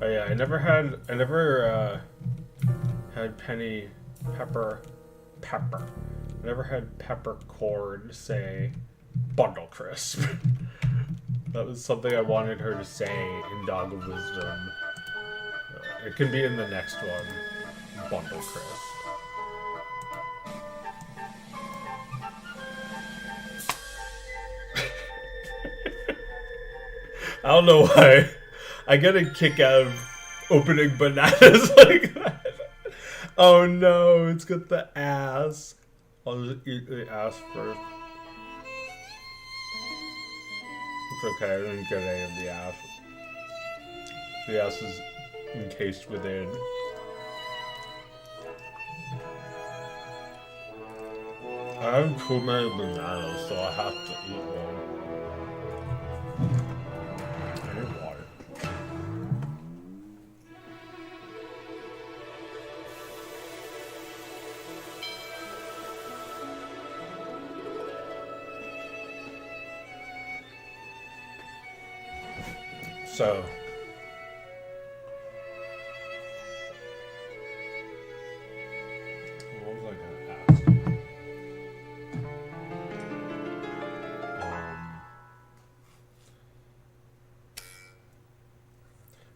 Oh yeah, I never had penny pepper. I never had peppercorn say bundle crisp. That was something I wanted her to say in Dog of Wisdom. It can be in the next one. Bundle crisp. I don't know why. I get a kick out of opening bananas like that. Oh no, it's got the ass. I'll just eat the ass first. It's okay, I didn't get any of the ass. The ass is encased within. I have too many bananas, so I have to eat one. So, what was I going to ask?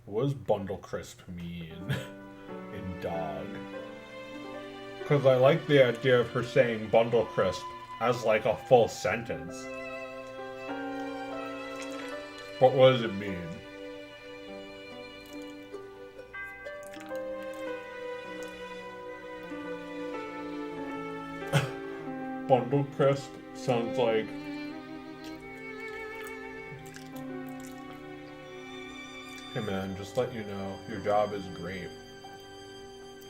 What does bundle crisp mean in dog? Because I like the idea of her saying bundle crisp as like a full sentence. But what does it mean? Bundle crisp sounds like hey man, just let you know, your job is great.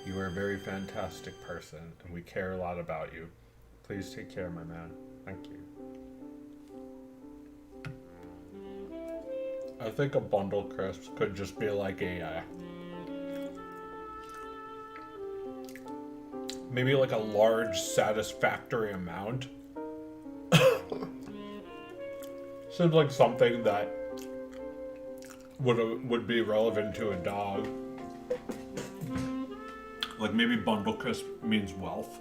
You are a very fantastic person, and we care a lot about you. Please take care, my man. Thank you. I think a bundle crisp could just be like a maybe like a large satisfactory amount. Seems like something that would be relevant to a dog. Like maybe bundle crisp means wealth.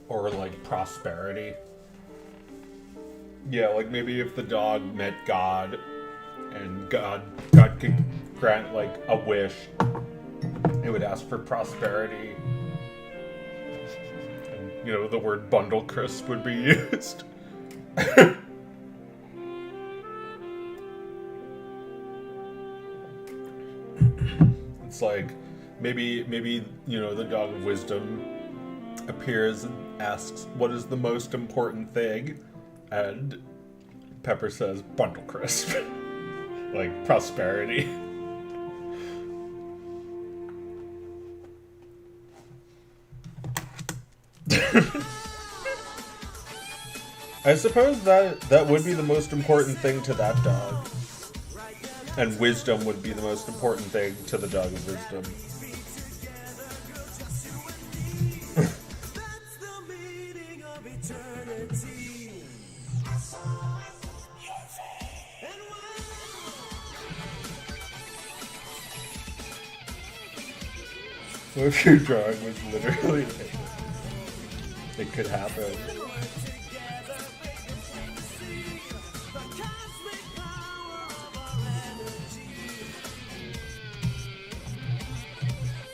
Or like prosperity. Yeah, like maybe if the dog met God and God could grant like a wish, it would ask for prosperity. And, you know, the word bundle crisp would be used. It's like maybe you know, the dog of wisdom appears and asks what is the most important thing, and Pepper says bundle crisp. Like prosperity. I suppose that would be the most important thing to that dog. And wisdom would be the most important thing to the dog of wisdom. What if your drawing was literally like, it could happen.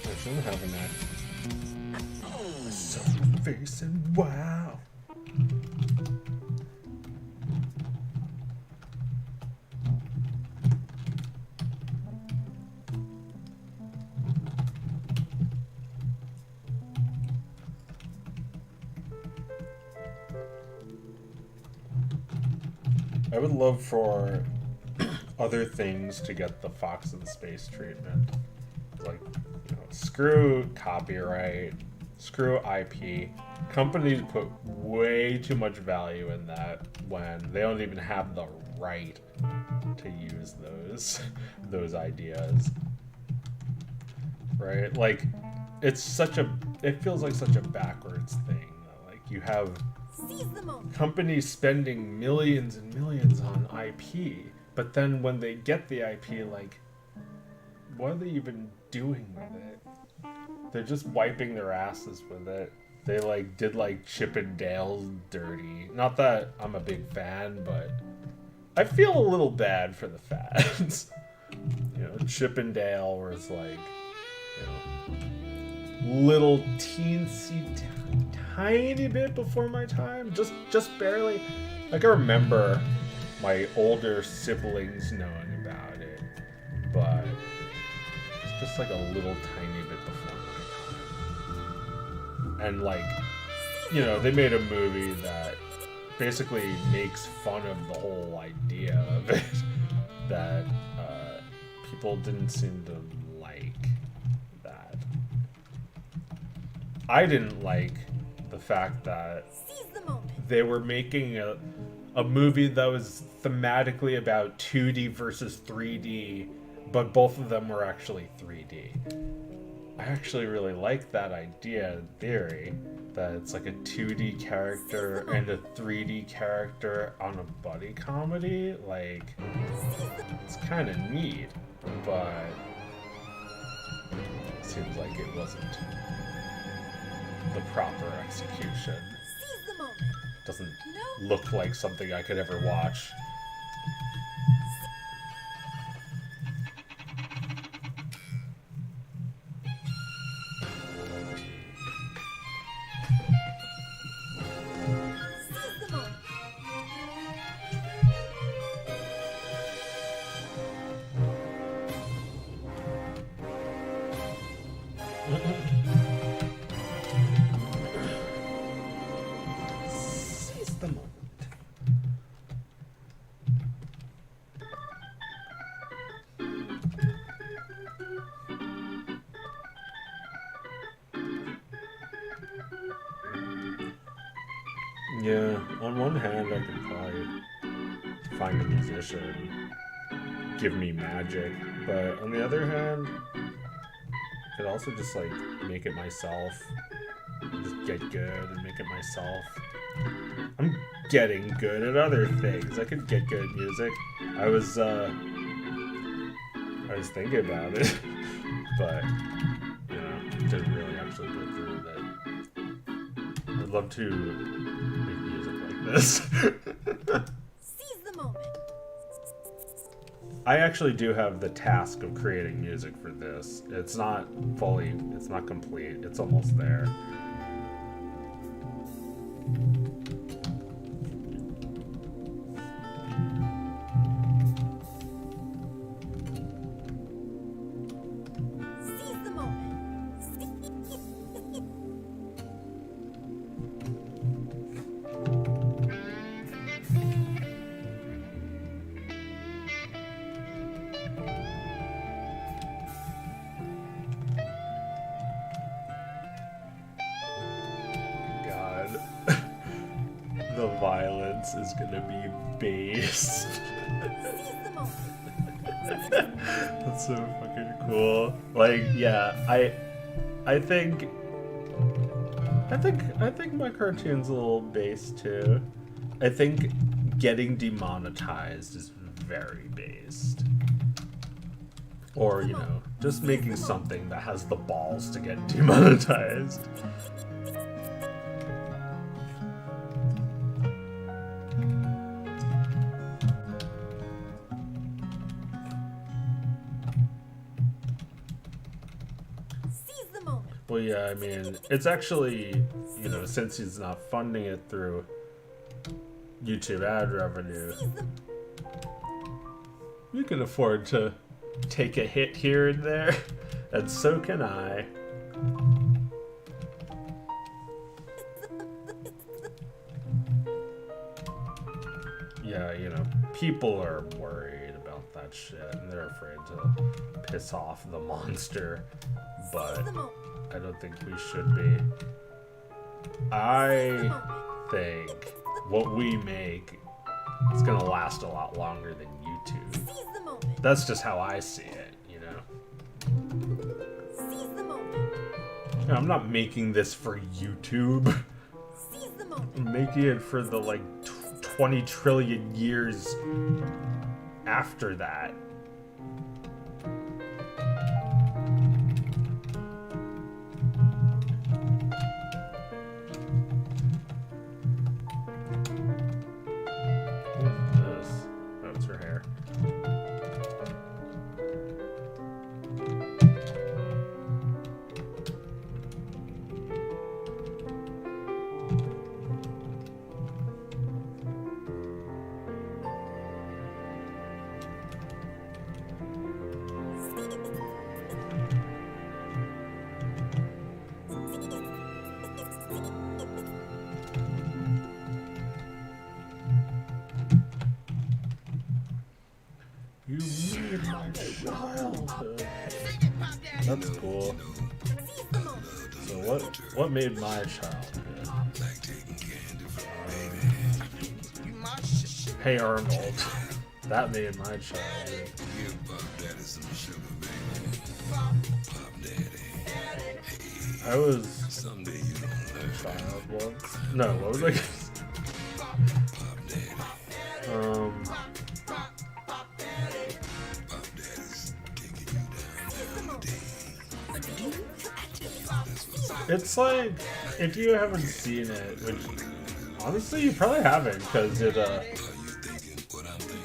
I shouldn't have an act. So facing wow. I would love for other things to get the Fox in Space treatment. Like, you know, screw copyright, screw IP. Companies put way too much value in that when they don't even have the right to use those ideas. Right? Like, it feels like such a backwards thing. Like, you have companies spending millions and millions on IP, but then when they get the IP, like, what are they even doing with it? They're just wiping their asses with it. They like did like Chip and Dale's dirty. Not that I'm a big fan, but I feel a little bad for the fans. You know, Chip and Dale was like, you know, little teensy tiny bit before my time, just barely. Like, I remember my older siblings knowing about it, but it's just like a little tiny bit before my time. And like, you know, they made a movie that basically makes fun of the whole idea of it that people didn't seem to like that. I didn't like the fact that they were making a movie that was thematically about 2D versus 3D, but both of them were actually 3D. I actually really like that idea in theory, that it's like a 2D character and a 3D character on a buddy comedy. Like, it's kind of neat, but it seems like it wasn't the proper execution. Doesn't look like something I could ever watch. Yeah, on one hand, I could probably find a musician, give me magic, but on the other hand, could also just like make it myself. Just get good and make it myself. I'm getting good at other things. I could get good at music. I was thinking about it, but you know, didn't really actually go through with it. I'd love to make music like this. Seize the moment. I actually do have the task of creating music for this. It's not complete. It's almost there. Seize the moment. God. The violence is gonna be based. Seize the moment. That's so fucking cool. Like, yeah, I think my cartoon's a little based too. I think getting demonetized is very based. Or, you know, just making something that has the balls to get demonetized. Seize the moment. Well, yeah, I mean, it's actually, you know, since he's not funding it through YouTube ad revenue, Seize the you can afford to take a hit here and there, and so can I. Yeah, you know, people are worried about that shit, and they're afraid to piss off the monster, but I don't think we should be. I think what we make is gonna last a lot longer than YouTube. Seize the moment. That's just how I see it, you know? Seize the moment. You know, I'm not making this for YouTube. Seize the moment. I'm making it for the, like, 20 trillion years after that. What's this? Oh, it's her hair. You made my childhood. That's cool. Seize the moment. So what made my childhood? Hey Arnold. That made my childhood. I was a child once. No, what was I gonna say? It's like, if you haven't seen it, which honestly you probably haven't, because it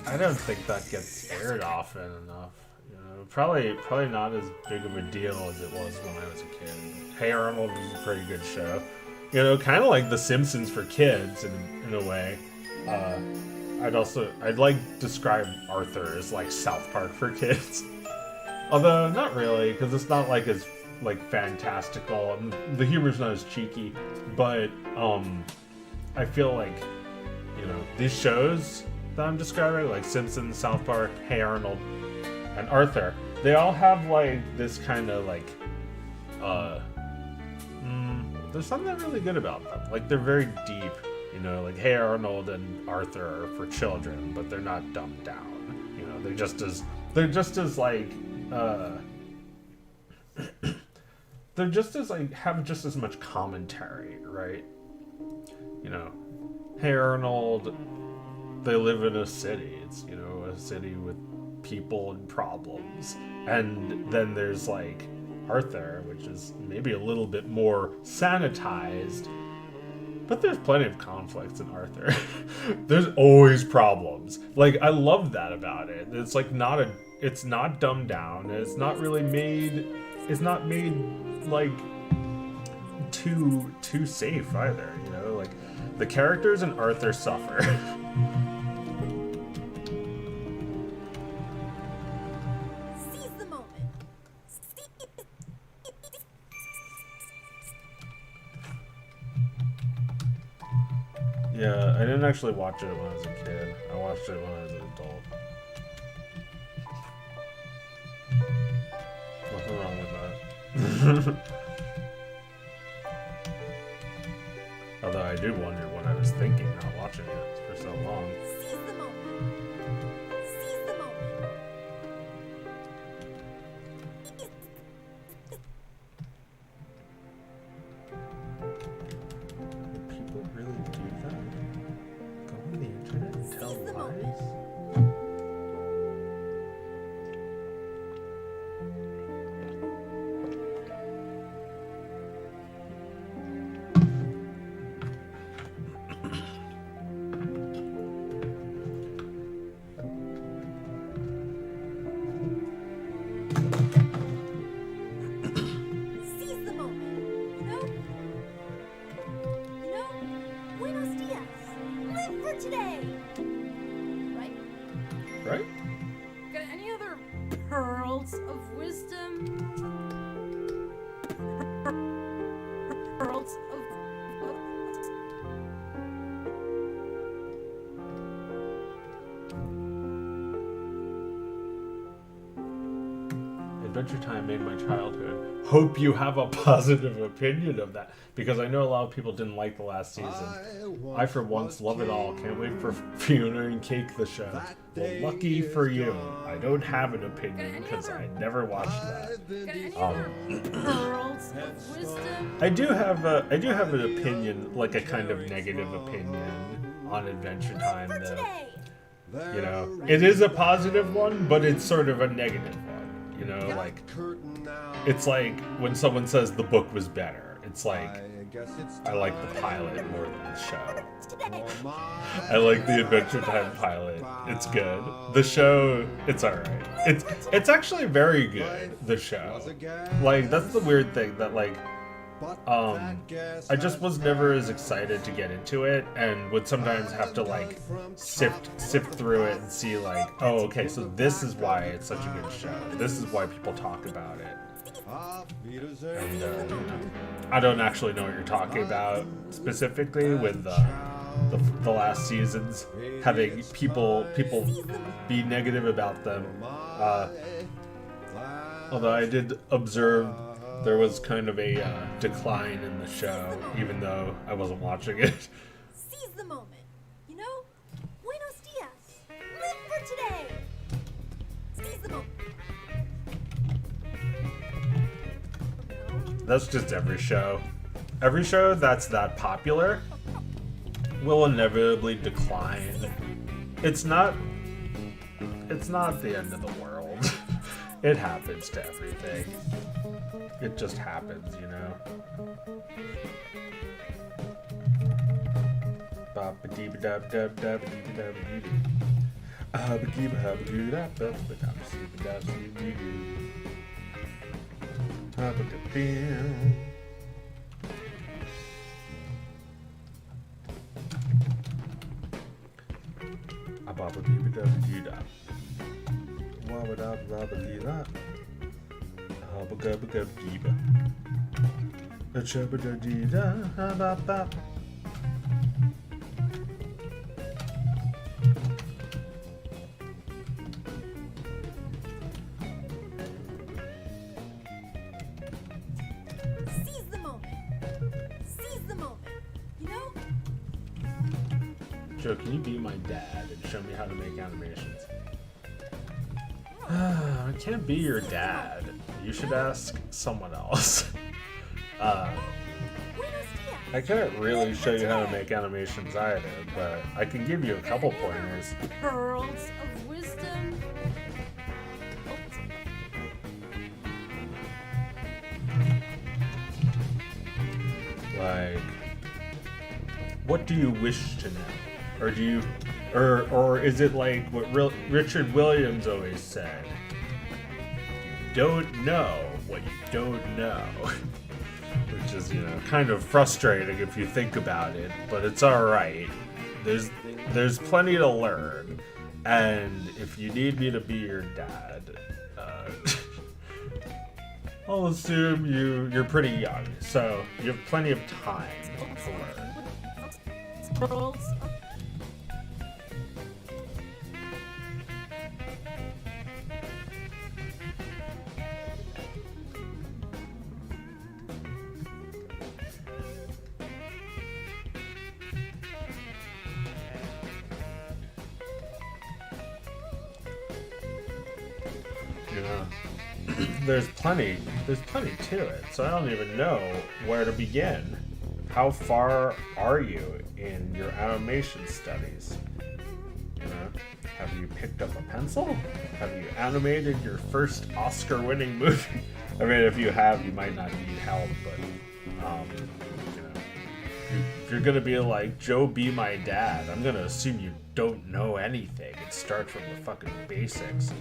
I don't think that gets aired often enough. You know, probably not as big of a deal as it was when I was a kid. Hey Arnold was a pretty good show. You know, kind of like The Simpsons for kids in a way. I'd like describe Arthur as like South Park for kids. Although not really, because it's not like as like fantastical and the humor's not as cheeky. But I feel like, you know, these shows that I'm describing, like Simpsons, South Park, Hey Arnold, and Arthur, they all have like this kind of like there's something really good about them. Like they're very deep, you know, like Hey Arnold and Arthur are for children, but they're not dumbed down. You know, they're just as like they're just as like have just as much commentary, right? You know, hey Arnold, they live in a city. It's, you know, a city with people and problems. And then there's like Arthur, which is maybe a little bit more sanitized, but there's plenty of conflicts in Arthur. There's always problems. Like, I love that about it. It's like it's not dumbed down. It's not really made. It's not made like too safe either. You know, like the characters in Arthur suffer. Seize the moment. Yeah, I didn't actually watch it when I was a kid. I watched it when I was an adult. Nothing wrong with that. Although I do wonder what I was thinking not watching it for so long. Seize the moment. Seize the moment. Would people really do that? Go on the internet and tell Seize the lies? moment. Seize the moment. Buenos dias. Live for today. Right? Right? Got any other pearls of wisdom? Pearls of... Adventure Time made my childhood. Hope you have a positive opinion of that, because I know a lot of people didn't like the last season. I for once love it all. Can't wait for Fiona and Cake the show. Well, lucky for you, I don't have an opinion because I never watched that. Got any other pearls of wisdom? I do have an opinion, like a kind of negative opinion on Adventure Time. For Though, today. you know, it is a positive one, but it's sort of a negative one. You know, like it's like when someone says the book was better. It's like I like the pilot more than the show. I like the Adventure Time pilot. It's good. The show, it's alright. It's actually very good. The show, like that's the weird thing that like I just was never as excited to get into it, and would sometimes have to like sift through it and see like, oh, okay, so this is why it's such a good show. This is why people talk about it. And I don't actually know what you're talking about specifically with the last seasons having people be negative about them. Although I did observe there was kind of a decline in the show, even though I wasn't watching it. Seize the moment. Buenos dias. Live for today. Seize the moment. That's just every show. Every show that's that popular will inevitably decline. It's not the end of the world. It happens to everything. It just happens, you know. Seize the moment. Seize the moment. Joe, can you be my dad and show me how to make animations? I can't be your dad. You should ask someone else. Buenos dias. I can't really show you how to make animations either, but I can give you a couple pointers. Pearls of wisdom. Like, what do you wish to know? Or do you, or is it like what Richard Williams always said? You don't know what you don't know. Which is, you know, kind of frustrating if you think about it, but it's alright. There's plenty to learn, and if you need me to be your dad, I'll assume you're pretty young, so you have plenty of time to learn. Pearls of You know, there's plenty to it, so I don't even know where to begin. How far are you in your animation studies? You know, have you picked up a pencil? Have you animated your first Oscar-winning movie? I mean, if you have, you might not need help, but you know, if you're gonna be like, Joe, be my dad, I'm gonna assume you don't know anything and start from the fucking basics.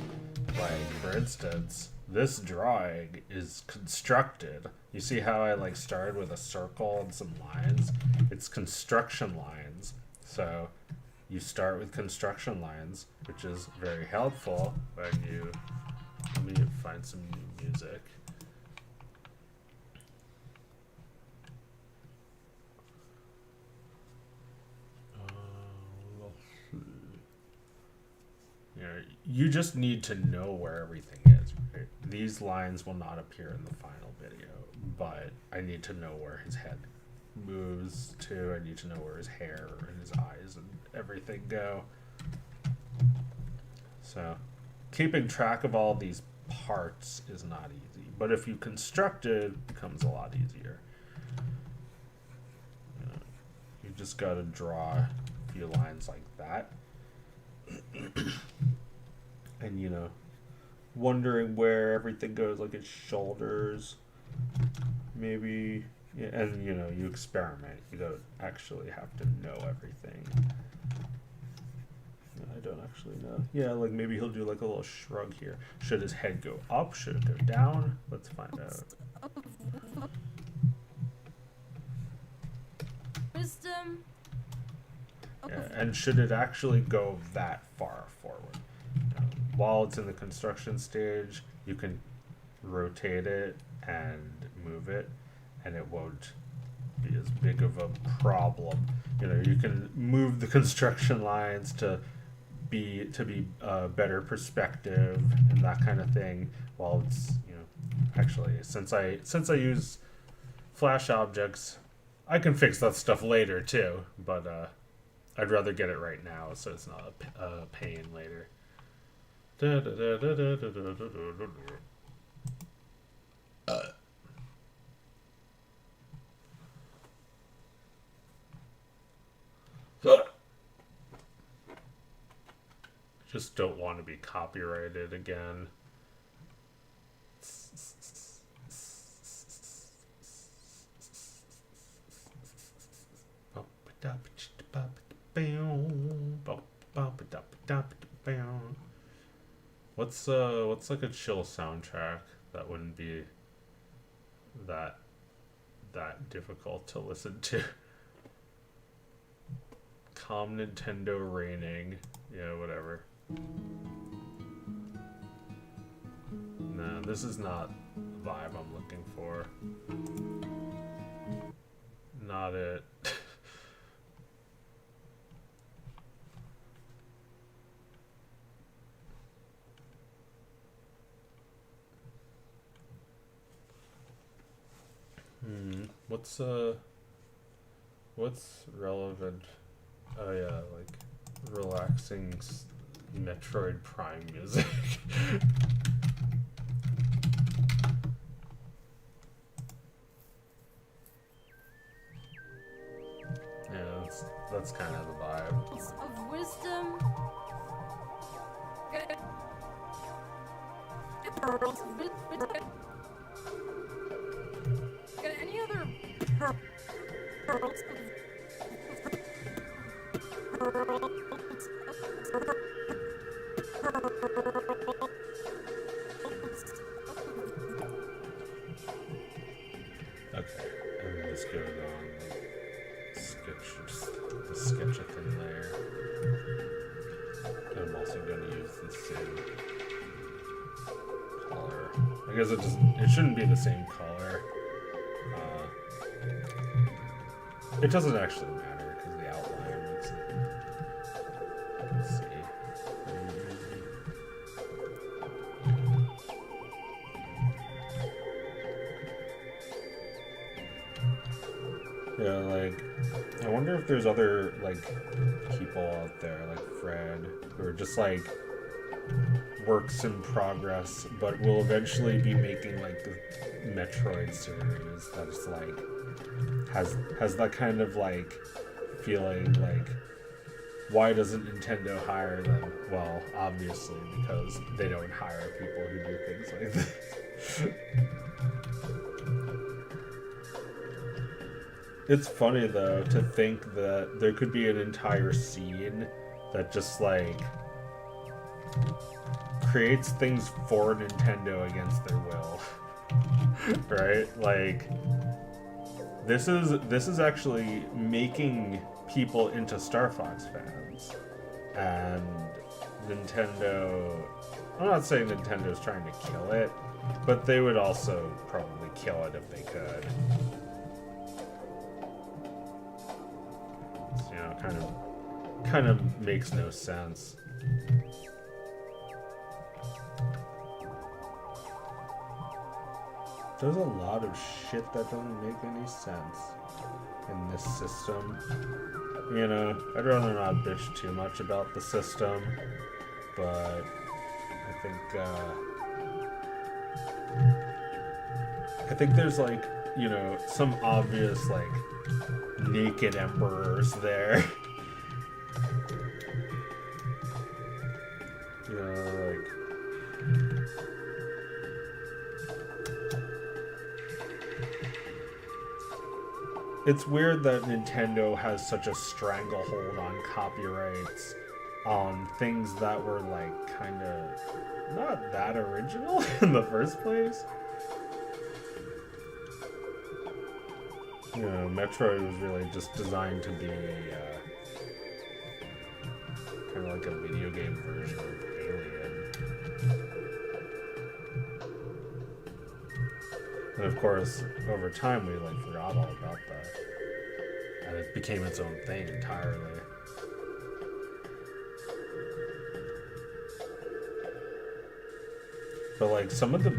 Like, for instance, this drawing is constructed. You see how I like started with a circle and some lines? It's construction lines. So you start with construction lines, which is very helpful when you, let me find some new music. You know, you just need to know where everything is, right? These lines will not appear in the final video, but I need to know where his head moves to. I need to know where his hair and his eyes and everything go. So keeping track of all these parts is not easy, but if you construct it, it becomes a lot easier. You just gotta draw a few lines like that. And, you know, wondering where everything goes, like his shoulders, maybe, yeah, and, you know, you experiment. You don't actually have to know everything. I don't actually know. Yeah, like maybe he'll do like a little shrug here. Should his head go up? Should it go down? Let's find out. wisdom. Yeah, and should it actually go that far forward? While it's in the construction stage, you can rotate it and move it, and it won't be as big of a problem. You know, you can move the construction lines to be better perspective and that kind of thing. While it's, you know, actually since I use Flash objects, I can fix that stuff later too. But I'd rather get it right now so it's not a pain later. Just don't want to be copyrighted again. What's like a chill soundtrack that wouldn't be that difficult to listen to? Calm Nintendo raining. Yeah, whatever. No, this is not the vibe I'm looking for. Not it. What's relevant? Oh yeah, like relaxing Metroid Prime music. that's kind of the vibe. Of wisdom. Pearls of wisdom. Any other pearls Okay, and this goes on the sketch a thin layer. And I'm also going to use the same color. I guess it shouldn't be the same color. It doesn't actually matter because the outline makes it. Let's see. Yeah, like, I wonder if there's other, like, people out there, like Fred, who are just, like, works in progress, but will eventually be making, like, the Metroid series that's, like, has that kind of, like, feeling, like, why doesn't Nintendo hire them? Well, obviously, because they don't hire people who do things like this. It's funny, though, to think that there could be an entire scene that just, like, creates things for Nintendo against their will. Right? Like, this is actually making people into Star Fox fans. And Nintendo... I'm not saying Nintendo's trying to kill it, but they would also probably kill it if they could. You know, kind of makes no sense. There's a lot of shit that doesn't make any sense in this system. You know, I'd rather not bitch too much about the system, but I think there's, like, you know, some obvious, like, naked emperors there. You know, like, it's weird that Nintendo has such a stranglehold on copyrights on things that were, like, kind of not that original in the first place. You know, Metroid was really just designed to be a kind of like a video game version of Alien. And of course, over time, we, like, forgot all about that. And it became its own thing entirely. But, like, some of the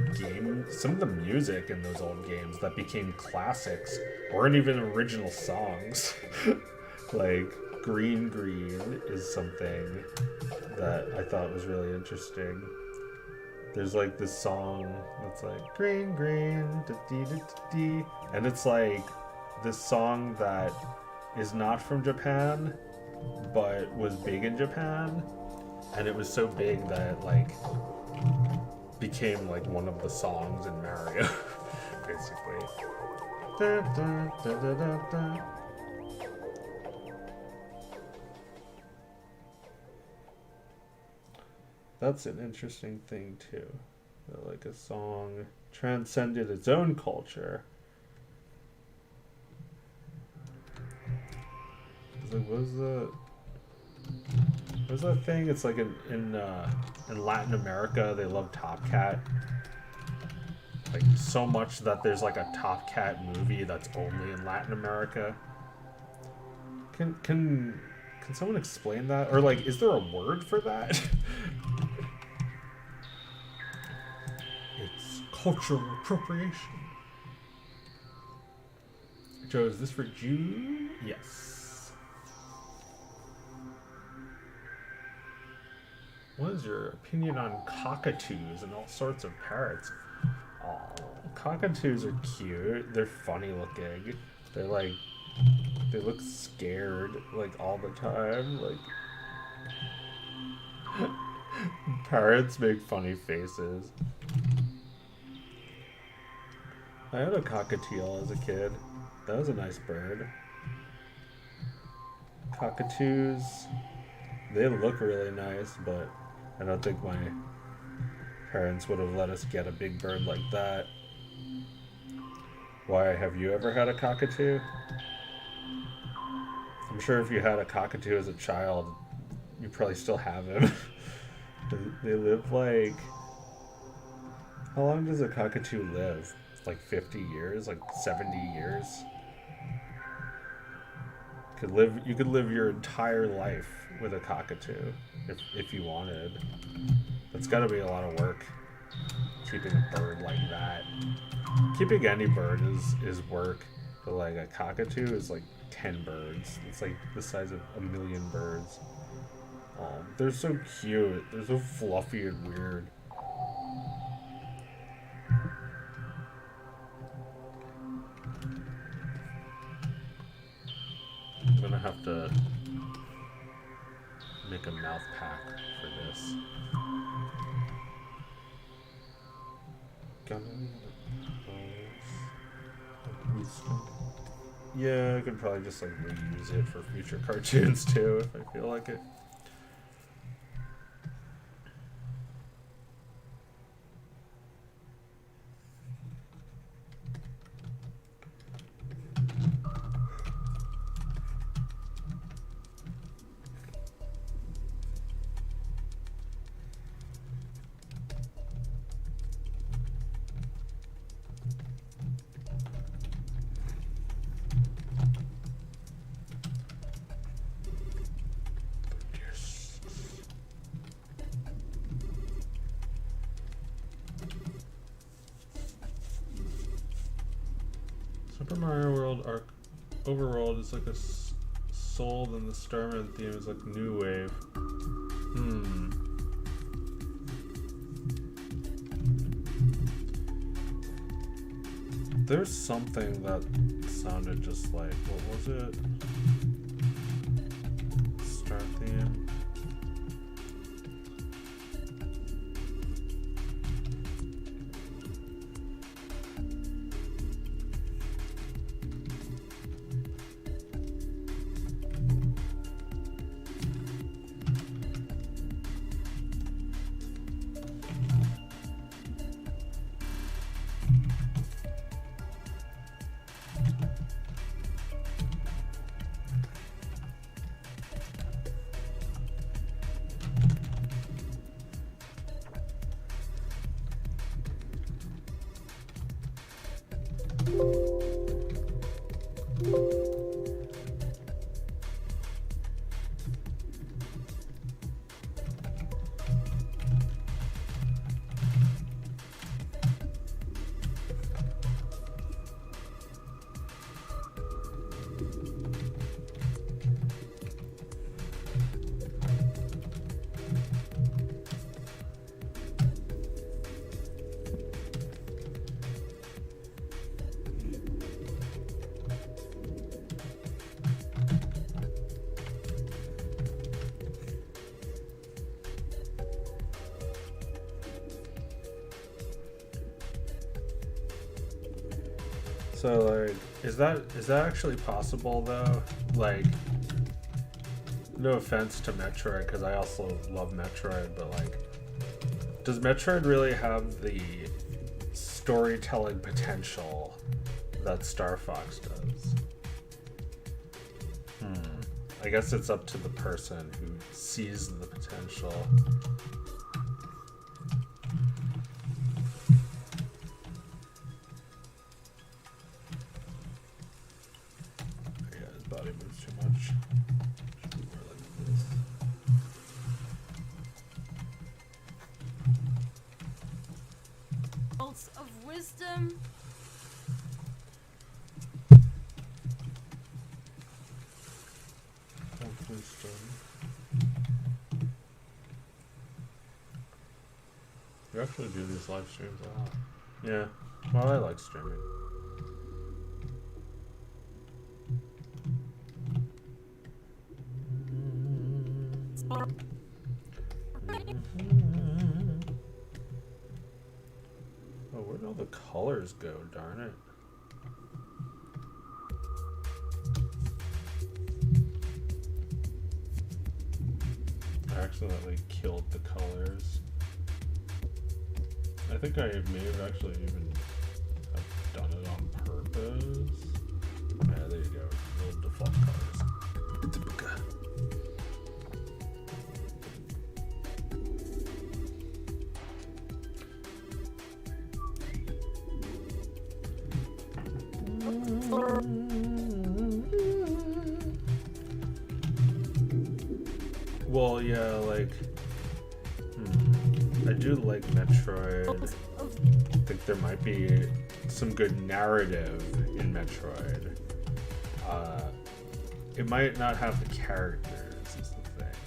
music in those old games that became classics weren't even original songs. Like, Green Green is something that I thought was really interesting. There's, like, this song that's like, Green Green, da-dee-da-dee-dee. And it's, like, this song that is not from Japan, but was big in Japan. And it was so big that it, like, became, like, one of the songs in Mario, basically. Da, da, da, da, da, da. That's an interesting thing, too. That, like, a song transcended its own culture. Like, what was that thing? It's like in Latin America, they love Top Cat. Like, so much that there's, like, a Top Cat movie that's only in Latin America. Can someone explain that? Or, like, is there a word for that? It's cultural appropriation. Joe, is this for June? Yes. What is your opinion on cockatoos and all sorts of parrots? Oh, cockatoos are cute. They're funny looking. They're, like, They look scared, like, all the time. Like, parrots make funny faces. I had a cockatiel as a kid. That was a nice bird. Cockatoos, they look really nice, but I don't think my parents would have let us get a big bird like that. Why, have you ever had a cockatoo? I'm sure if you had a cockatoo as a child, you probably still have him. They live like... How long does a cockatoo live? Like 50 years? Like 70 years? You could live your entire life with a cockatoo if you wanted. That's gotta be a lot of work, keeping a bird like that. Keeping any bird is work, but like a cockatoo is like 10 birds. It's like the size of a million birds. They're so cute. They're so fluffy and weird. I'm gonna have to make a mouth pack for this. Yeah, I could probably just like reuse it for future cartoons too if I feel like it. Super Mario World arc overworld is like a soul, and the Starman theme is like new wave. There's something that sounded just like, what was it? Star theme. So like, is that actually possible though? Like, no offense to Metroid, because I also love Metroid, but like, does Metroid really have the storytelling potential that Star Fox does? I guess it's up to the person who sees the potential. Of wisdom. You actually do these live streams a lot. Yeah. Well, I like streaming. Oh, where'd all the colors go, darn it? I accidentally killed the colors. I think I may have actually even have done it on purpose. Yeah, there you go. Little default colors. Well, yeah, like, I do like Metroid. I think there might be some good narrative in Metroid. It might not have the characters, is the thing.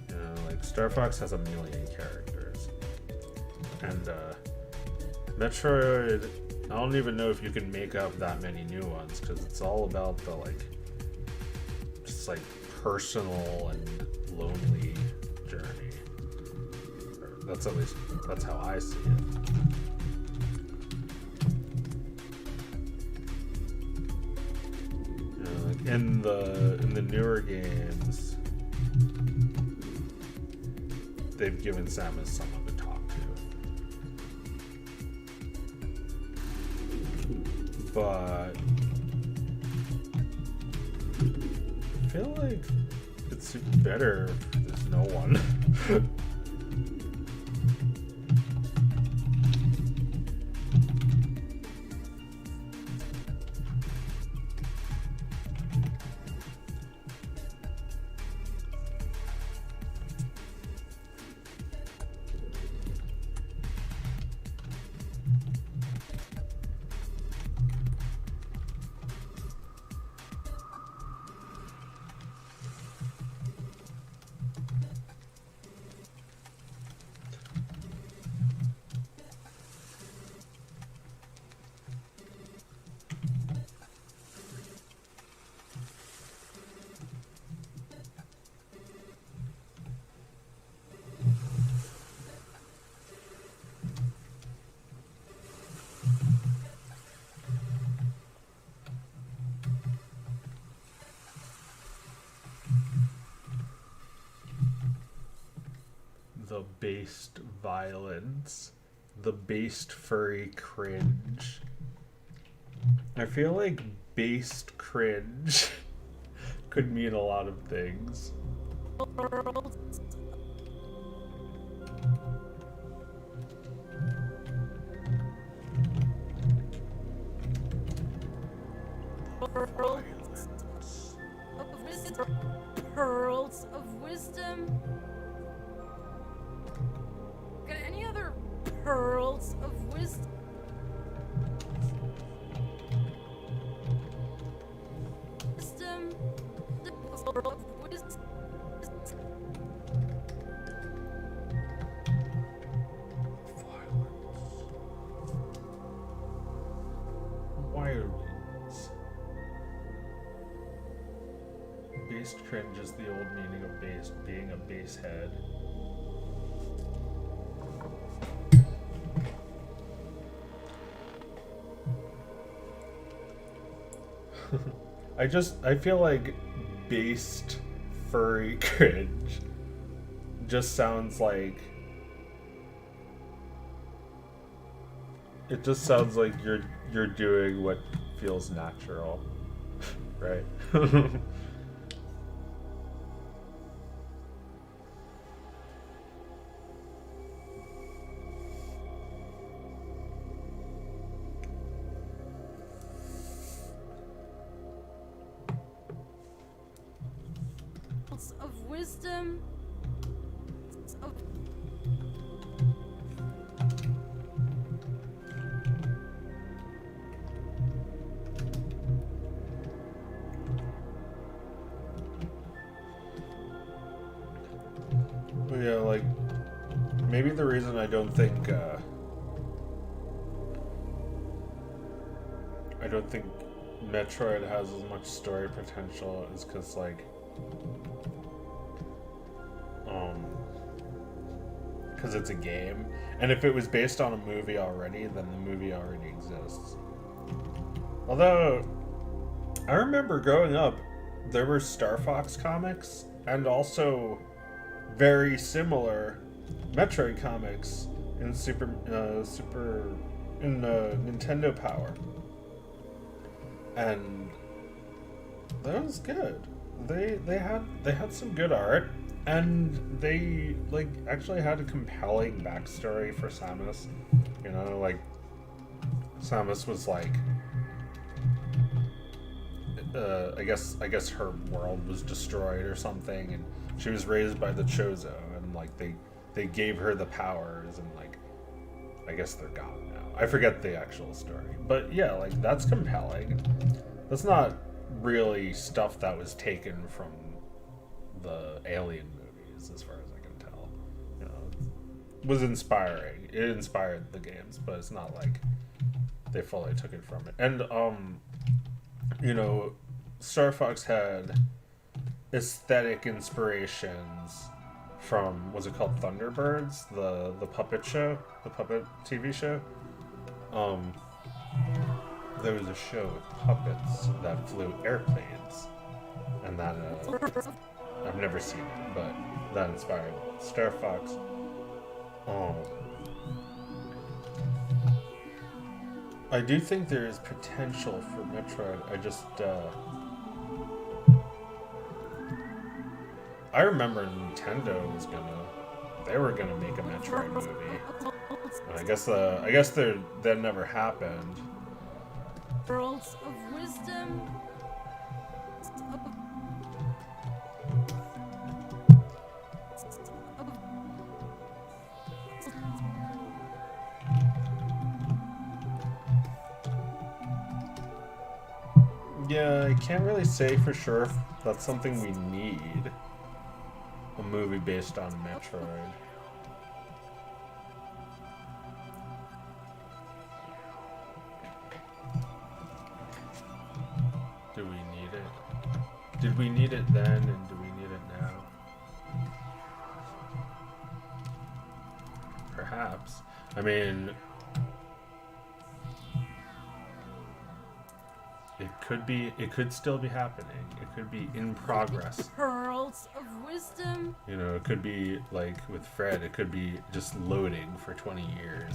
You know, like, Star Fox has 1,000,000 characters. And, Metroid, I don't even know if you can make up that many new ones, because it's all about the, like, just, like, personal and lonely journey. That's at least, that's how I see it. You know, like in the newer games, they've given Samus someone to talk to. But I feel like it's better if there's no one. The based violence, the based furry cringe. I feel like based cringe could mean a lot of things. Pearls of wisdom. Got any other pearls of wisdom? Violence. Based cringe is the old meaning of based being a base head. I feel like based furry cringe just sounds like it just sounds like you're doing what feels natural, right? Of wisdom. Of Yeah, like maybe the reason I don't think Metroid has as much story potential is because like because it's a game. And if it was based on a movie already, then the movie already exists. Although, I remember growing up, there were Star Fox comics and also very similar Metroid comics in Nintendo Power, and that was good. They had some good art, and they like actually had a compelling backstory for Samus. You know, like Samus was like, I guess her world was destroyed or something, and she was raised by the Chozo, and like they gave her the powers, and like I guess they're gone now. I forget the actual story, but yeah, like that's compelling. That's not really stuff that was taken from the Alien movies, as far as I can tell. You know, it was inspiring. It inspired the games, but it's not like they fully took it from it. And you know, Star Fox had aesthetic inspirations from, was it called Thunderbirds, the puppet show, the puppet TV show. There was a show with puppets that flew airplanes, and that I've never seen it, but that inspired Star Fox. I do think there is potential for Metroid. I remember Nintendo they were gonna make a Metroid movie. And I guess that never happened. Worlds of wisdom. Yeah, I can't really say for sure if that's something we need. A movie based on Metroid. Do we need it? Did we need it then, and do we need it now? Perhaps. I mean, it could still be happening. It could be in progress. Pearls of wisdom. You know, it could be like with Fred, it could be just loading for 20 years.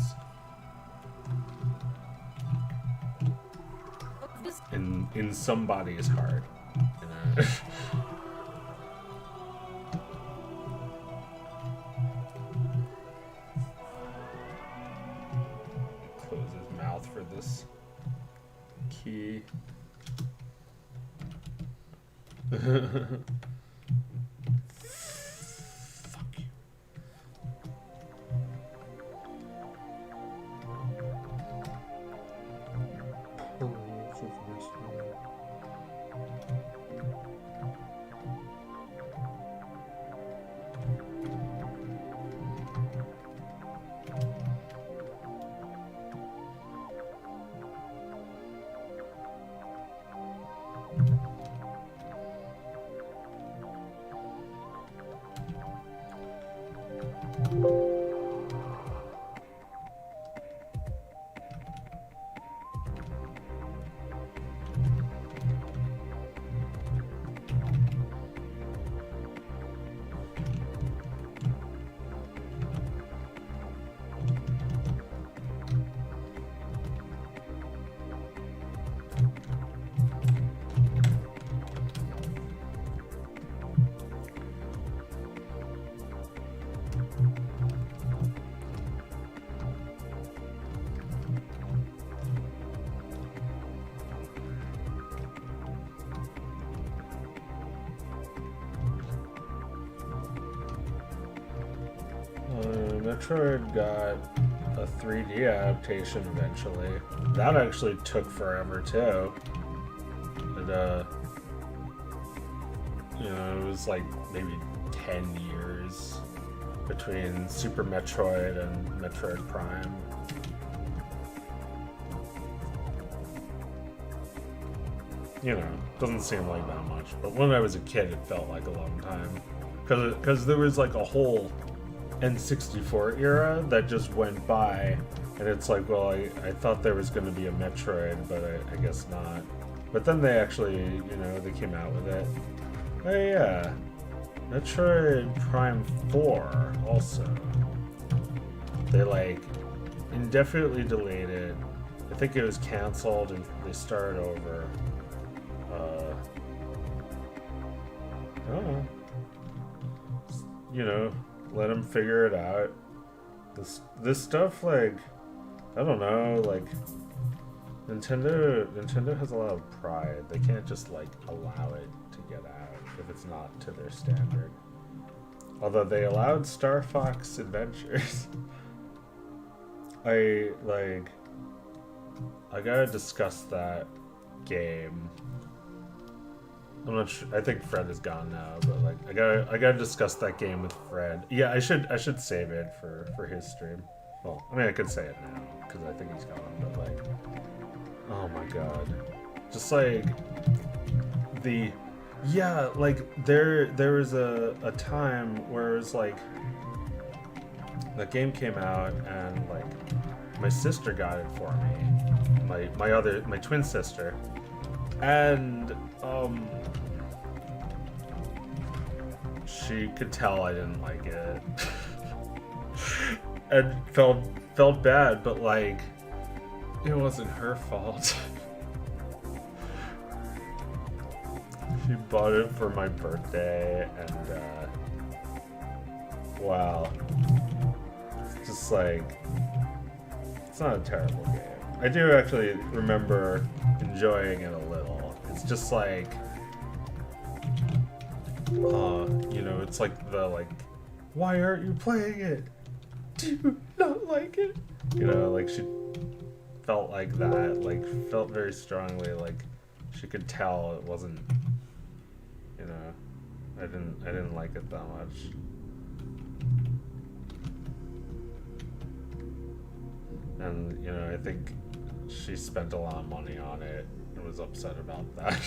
In somebody's heart. You know? Close his mouth for this key. Fuck you. Pearls of wisdom. Metroid got a 3D adaptation eventually. That actually took forever too. It you know, it was like maybe 10 years between Super Metroid and Metroid Prime. You know, doesn't seem like that much, but when I was a kid, it felt like a long time. Because there was like a whole N64 era that just went by, and it's like, well, I thought there was going to be a Metroid, but I guess not. But then they actually, they came out with it. Oh yeah, Metroid Prime 4 also. They like indefinitely delayed it. I think it was canceled and they started over. I don't know. Let them figure it out. This stuff, like, I don't know, like, Nintendo has a lot of pride. They can't just, like, allow it to get out if it's not to their standard. Although they allowed Star Fox Adventures. I gotta discuss that game. I'm not sure. I think Fred is gone now, but like I gotta discuss that game with Fred. Yeah, I should save it for his stream. Well, I mean I could say it now because I think he's gone, but like, oh my god, just like like there was a time where it was like the game came out and like my sister got it for me, my twin sister, and she could tell I didn't like it and felt bad, but like it wasn't her fault. She bought it for my birthday, and wow, it's just like, it's not a terrible game. I do actually remember enjoying it a little. It's just like, it's like why aren't you playing it? Do you not like it? Like she felt like that, like felt very strongly, like she could tell it wasn't, I didn't like it that much. And, I think she spent a lot of money on it and was upset about that.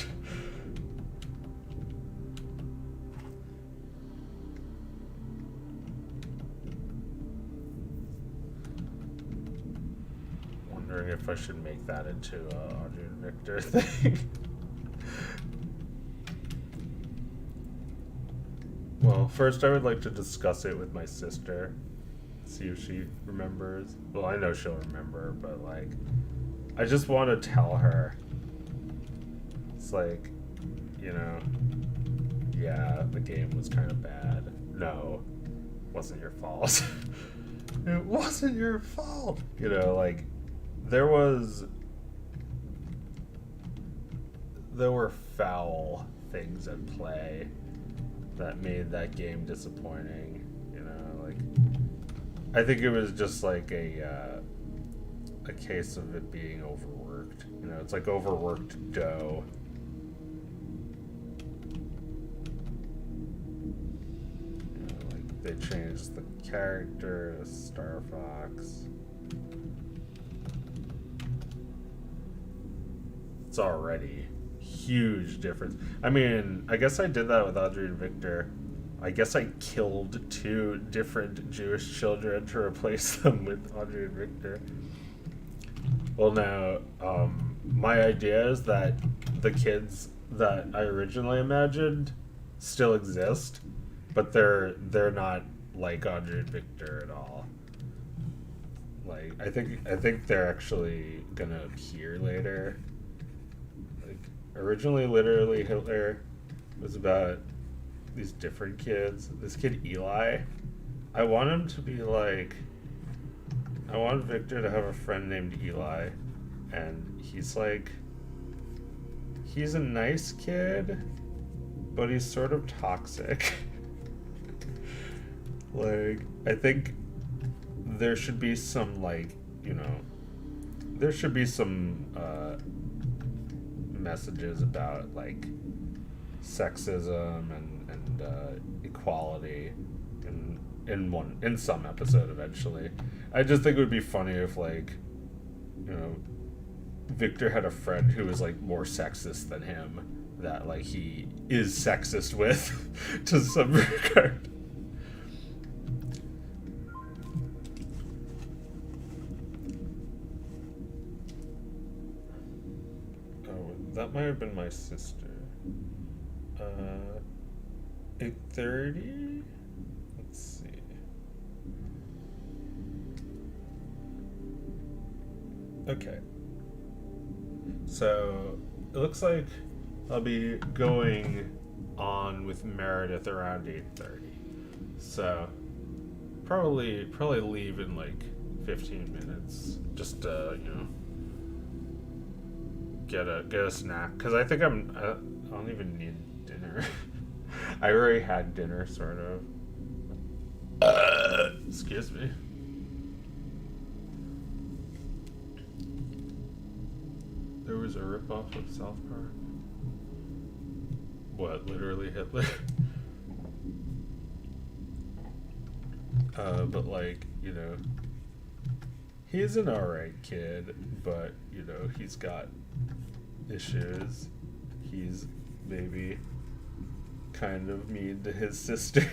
Wondering if I should make that into a Audrey and Victor thing. Well, first I would like to discuss it with my sister. See if she remembers. Well, I know she'll remember, but like, I just want to tell her. It's like, yeah, the game was kind of bad. No, wasn't your fault. It wasn't your fault. Like, there were foul things at play that made that game disappointing. Like, I think it was just like a case of it being overworked. It's like overworked dough. Like they changed the character to Star Fox. It's already huge difference. I mean, I guess I did that with Audrey and Victor. I guess I killed 2 different Jewish children to replace them with Audrey and Victor. Well, now, my idea is that the kids that I originally imagined still exist, but they're not like Audrey and Victor at all. Like, I think they're actually gonna appear later. Like, originally, literally, Hitler was about these different kids. This kid Eli, I want him to be like, I want Victor to have a friend named Eli, and he's a nice kid, but he's sort of toxic. Like, I think there should be some, like, there should be some messages about like sexism and equality in some episode eventually. I just think it would be funny if, like, Victor had a friend who was like more sexist than him, that like he is sexist with to some regard. that might have been my sister. 8:30? Let's see. Okay. So it looks like I'll be going on with Meredith around 8:30. So probably leave in like 15 minutes. Just get a snack, because I think I don't even need dinner. I already had dinner, sort of. Excuse me. There was a ripoff of South Park. What, literally Hitler? But like, he's an alright kid, but he's got issues. He's maybe kind of mean to his sister.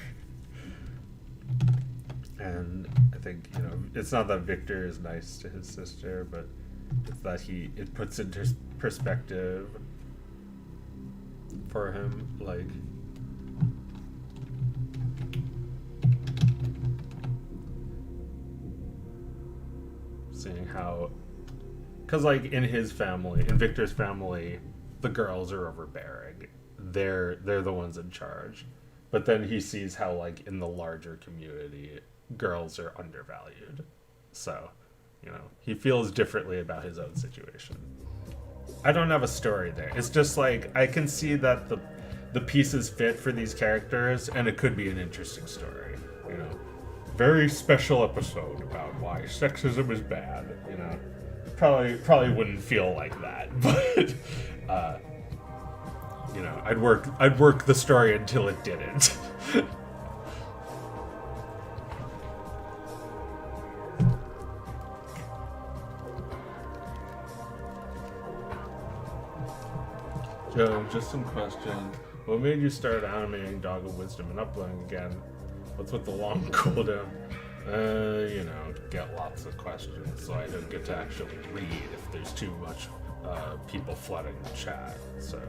And I think, it's not that Victor is nice to his sister, but it's that it puts into perspective for him, like, seeing how, because like in Victor's family, the girls are overbearing. They're the ones in charge. But then he sees how like in the larger community, girls are undervalued. So, he feels differently about his own situation. I don't have a story there. It's just like, I can see that the pieces fit for these characters, and it could be an interesting story. Very special episode about why sexism is bad. Probably wouldn't feel like that, but I'd work the story until it didn't. Joe, just some question. What made you start animating Dog of Wisdom and uploading again? What's with the long cooldown? Get lots of questions, so I don't get to actually read if there's too much people flooding the chat. So,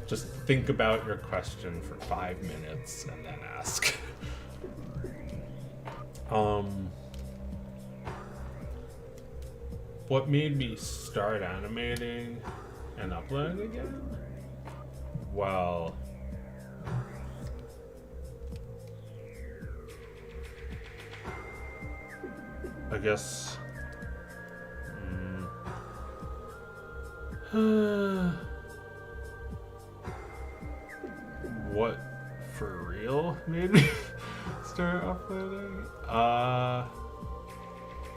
just think about your question for 5 minutes and then ask. What made me start animating and uploading again? Well, I guess what for real made me start uploading?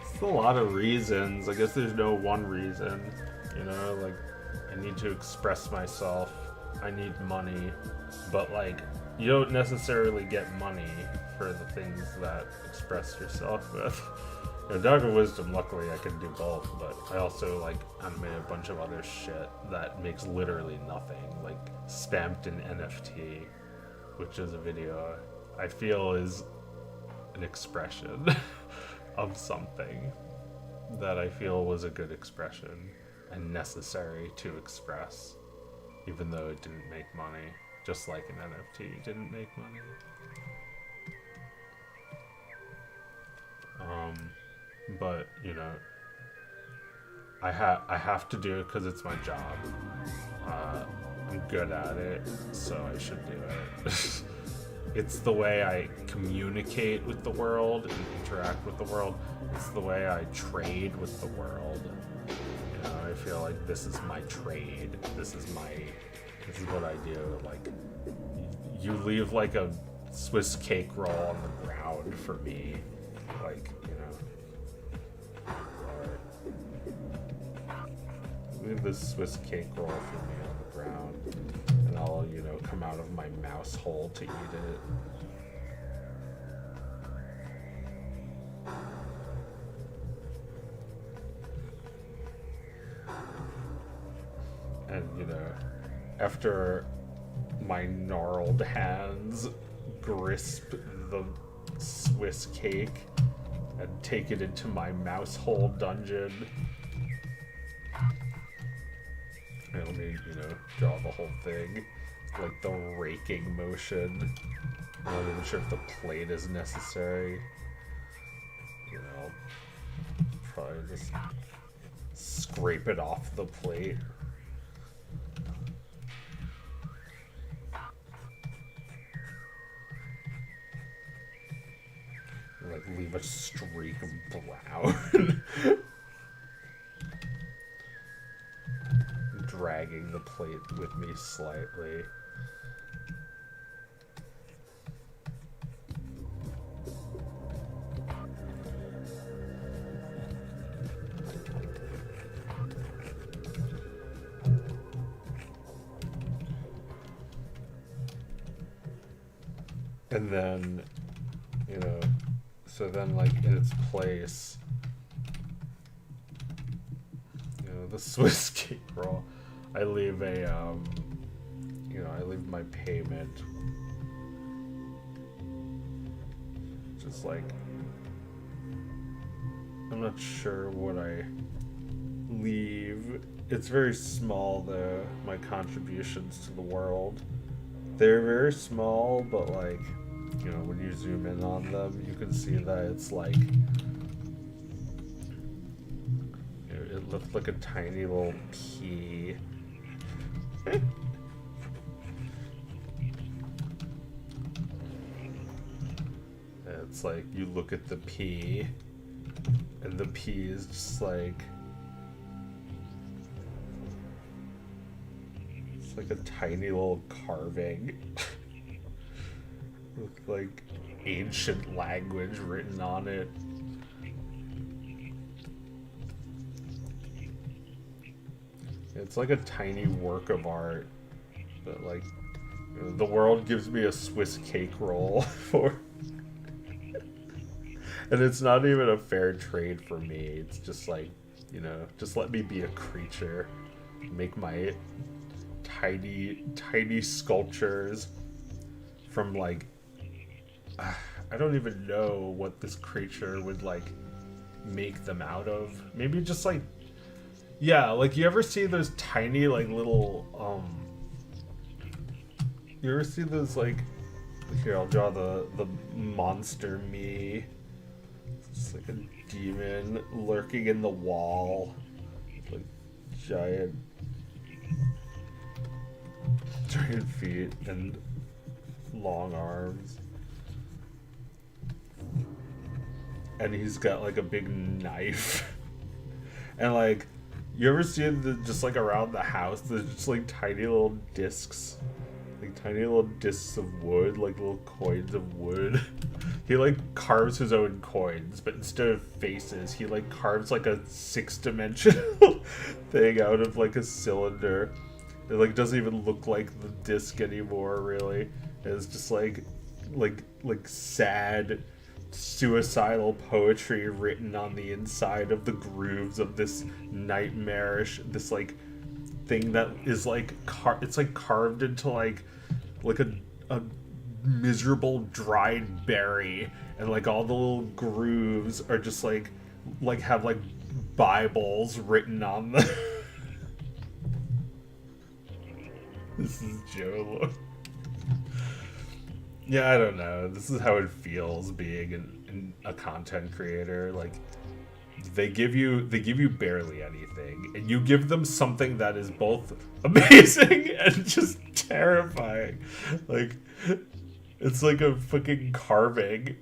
It's a lot of reasons. I guess there's no one reason. Like, I need to express myself. I need money. But like, you don't necessarily get money for the things that express yourself with. Dog of Wisdom, luckily I can do both, but I also like animate a bunch of other shit that makes literally nothing, like Spamped in NFT, which is a video I feel is an expression of something that I feel was a good expression and necessary to express, even though it didn't make money, just like an NFT didn't make money. But I have to do it because it's my job. I'm good at it, so I should do it. It's the way I communicate with the world and interact with the world. It's the way I trade with the world. I feel like this is my trade. This is what I do. Like, you leave like a Swiss cake roll on the ground for me, like, leave this Swiss cake roll for me on the ground, and I'll, come out of my mouse hole to eat it. And, after my gnarled hands grasp the Swiss cake and take it into my mouse hole dungeon, Here, let me, draw the whole thing. Like the raking motion. I'm not even sure if the plate is necessary. I'll probably just scrape it off the plate. Like leave a streak of brown. Dragging the plate with me slightly. And then, so then like in its place, the Swiss cake roll, I leave a, I leave my payment. Just like, I'm not sure what I leave. It's very small though, my contributions to the world. They're very small, but like, when you zoom in on them, you can see that it's like, it looks like a tiny little pea. It's like, you look at the pea, and the pea is just like, it's like a tiny little carving. With like ancient language written on it. It's like a tiny work of art that like the world gives me a Swiss cake roll for. And it's not even a fair trade for me. It's just like, just let me be a creature. Make my tiny sculptures from like, I don't even know what this creature would like make them out of. Maybe just like, yeah, like you ever see those tiny like little you ever see those like, here I'll draw the monster me. It's like a demon lurking in the wall. Like giant feet and long arms. And he's got like a big knife. And like, you ever see just like around the house, there's just like tiny little discs. Like tiny little discs of wood, like little coins of wood. He like carves his own coins, but instead of faces, he like carves like a 6-dimensional thing out of like a cylinder. It like doesn't even look like the disc anymore, really. It's just like sad, suicidal poetry written on the inside of the grooves of this nightmarish, this like thing that is like it's like carved into like a miserable dried berry, and like all the little grooves are just like have like Bibles written on them. This is Joe. Yeah, I don't know. This is how it feels being a content creator. Like they give you barely anything, and you give them something that is both amazing and just terrifying. Like it's like a fucking carving.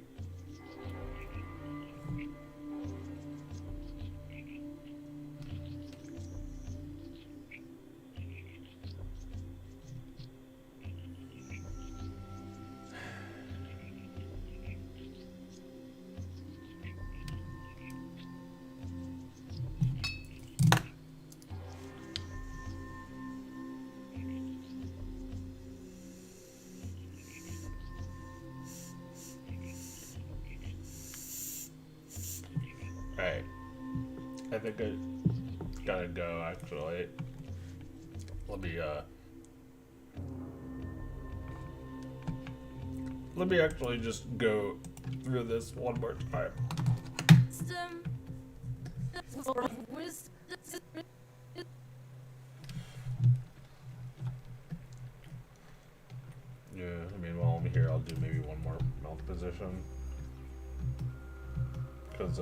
Alright. I think I gotta go, actually. Let me actually just go through this one more time. do maybe one more mouth position. Because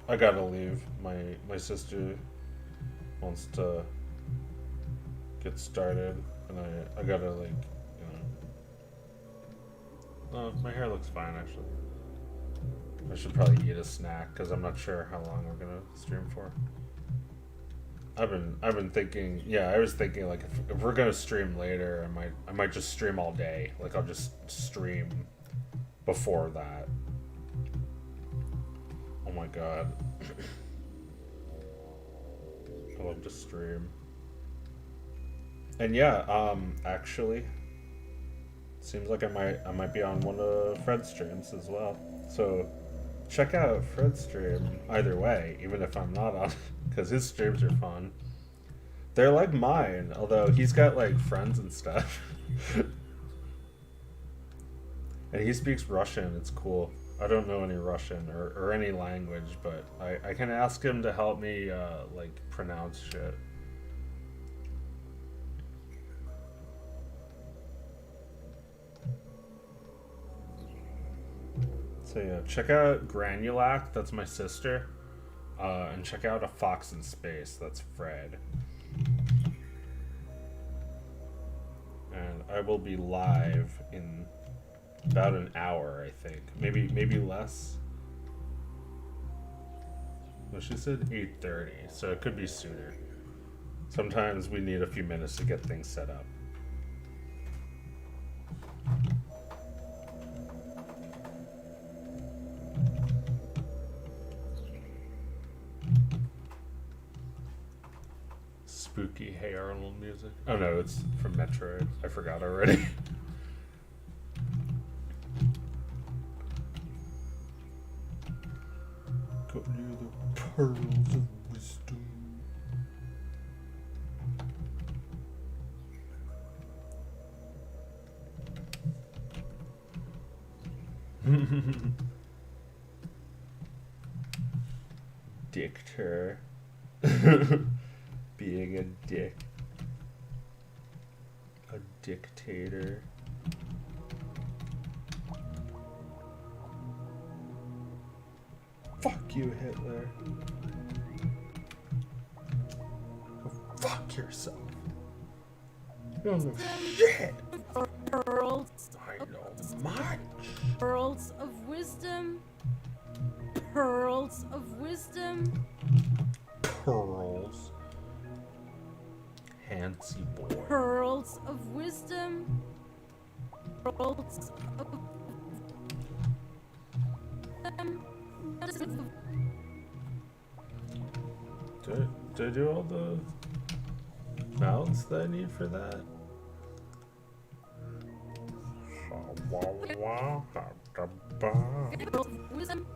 I gotta leave. My sister wants to get started, and I gotta, like, my hair looks fine actually. I should probably eat a snack because I'm not sure how long we're gonna stream for. I've been thinking, yeah, I was thinking like if we're gonna stream later, I might just stream all day. Like I'll just stream before that. Oh my god. I love to stream. And yeah, actually, seems like I might be on one of Fred's streams as well. So check out Fred's stream either way, even if I'm not on, because his streams are fun. They're like mine, although he's got like friends and stuff. And he speaks Russian. It's cool. I don't know any Russian or any language, but I can ask him to help me like pronounce shit. So yeah, check out Granulac, that's my sister, and check out A Fox in Space, that's Fred. And I will be live in about an hour, I think, maybe less. Well, she said 8:30, so it could be sooner. Sometimes we need a few minutes to get things set up. Spooky Hey Arnold music. Oh no, it's from Metroid. I forgot already. Go near the pearls of wisdom. Dictator. Being a dick. A dictator. Fuck you, Hitler. Go fuck yourself. You don't know shit. Pearls. I know much. Pearls of wisdom. Pearls of wisdom. Pearls. Handsy boy. Pearls of wisdom. Pearls of Did I do all the mouths that I need for that? wisdom.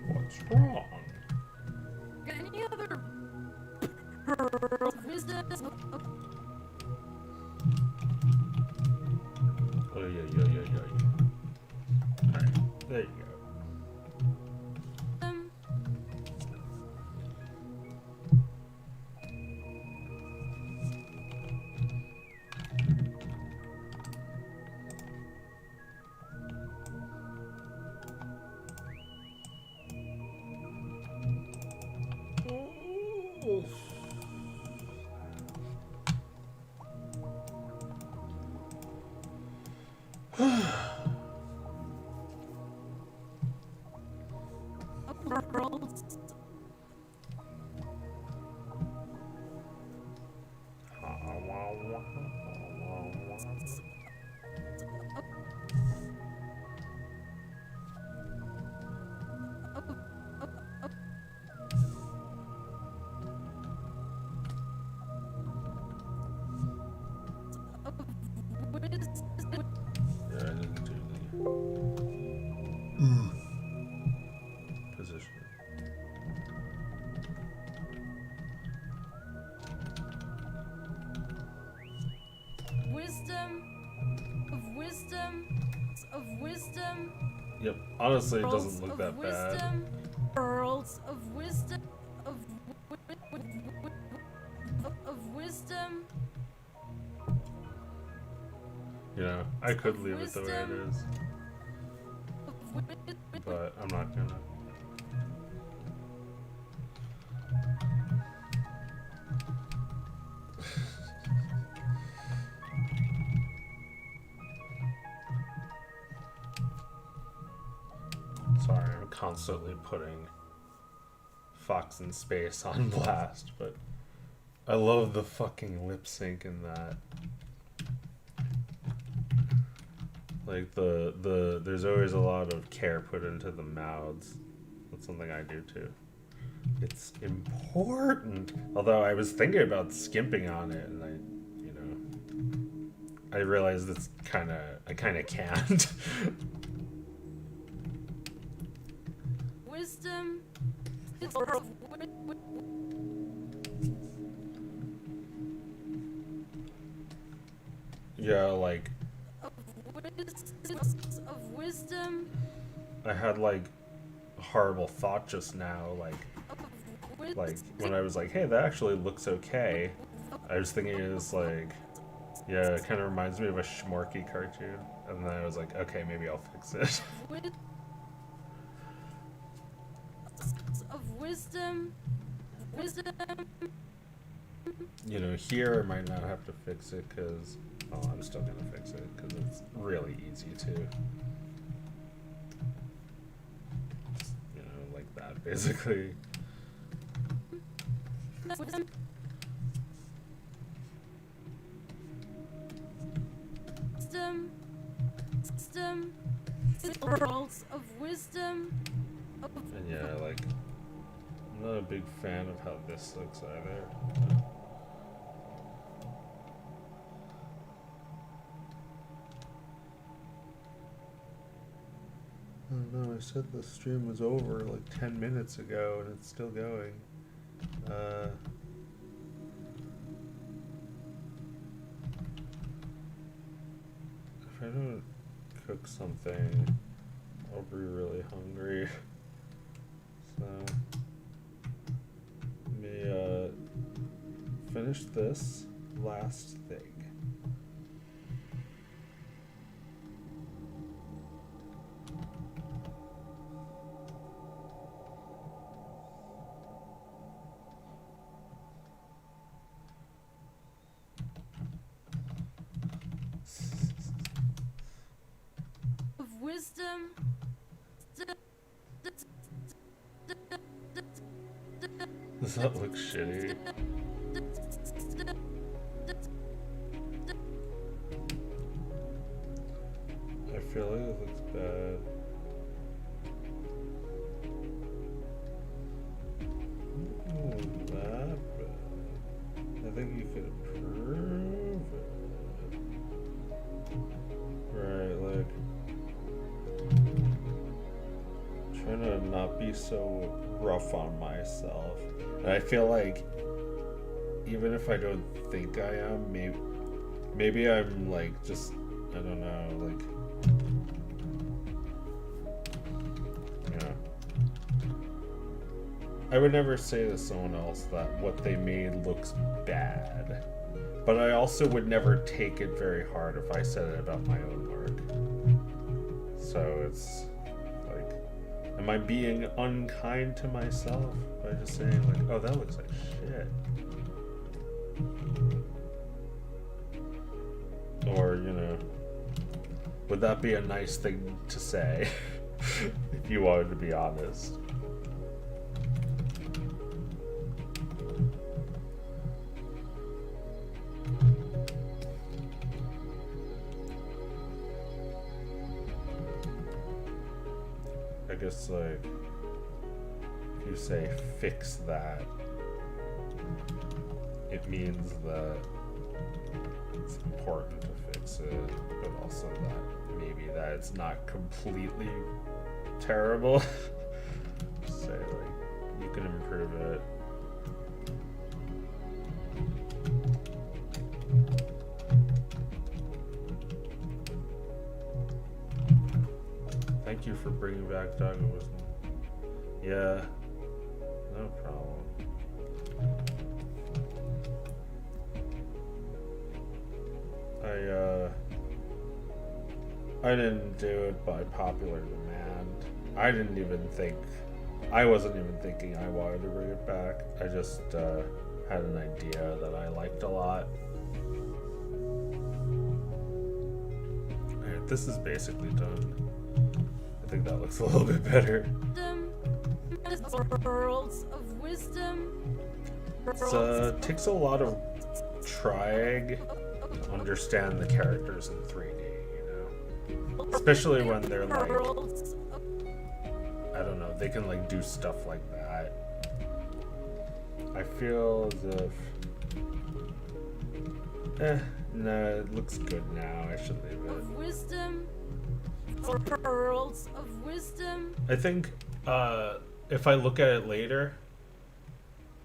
What's wrong? Any other pearls of wisdom? Oh yeah. Alright, there you go. Pearls. Yeah, I didn't do the position. Wisdom. Yep, honestly, it doesn't look that bad. pearls of wisdom of wisdom. You know, I could leave it the way it is, but I'm not gonna. Sorry, I'm constantly putting Fox in Space on blast, but I love the fucking lip sync in that. Like there's always a lot of care put into the mouths. That's something I do too. It's important. Although I was thinking about skimping on it, and I realized I kind of can't. Wisdom. Yeah, like Of wisdom. I had like a horrible thought just now, like when I was like, hey, that actually looks okay. I was thinking it was like, yeah, it kind of reminds me of a Schmorky cartoon, and then I was like, okay, maybe I'll fix it. Of wisdom. You know, here I might not have to fix it because, oh, I'm still gonna fix it because it's really easy to, you know, like that basically. Pearls of wisdom. And yeah, like, I'm not a big fan of how this looks either. I don't know, I said the stream was over like 10 minutes ago and it's still going. If I don't cook something, I'll be really hungry. So, let me finish this last thing. Wisdom. Does that look shitty? I feel like it looks bad. Oh, that bad. I think you could improve it. Right, like, trying to not be so rough on myself. And I feel like even if I don't think I am, maybe I'm like just, I don't know, like, you know, I would never say to someone else that what they made looks bad, but I also would never take it very hard if I said it about my own work. So it's like, am I being unkind to myself by just saying like, oh, that looks like shit? Or, you know, would that be a nice thing to say if you wanted to be honest? I guess, like, if you say fix that, it means that it's important to fix it, but also that maybe that it's not completely terrible. Just say, like, you can improve it. Thank you for bringing back Dog of Wisdom. Yeah, no problem. I didn't do it by popular demand. I didn't even think, I wasn't even thinking I wanted to bring it back. I just had an idea that I liked a lot. Alright, this is basically done. I think that looks a little bit better. Pearls of wisdom. It takes a lot of trying to understand the characters in 3D, you know? Especially when they're like, I don't know, they can like do stuff like that. I feel as if, no, it looks good now. I should leave it. Of wisdom. Pearls of wisdom. I think if I look at it later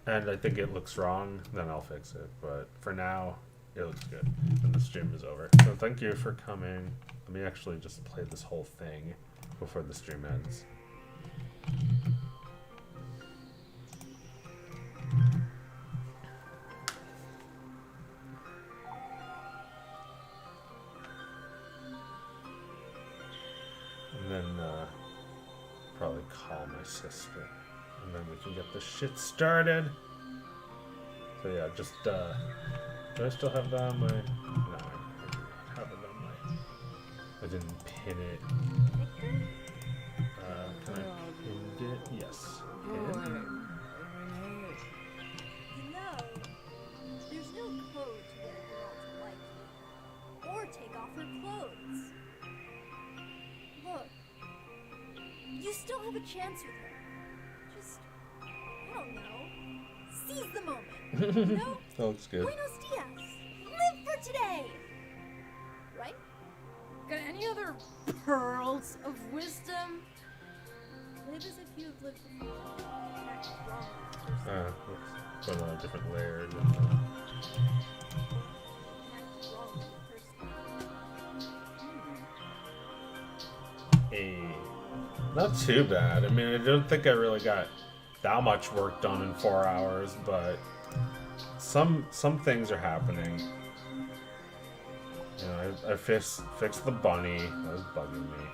and I think it looks wrong, then I'll fix it. But for now, it looks good. And the stream is over. So thank you for coming. Let me actually just play this whole thing before the stream ends. And then probably call my sister, and then we can get this shit started. So yeah, just do I still have that on my? No, I do not have it on my. I didn't pin it. Can I pin it? Yes. Pin. You know, there's no code to get a girl to like you. Or take off her clothes. Look, you still have a chance with her. Just, I don't know, seize the moment. You know? That looks good. Buenos dias. Live for today. Right? Got any other pearls of wisdom? Live as if you have lived before. Act wrong with the person. Let's put on a different layer. Act wrong with the person. Hey, not too bad. I mean, I don't think I really got that much work done in 4 hours, but some things are happening. You know, I fixed the bunny that was bugging me.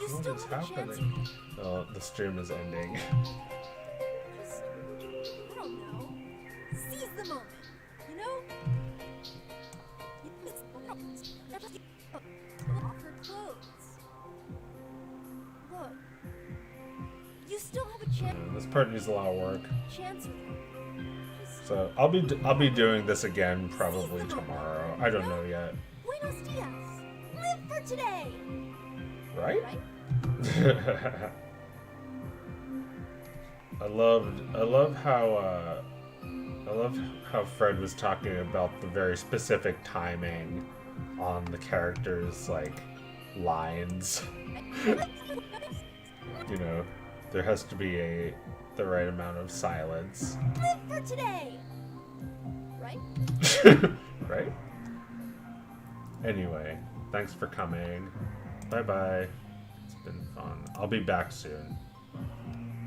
What is happening? Oh, the stream is ending. Just, I don't know. Seize the moment. You know? Off her clothes. Look. You still have a chance. This part needs a lot of work. Chance with her. Just, So I'll be doing this again probably tomorrow. I don't know yet. Buenos dias. Live for today. Right? Right? I love how Fred was talking about the very specific timing on the characters' like lines. You know, there has to be the right amount of silence. Live for today. Right? Right? Anyway, thanks for coming. Bye bye. It's been fun. I'll be back soon.